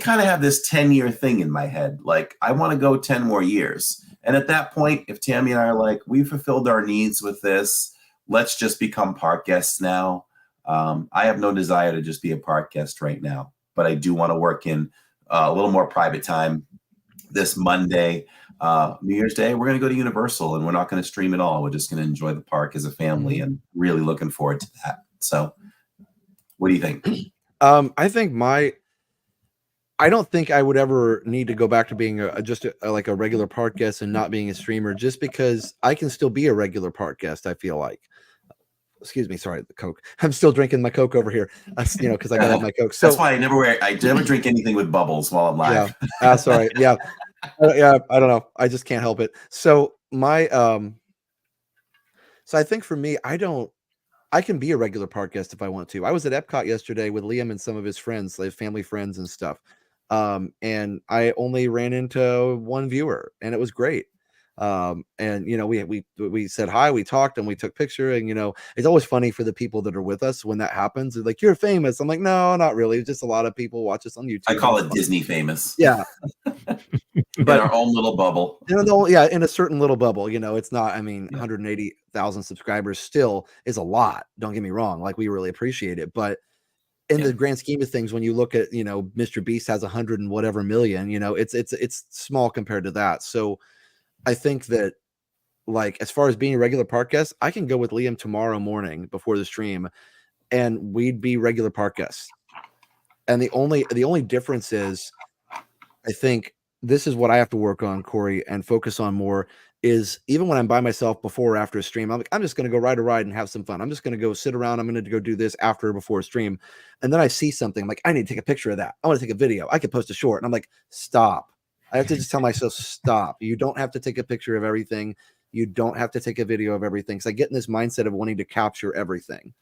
kind of have this 10-year thing in my head. Like, I want to go 10 more years. And at that point, if Tammy and I are like, we've fulfilled our needs with this, let's just become park guests now. I have no desire to just be a park guest right now, but I do want to work in a little more private time this Monday, New Year's Day, we're going to go to Universal, and we're not going to stream at all. We're just going to enjoy the park as a family, and really looking forward to that. So what do you think? I think I don't think I would ever need to go back to being like a regular park guest and not being a streamer, just because I can still be a regular park guest. I feel like, excuse me, sorry, the Coke. I'm still drinking my Coke over here, because I got to have my Coke. So that's why I never drink anything with bubbles while I'm live. Yeah, sorry. Yeah, yeah. I don't know. I just can't help it. So so I think for me, I can be a regular park guest if I want to. I was at Epcot yesterday with Liam and some of his friends, like family friends and stuff. And I only ran into one viewer, and it was great. And we said hi, we talked, and we took picture. And it's always funny for the people that are with us when that happens. They're like, "You're famous." I'm like, "No, not really. It's just a lot of people watch us on YouTube." I call it Disney famous. Yeah. But in our own little bubble. In a certain little bubble, it's not, 180,000 subscribers still is a lot. Don't get me wrong. Like, we really appreciate it. But in the grand scheme of things, when you look at, Mr. Beast has 100 and whatever million, it's small compared to that. So I think that, like, as far as being a regular park guest, I can go with Liam tomorrow morning before the stream, and we'd be regular park guests. And the only difference is, I think this is what I have to work on, Corey, and focus on more, is even when I'm by myself before or after a stream, I'm like, I'm just going to go ride a ride and have some fun. I'm just going to go sit around. I'm going to go do this after or before a stream. And then I see something, I'm like, I need to take a picture of that. I want to take a video. I could post a short. And I'm like, stop. I have to just tell myself, stop. You don't have to take a picture of everything. You don't have to take a video of everything. Because I get in this mindset of wanting to capture everything.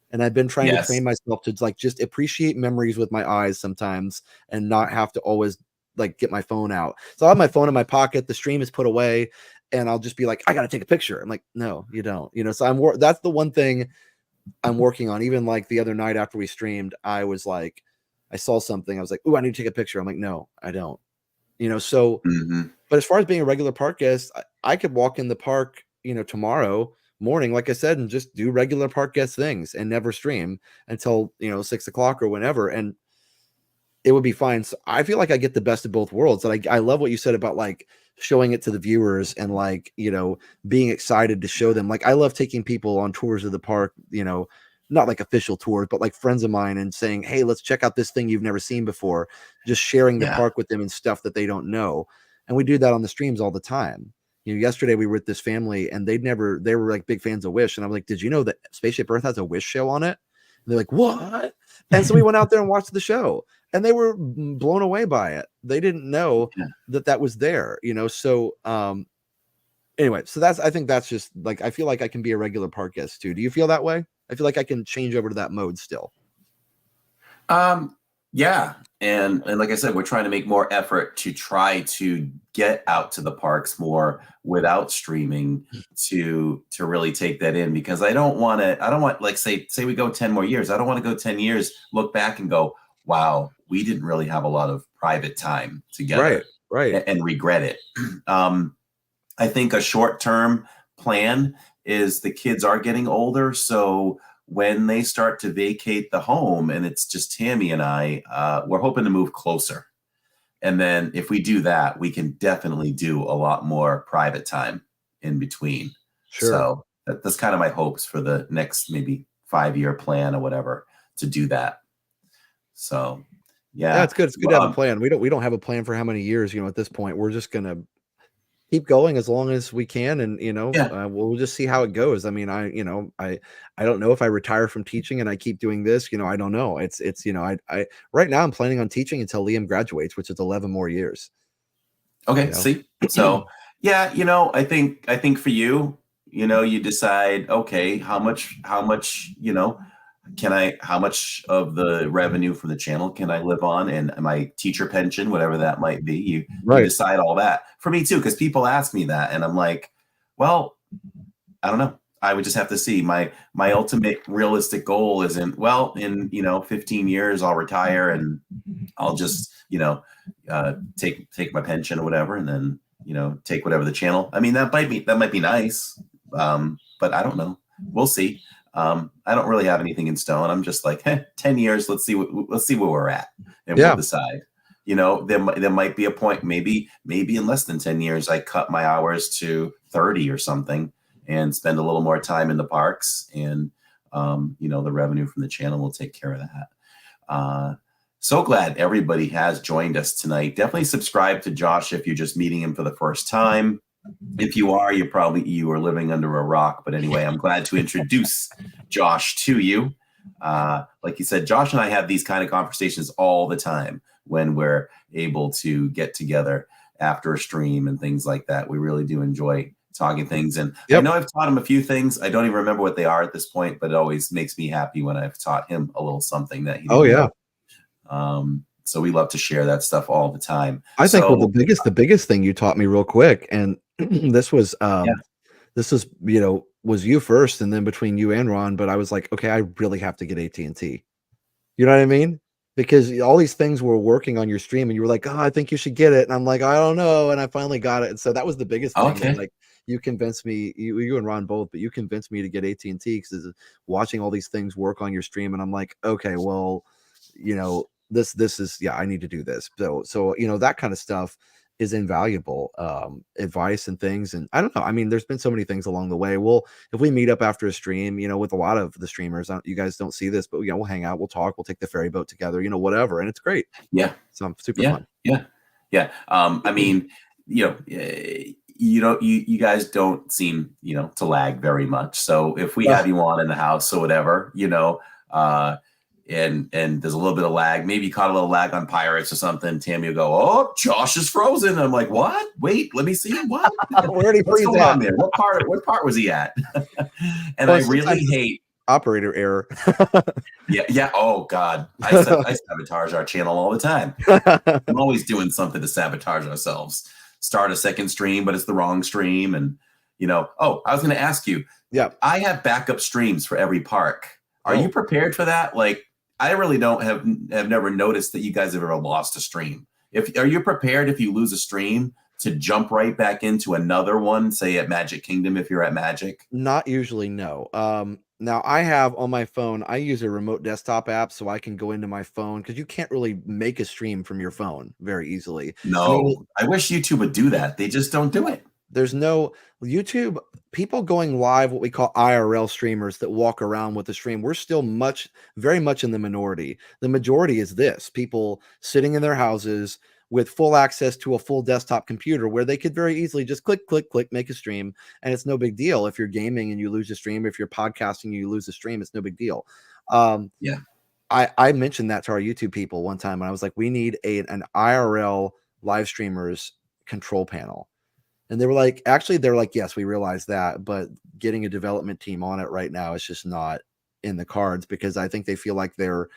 And I've been trying to train myself to, like, just appreciate memories with my eyes sometimes, and not have to always, like, get my phone out. So I have my phone in my pocket, the stream is put away, and I'll just be like, I got to take a picture. I'm like, no, you don't, so that's the one thing I'm working on. Even like the other night after we streamed, I was like, I saw something. I was like, oh, I need to take a picture. I'm like, no, I don't, so, but as far as being a regular park guest, I could walk in the park, tomorrow morning, like I said, and just do regular park guest things and never stream until, 6 o'clock or whenever. And it would be fine. So I feel like I get the best of both worlds. And I love what you said about, like, showing it to the viewers and, like, being excited to show them. Like, I love taking people on tours of the park, not like official tours, but like friends of mine, and saying, hey, let's check out this thing you've never seen before. Just sharing the park with them and stuff that they don't know. And we do that on the streams all the time. Yesterday we were with this family, and they were like big fans of Wish. And I'm like, did you know that Spaceship Earth has a Wish show on it? And they're like, what? And so we went out there and watched the show, and they were blown away by it. They didn't know that was there, so anyway, so I think that's just, like, I feel like I can be a regular park guest too. Do you feel that way? I feel like I can change over to that mode still. Yeah. And like I said, we're trying to make more effort to try to get out to the parks more without streaming, to really take that in, because I don't want, like, say we go 10 more years. I don't want to go 10 years, look back and go, wow, we didn't really have a lot of private time together. Right. And regret it. I think a short-term plan is the kids are getting older. So when they start to vacate the home and it's just Tammy and I, we're hoping to move closer. And then if we do that, we can definitely do a lot more private time in between. Sure. So that's kind of my hopes for the next maybe 5-year plan or whatever, to do that. So yeah, it's good. It's good to have a plan. We don't have a plan for how many years, at this point. We're just going to keep going as long as we can. And, we'll just see how it goes. I mean, I don't know if I retire from teaching and I keep doing this, I don't know. It's I right now I'm planning on teaching until Liam graduates, which is 11 more years. Okay. See, so yeah, I think for you, you decide, okay, how much, how much of the revenue from the channel can I live on, and my teacher pension, whatever that might be, you decide all that. For me too, because people ask me that, and I'm like, well, I don't know. I would just have to see. My ultimate realistic goal isn't, well, in 15 years I'll retire and I'll just take my pension or whatever, and then take whatever the channel. I mean, that might be nice, but I don't know. We'll see. I don't really have anything in stone. I'm just like, 10 years. Let's see where we're at, and we'll decide. You know, there might be a point, maybe in less than 10 years, I cut my hours to 30 or something and spend a little more time in the parks, and you know, the revenue from the channel will take care of that. So glad everybody has joined us tonight. Definitely subscribe to Josh if you're just meeting him for the first time. If you are, you are living under a rock. But anyway, I'm glad to introduce Josh to you. Like you said, Josh and I have these kind of conversations all the time when we're able to get together after a stream and things like that. We really do enjoy talking things. And I know I've taught him a few things. I don't even remember what they are at this point, but it always makes me happy when I've taught him a little something that he didn't know. So we love to share that stuff all the time. I think the biggest thing you taught me real quick, and this was you know, was you first, and then between you and Ron, but I was like, okay, I really have to get AT&T. You know what I mean? Because all these things were working on your stream, and you were like, oh, I think you should get it. And I'm like, I don't know. And I finally got it. And so that was the biggest thing. Okay. Like, you convinced me, you and Ron both, but you convinced me to get AT&T because watching all these things work on your stream. And I'm like, okay, well, you know, this is, yeah, I need to do this. So, you know, that kind of stuff is invaluable advice and things. And I don't know, I mean, there's been so many things along the way. Well, if we meet up after a stream, you know, with a lot of the streamers, you guys don't see this, but you know, we'll hang out, we'll talk, we'll take the ferry boat together, you know, whatever, and it's great. Yeah, so I'm super fun. Yeah. I mean, you know, you guys don't seem, you know, to lag very much. So if we have you on in the house or whatever, you know, and there's a little bit of lag, maybe you caught a little lag on Pirates or something, Tammy will go, oh, Josh is frozen. And I'm like, what? Wait, let me see. What? Where did he freeze at? There? What part was he at? And I really hate operator error. Yeah. Oh God, I sabotage our channel all the time. I'm always doing something to sabotage ourselves. Start a second stream, but it's the wrong stream. And you know, oh, I was going to ask you. Yeah, I have backup streams for every park. Are you prepared for that? Like, I really have never noticed that you guys have ever lost a stream. Are you prepared if you lose a stream to jump right back into another one, say at Magic Kingdom if you're at Magic? Not usually, no. Now I have on my phone, I use a remote desktop app so I can go into my phone because you can't really make a stream from your phone very easily. No, I wish YouTube would do that. They just don't do it. There's no YouTube people going live, what we call IRL streamers that walk around with the stream. We're still very much in the minority. The majority is this people sitting in their houses with full access to a full desktop computer where they could very easily just click, make a stream. And it's no big deal. If you're gaming and you lose a stream, if you're podcasting and you lose a stream, it's no big deal. I mentioned that to our YouTube people one time, and I was like, we need an IRL live streamers control panel. And they were like, they're like, yes, we realize that, but getting a development team on it right now is just not in the cards because I think they feel like their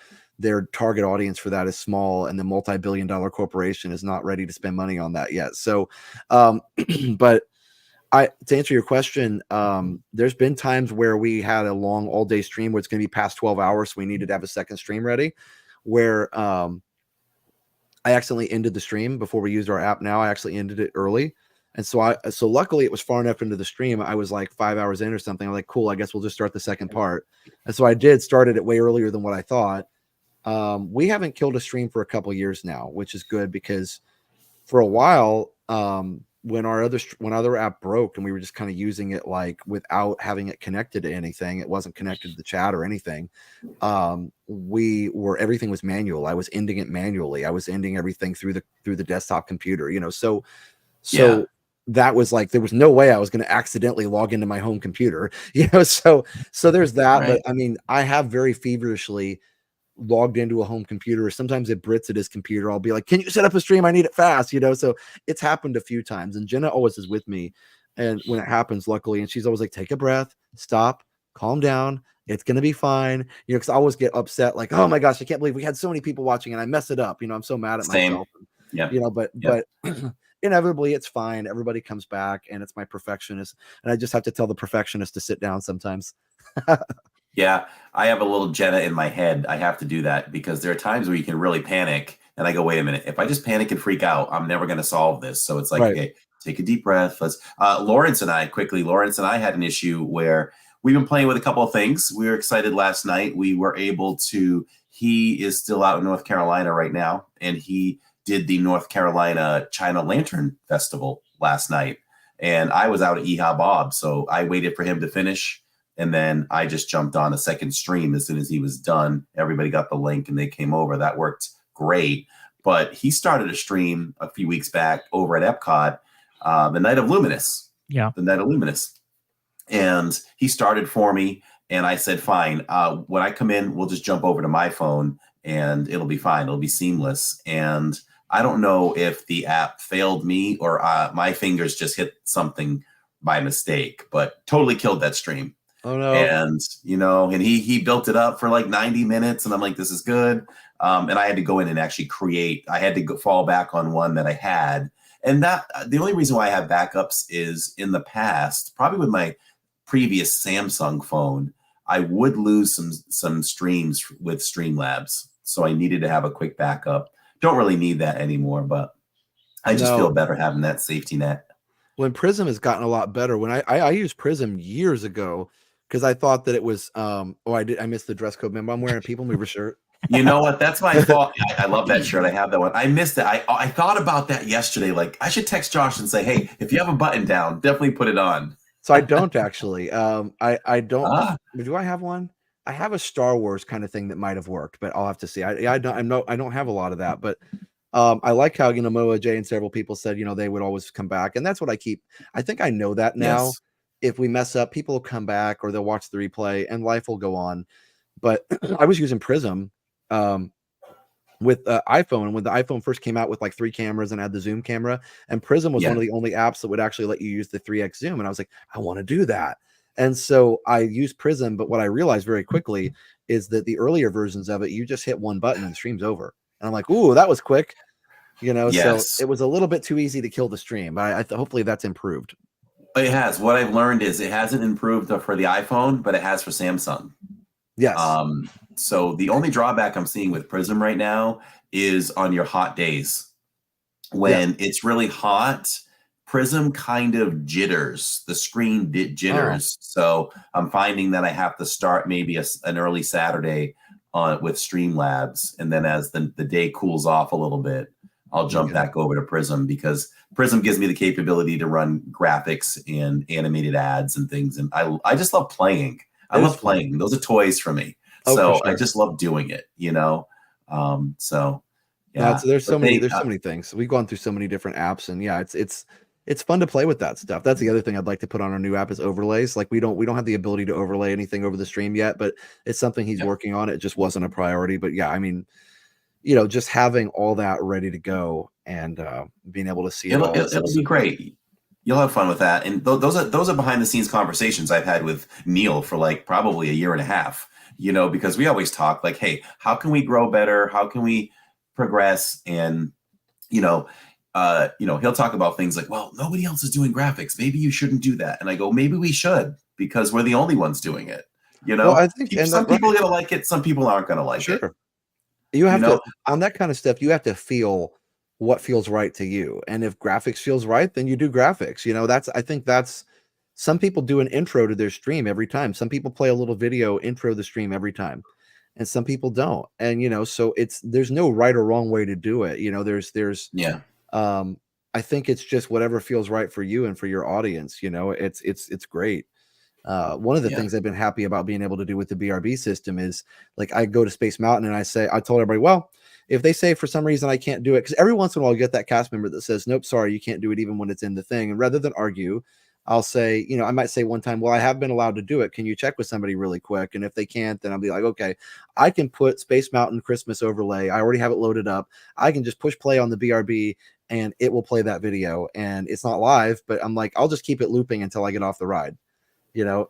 target audience for that is small and the multi-billion-dollar corporation is not ready to spend money on that yet. So, but to answer your question, there's been times where we had a long all-day stream where it's going to be past 12 hours. So we needed to have a second stream ready where I accidentally ended the stream before we used our app. Now I actually ended it early. And so luckily it was far enough into the stream. I was like 5 hours in or something. I'm like, cool, I guess we'll just start the second part. And so I started it way earlier than what I thought. We haven't killed a stream for a couple years now, which is good because for a while, when our other app broke and we were just kind of using it like without having it connected to anything, it wasn't connected to the chat or anything. Everything was manual. I was ending it manually. I was ending everything through the desktop computer, you know, so that was like, there was no way I was going to accidentally log into my home computer, you know? So there's that. Right. But I mean, I have very feverishly logged into a home computer. Sometimes at Brits at his computer, I'll be like, can you set up a stream? I need it fast, you know? So it's happened a few times and Jenna always is with me. And when it happens, luckily, and she's always like, take a breath, stop, calm down. It's going to be fine. You know, cause I always get upset. Like, oh my gosh, I can't believe we had so many people watching and I mess it up. You know, I'm so mad at myself. Yeah. You know, but inevitably it's fine. Everybody comes back and it's my perfectionist. And I just have to tell the perfectionist to sit down sometimes. Yeah. I have a little Jenna in my head. I have to do that because there are times where you can really panic and I go, wait a minute, if I just panic and freak out, I'm never going to solve this. So it's like, okay, take a deep breath. Lawrence and I had an issue where we've been playing with a couple of things. We were excited last night. We were able to, he is still out in North Carolina right now. And he did the North Carolina China Lantern Festival last night, and I was out at EHA Bob, so I waited for him to finish, and then I just jumped on a second stream as soon as he was done. Everybody got the link and they came over. That worked great. But he started a stream a few weeks back over at Epcot, the Night of Luminous. Yeah. The Night of Luminous. And he started for me, and I said, fine. When I come in, we'll just jump over to my phone, and it'll be fine. It'll be seamless. And I don't know if the app failed me or my fingers just hit something by mistake, but totally killed that stream. Oh no. And, you know, and he built it up for like 90 minutes, and I'm like, this is good. And I had to go in and actually I had to fall back on one that I had. And that the only reason why I have backups is in the past, probably with my previous Samsung phone, I would lose some streams with Streamlabs. So I needed to have a quick backup. Don't really need that anymore, but I just feel better having that safety net. When Prism has gotten a lot better, when I used Prism years ago, because I thought that it was I missed the dress code. Remember, I'm wearing a People Mover shirt. You know what? That's my fault. I love that shirt. I have that one. I missed it. I thought about that yesterday. Like, I should text Josh and say, hey, if you have a button down, definitely put it on. So I don't actually. I don't. Do I have one? I have a Star Wars kind of thing that might have worked, but I'll have to see. I don't have a lot of that, but I like how, you know, Moa J and several people said, you know, they would always come back, and that's what I keep. I think I know that now. Yes. If we mess up, people will come back or they'll watch the replay and life will go on. But I was using Prism with iPhone when the iPhone first came out with like 3 cameras and had the zoom camera, and Prism was one of the only apps that would actually let you use the 3x zoom. And I was like, I want to do that. And so I used Prism, but what I realized very quickly is that the earlier versions of it, you just hit one button and the stream's over. And I'm like, ooh, that was quick. You know, so it was a little bit too easy to kill the stream. But hopefully that's improved. It has. What I've learned is it hasn't improved for the iPhone, but it has for Samsung. Yes. So the only drawback I'm seeing with Prism right now is on your hot days. When it's really hot, Prism kind of jitters. The screen jitters. So I'm finding that I have to start maybe an early Saturday with Streamlabs. And then as the day cools off a little bit, I'll jump back over to Prism, because Prism gives me the capability to run graphics and animated ads and things. And I just love playing. I love playing. Those are toys for me. So I just love doing it, you know? So yeah. No, so there's so many things. We've gone through so many different apps, and yeah, it's fun to play with that stuff. That's the other thing I'd like to put on our new app is overlays. Like we don't have the ability to overlay anything over the stream yet, but it's something he's working on. It just wasn't a priority. But yeah, I mean, you know, just having all that ready to go and being able to see it'll be great. You'll have fun with that. And those are behind the scenes conversations I've had with Neil for like probably a year and a half, you know, because we always talk like, hey, how can we grow better? How can we progress? And, he'll talk about things like, well, nobody else is doing graphics. Maybe you shouldn't do that. And I go, maybe we should, because we're the only ones doing it. You know, well, I think some people are going to like it. Some people aren't going to like it. You have to, on that kind of stuff, you have to feel what feels right to you. And if graphics feels right, then you do graphics. You know, I think some people do an intro to their stream every time. Some people play a little video intro the stream every time, and some people don't. And, you know, so there's no right or wrong way to do it. You know, I think it's just whatever feels right for you and for your audience. You know, it's great. One of the things I've been happy about being able to do with the BRB system is, like, I go to Space Mountain and I told everybody, well, if they say for some reason I can't do it, because every once in a while you get that cast member that says, nope, sorry, you can't do it even when it's in the thing. And rather than argue, I'll say, I might say one time, well, I have been allowed to do it. Can you check with somebody really quick? And if they can't, then I'll be like, okay, I can put Space Mountain Christmas overlay. I already have it loaded up. I can just push play on the BRB and it will play that video. And it's not live, but I'm like, I'll just keep it looping until I get off the ride. Yeah.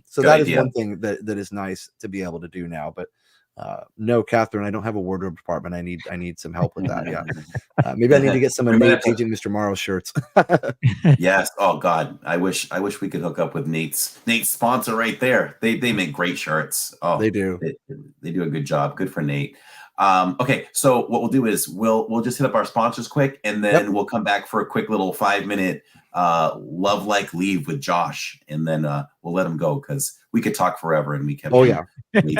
So that is one thing that is nice to be able to do now. But no, Catherine, I don't have a wardrobe department. I need some help with that. Yeah. Maybe I need to get some of Nate Agent Mr. Morrow shirts. Yes. Oh God. I wish we could hook up with Nate's sponsor right there. They make great shirts. Oh, they do. They do a good job. Good for Nate. Okay. So what we'll do is we'll just hit up our sponsors quick, and then we'll come back for a quick little 5-minute love like leave with Josh, and then we'll let him go, because we could talk forever and we kept way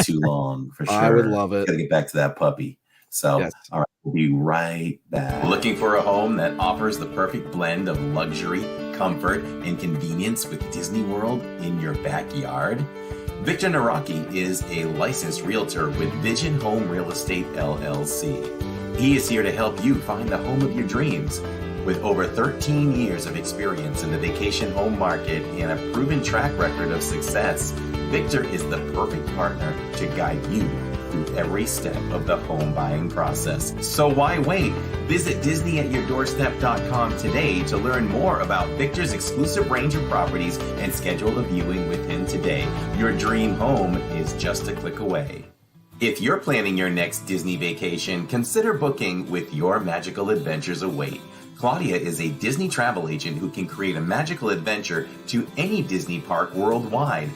too long for sure. I would love it. Gotta get back to that puppy. So, Yes. all right, we'll be right back. Looking for a home that offers the perfect blend of luxury, comfort, and convenience with Disney World in your backyard? Victor Naraki is a licensed realtor with Vision Home Real Estate LLC. He is here to help you find the home of your dreams. With over 13 years of experience in the vacation home market and a proven track record of success, Victor is the perfect partner to guide you through every step of the home buying process. So why wait? Visit DisneyAtYourDoorstep.com today to learn more about Victor's exclusive range of properties and schedule a viewing with him today. Your dream home is just a click away. If you're planning your next Disney vacation, consider booking with Your Magical Adventures Await. Claudia is a Disney travel agent who can create a magical adventure to any Disney park worldwide,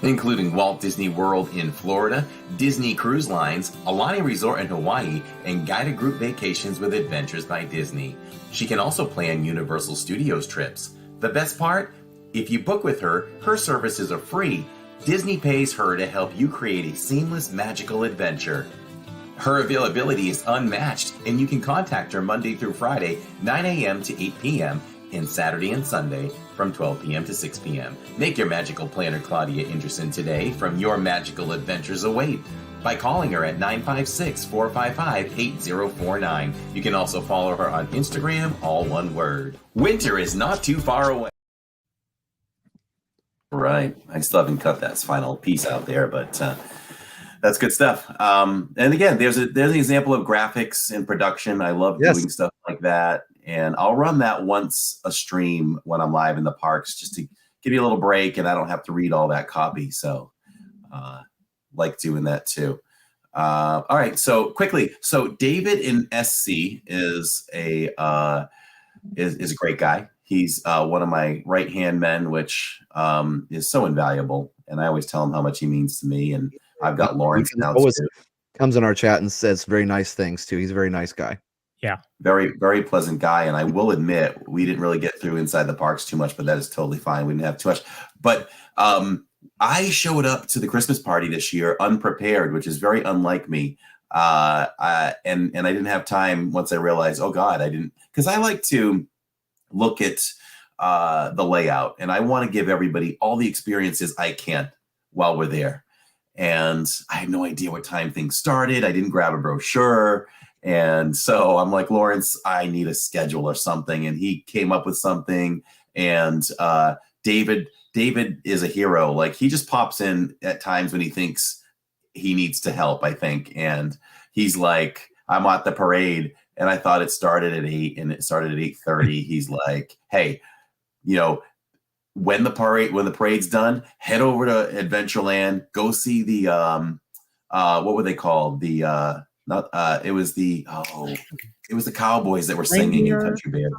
including Walt Disney World in Florida, Disney Cruise Lines, Alani Resort in Hawaii, and guided group vacations with Adventures by Disney. She can also plan Universal Studios trips. The best part? If you book with her, her services are free. Disney pays her to help you create a seamless, magical adventure. Her availability is unmatched, and you can contact her Monday through Friday, 9 a.m. to 8 p.m., and Saturday and Sunday from 12 p.m. to 6 p.m. Make your magical planner Claudia Anderson today from Your Magical Adventures Await by calling her at 956-455-8049. You can also follow her on Instagram, all one word. Winter is not too far away. Right. I still haven't cut that final piece out there, but that's good stuff. And again, there's an example of graphics and production. I love doing stuff like that. And I'll run that once a stream when I'm live in the parks, just to give you a little break, and I don't have to read all that copy. So like doing that too. All right. So quickly. So David in SC is a great guy. He's one of my right-hand men, which is so invaluable. And I always tell him how much he means to me. And I've got Lawrence now always too. Comes in our chat and says very nice things too. He's a very nice guy. Yeah. Very, very pleasant guy. And I will admit, we didn't really get through Inside the Parks too much, but that is totally fine. We didn't have too much. But I showed up to the Christmas party this year unprepared, which is very unlike me. And I didn't have time once I realized, oh God, I didn't, because I like to look at the layout, and I want to give everybody all the experiences I can while we're there. And I had no idea what time things started. I didn't grab a brochure. And so I'm like, Lawrence, I need a schedule or something. And he came up with something. And David is a hero. Like, he just pops in at times when he thinks he needs to help, I think. And he's like, I'm at the parade, and I thought it started at 8, and it started at 8:30. He's like, hey, when the parade's done, head over to Adventureland, go see the what were they called? It was the Cowboys that were singing in Country Bear.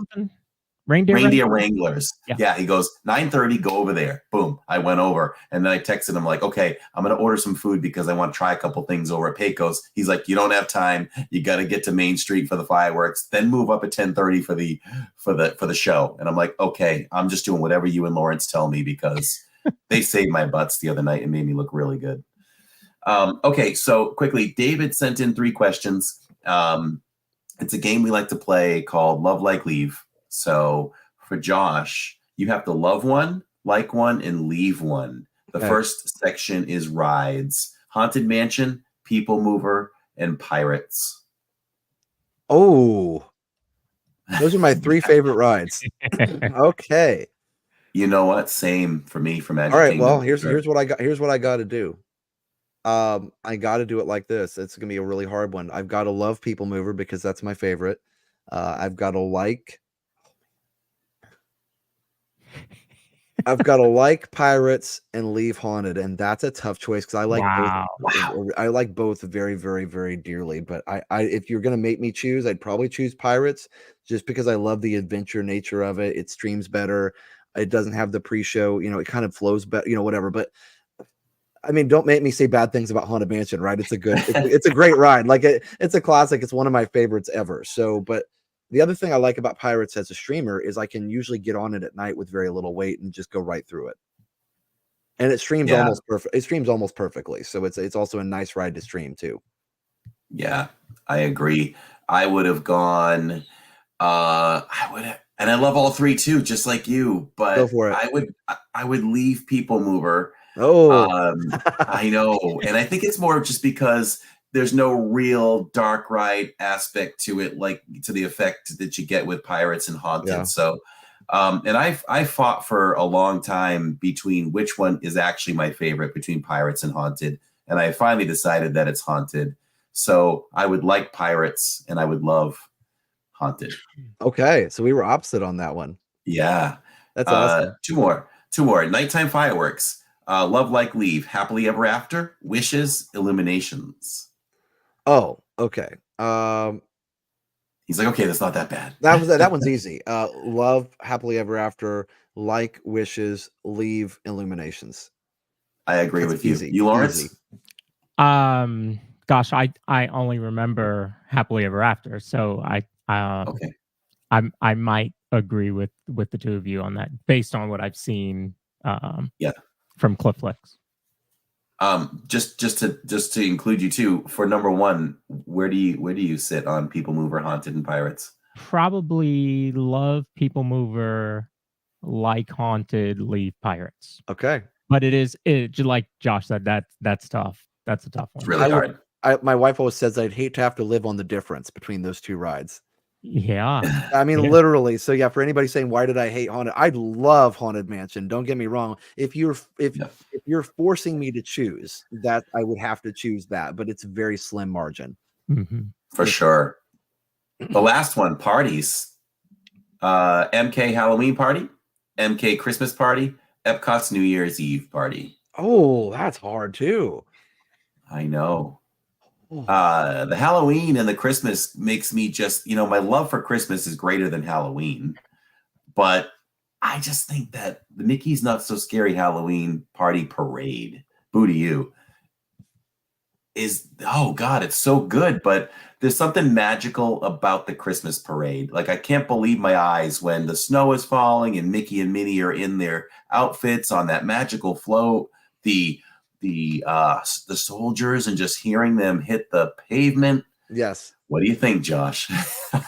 Reindeer Wranglers. Yeah, he goes, 9:30, go over there. Boom. I went over, and then I texted him like, okay, I'm going to order some food because I want to try a couple things over at Pecos. He's like, you don't have time. You got to get to Main Street for the fireworks, then move up at 10:30 for the show. And I'm like, okay, I'm just doing whatever you and Lawrence tell me, because they saved my butts the other night and made me look really good. Okay, so quickly, David sent in 3 questions. It's a game we like to play called Love, Like, Leave. So for Josh, you have to love one, like one, and leave one. The first section is rides: Haunted Mansion, People Mover, and Pirates. Oh, those are my 3 favorite rides. Okay. You know what? Same for me for Magic All right. Kingdom. Well, here's what I got. Here's what I got to do. I got to do it like this. It's going to be a really hard one. I've got to love People Mover because that's my favorite. I've got to like Pirates and leave Haunted, and that's a tough choice because I like both. I like both very, very, very dearly. But I if you're gonna make me choose, I'd probably choose Pirates just because I love the adventure nature of it. It streams better. It doesn't have the pre-show. It kind of flows better. Whatever. But I mean, don't make me say bad things about Haunted Mansion, right? It's a great ride. Like it's a classic. It's one of my favorites ever. So, but the other thing I like about Pirates as a streamer is I can usually get on it at night with very little wait and just go right through it. And it streams almost perfect. It streams almost perfectly. So it's also a nice ride to stream too. Yeah, I agree. I would have gone. I would have, and I love all three too, just like you. Go But for it. I would leave People Mover. Oh, I know, and I think it's more just because there's no real dark ride aspect to it, like to the effect that you get with Pirates and Haunted. Yeah. So, and I fought for a long time between which one is actually my favorite between Pirates and Haunted, and I finally decided that it's Haunted. So I would like Pirates, and I would love Haunted. Okay, so we were opposite on that one. Yeah. That's awesome. Two more. Nighttime fireworks. Love Like Leave. Happily Ever After. Wishes. Illuminations. Oh, okay. He's like, okay, that's not that bad. That one's easy. Love, Happily Ever After, Like, Wishes, Leave, Illuminations. I agree That's with you. easy, You, Lawrence? easy. Gosh, I only remember Happily Ever After, so Okay. I might agree with the two of you on that, based on what I've seen. Yeah. From Cliff Flicks. Just to include you too, for number one, where do you sit on People Mover, Haunted, and Pirates? Probably love People Mover, like Haunted, leave Pirates. Okay. But it like Josh said, that's tough. That's a tough one. It's really hard. My wife always says I'd hate to have to live on the difference between those two rides. Yeah. I mean, Yeah. literally. So yeah, for anybody saying why did I hate Haunted, I love Haunted Mansion. Don't get me wrong. If you're forcing me to choose, that I would have to choose that, but it's a very slim margin. Mm-hmm. For sure. The last one, parties. MK Halloween party, MK Christmas party, Epcot's New Year's Eve party. Oh, that's hard too. I know. The Halloween and the Christmas makes me just, my love for Christmas is greater than Halloween. But I just think that the Mickey's Not So Scary Halloween party parade, boo to you, is, oh God, it's so good. But there's something magical about the Christmas parade. Like, I can't believe my eyes when the snow is falling and Mickey and Minnie are in their outfits on that magical float. The soldiers and just hearing them hit the pavement. Yes. What do you think, Josh?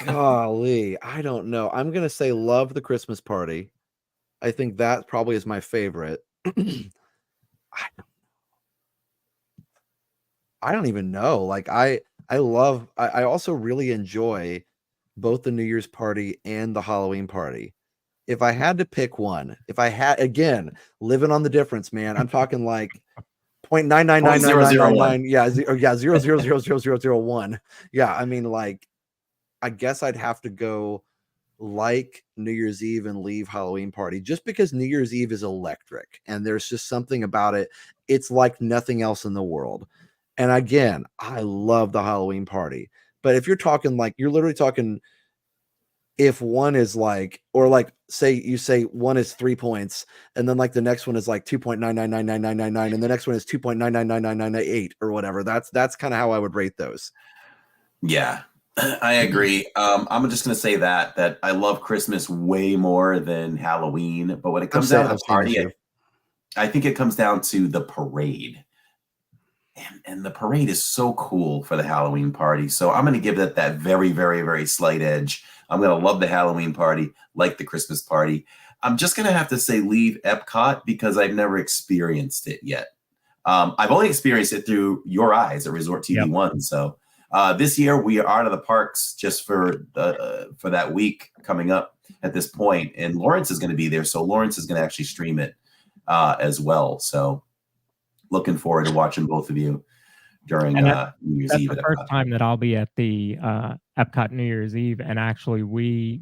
Golly, I don't know. I'm gonna say love the Christmas party. I think that probably is my favorite. I don't even know. Like I also really enjoy both the New Year's party and the Halloween party. If I had to pick one, again, living on the difference, man, I'm talking like 0.9999999. Yeah, 0.0000001. Yeah, I mean, like, I guess I'd have to go like New Year's Eve and leave Halloween party, just because New Year's Eve is electric and there's just something about it. It's like nothing else in the world. And again, I love the Halloween party. But if you're talking like, you're literally talking, if one is like, or like you say one is 3 points, and then like the next one is like 2.9999999, and the next one is 2.9999998 or whatever. That's kind of how I would rate those. Yeah, I agree. I'm just gonna say that I love Christmas way more than Halloween. But when it comes down to the party, I think it comes down to the parade. And the parade is so cool for the Halloween party. So I'm going to give that very, very, very slight edge. I'm going to love the Halloween party, like the Christmas party. I'm just going to have to say leave Epcot because I've never experienced it yet. I've only experienced it through your eyes at Resortv1. Yep. So this year we are out of the parks just for that week coming up at this point. And Lawrence is going to be there. So Lawrence is going to actually stream it as well. So looking forward to watching both of you during New Year's Eve. That's the first time that I'll be at the Epcot New Year's Eve. And actually,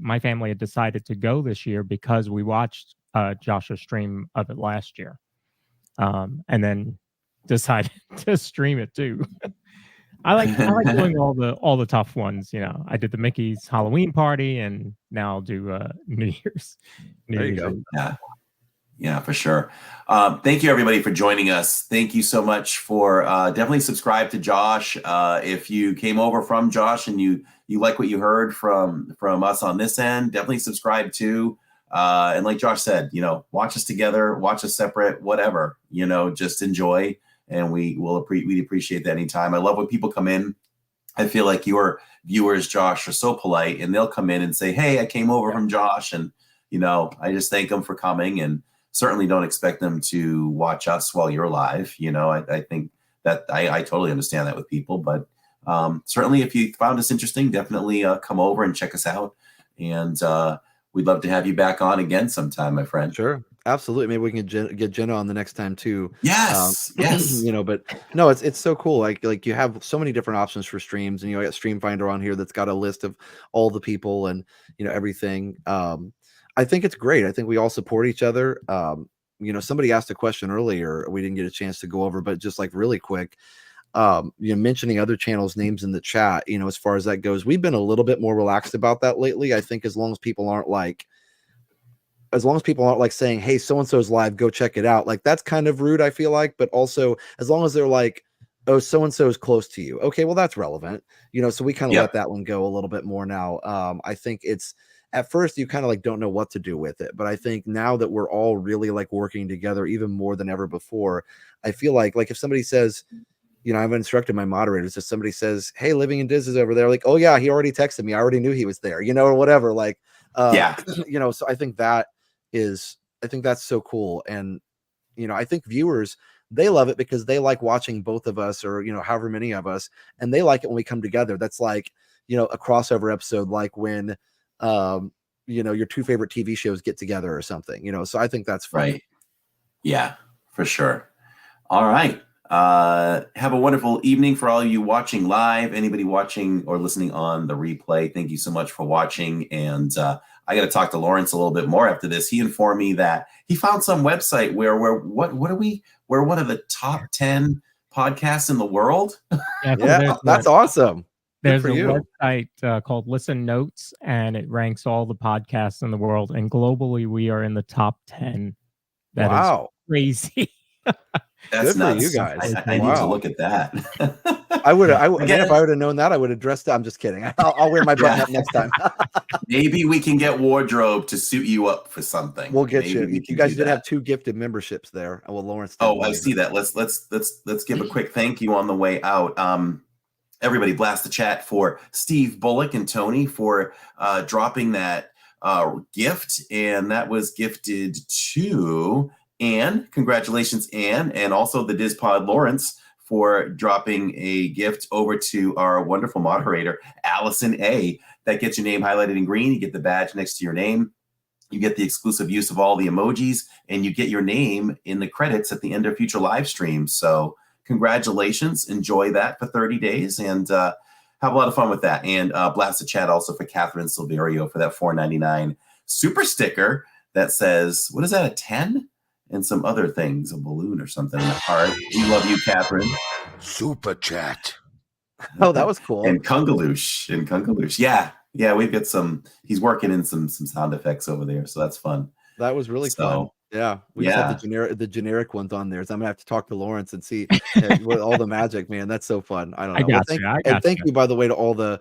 my family had decided to go this year because we watched Josh's stream of it last year, and then decided to stream it too. I like doing all the tough ones. I did the Mickey's Halloween party, and now I'll do New Year's. There you go. Eve. Yeah, for sure. Thank you, everybody, for joining us. Thank you so much for definitely subscribe to Josh. If you came over from Josh and you like what you heard from us on this end, definitely subscribe too. And like Josh said, watch us together, watch us separate, whatever. Just enjoy, and we'd appreciate that anytime. I love when people come in I feel like your viewers, Josh, are so polite, and they'll come in and say, "Hey, I came over from Josh," and I just thank them for coming, and certainly don't expect them to watch us while you're live. I think that I totally understand that with people, but certainly if you found us interesting, definitely come over and check us out, and we'd love to have you back on again sometime, my friend. Sure. Absolutely. Maybe we can get Jenna on the next time too. Yes. But no, it's so cool. Like you have so many different options for streams, and I got Stream Finder on here that's got a list of all the people and everything. I think it's great. I think we all support each other. Somebody asked a question earlier we didn't get a chance to go over, but just like really quick, mentioning other channels' names in the chat, as far as that goes, we've been a little bit more relaxed about that lately. I think as long as people aren't like saying, hey, so-and-so's live, go check it out. Like that's kind of rude, I feel like, but also as long as they're like, oh, so-and-so is close to you. Okay, well, that's relevant. So we kind of let that one go a little bit more now. I think it's at first you kind of like don't know what to do with it. But I think now that we're all really like working together even more than ever before, I feel like if somebody says, I've instructed my moderators, if somebody says, hey, Living in Diz is over there, like, oh yeah, he already texted me. I already knew he was there, or whatever. Like, so I think that's so cool. And, I think viewers, they love it because they like watching both of us or, however many of us, and they like it when we come together. That's like, a crossover episode, like when, your two favorite TV shows get together or something, so I think that's fun. Right. Yeah, for sure. All right. Have a wonderful evening for all you watching live. Anybody watching or listening on the replay, thank you so much for watching. And I got to talk to Lawrence a little bit more after this. He informed me that he found some website where we're one of the top 10 podcasts in the world. Yeah, that's awesome. There's a website called Listen Notes, and it ranks all the podcasts in the world. And globally, we are in the top 10. That is crazy. That's good nuts. For you guys. I need to look at that. Again, if I would have known that, I would have dressed up. I'm just kidding. I'll wear my button up next time. Maybe we can get wardrobe to suit you up for something. We'll get you. You guys did have 2 gifted memberships there. Well, Lawrence. I see that. Let's give a quick thank you on the way out. Everybody blast the chat for Steve Bullock and Tony for dropping that gift, and that was gifted to Anne. Congratulations, Anne, and also the DizPod Lawrence for dropping a gift over to our wonderful moderator, Allison A. That gets your name highlighted in green. You get the badge next to your name. You get the exclusive use of all the emojis, and you get your name in the credits at the end of future live streams. So congratulations. Enjoy that for 30 days and have a lot of fun with that. And blast the chat also for Catherine Silverio for that $4.99 super sticker that says, what is that, a 10? And some other things, a balloon or something in the heart. We love you, Catherine. Super chat. Oh, that was cool. And Kungaloosh. Yeah, we've got he's working in some sound effects over there, so that's fun. That was really fun. Yeah, we just have the generic ones on there. So I'm gonna have to talk to Lawrence and see with all the magic, man. That's so fun. I don't know. Thank you, by the way, to all the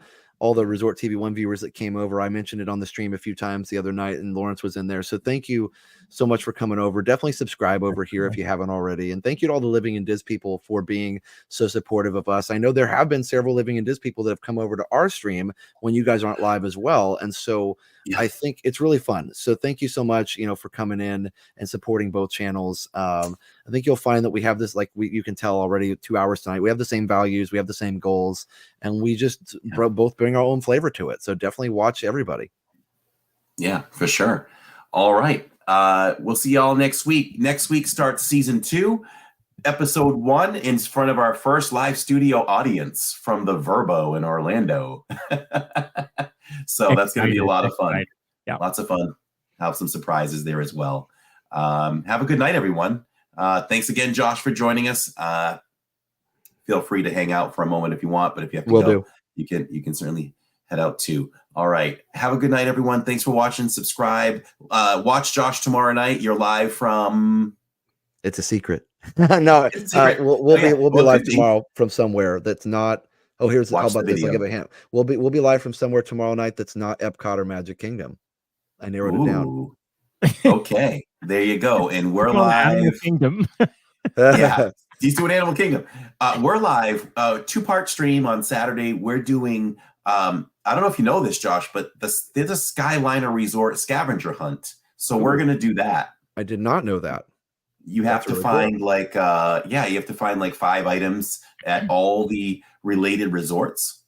Resort TV1 viewers that came over. I mentioned it on the stream a few times the other night, and Lawrence was in there. So thank you so much for coming over. Definitely subscribe over here if you haven't already. And thank you to all the Living in Diz people for being so supportive of us. I know there have been several Living in Diz people that have come over to our stream when you guys aren't live as well. And so I think it's really fun. So thank you so much, for coming in and supporting both channels. I think you'll find that we have this, you can tell already 2 hours tonight. We have the same values. We have the same goals, and we just both bring our own flavor to it. So definitely watch everybody. Yeah, for sure. All right. We'll see y'all next week. Next week starts season 2, episode 1, in front of our first live studio audience from the Verbo in Orlando. So that's going to be a lot of fun. Yeah. Lots of fun. Have some surprises there as well. Have a good night, everyone. Thanks again, Josh, for joining us. Feel free to hang out for a moment if you want, but if you have to go, you can certainly head out too. All right. Have a good night, everyone. Thanks for watching. Subscribe. Watch Josh tomorrow night. You're live from. It's a secret. No, it's a secret. We'll be live tomorrow from somewhere that's not. Oh, how about this? I'll give a hint. We'll be live from somewhere tomorrow night that's not Epcot or Magic Kingdom. I narrowed it down. Okay, there you go. And we're live. Kingdom. Yeah. He's doing Animal Kingdom. We're live, 2-part stream on Saturday. We're doing, I don't know if you know this, Josh, but there's a Skyliner Resort scavenger hunt. So we're going to do that. I did not know that. You have to find you have to find like 5 items at all the related resorts.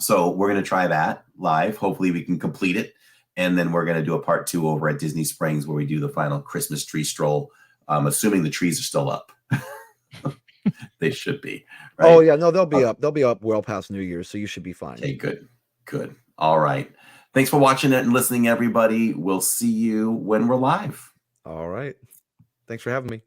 So we're going to try that live. Hopefully we can complete it. And then we're going to do a part 2 over at Disney Springs where we do the final Christmas tree stroll. Assuming the trees are still up. They should be. Right? Oh yeah, no, they'll be up. They'll be up well past New Year's, so you should be fine. Okay, good. All right. Thanks for watching it and listening, everybody. We'll see you when we're live. All right. Thanks for having me.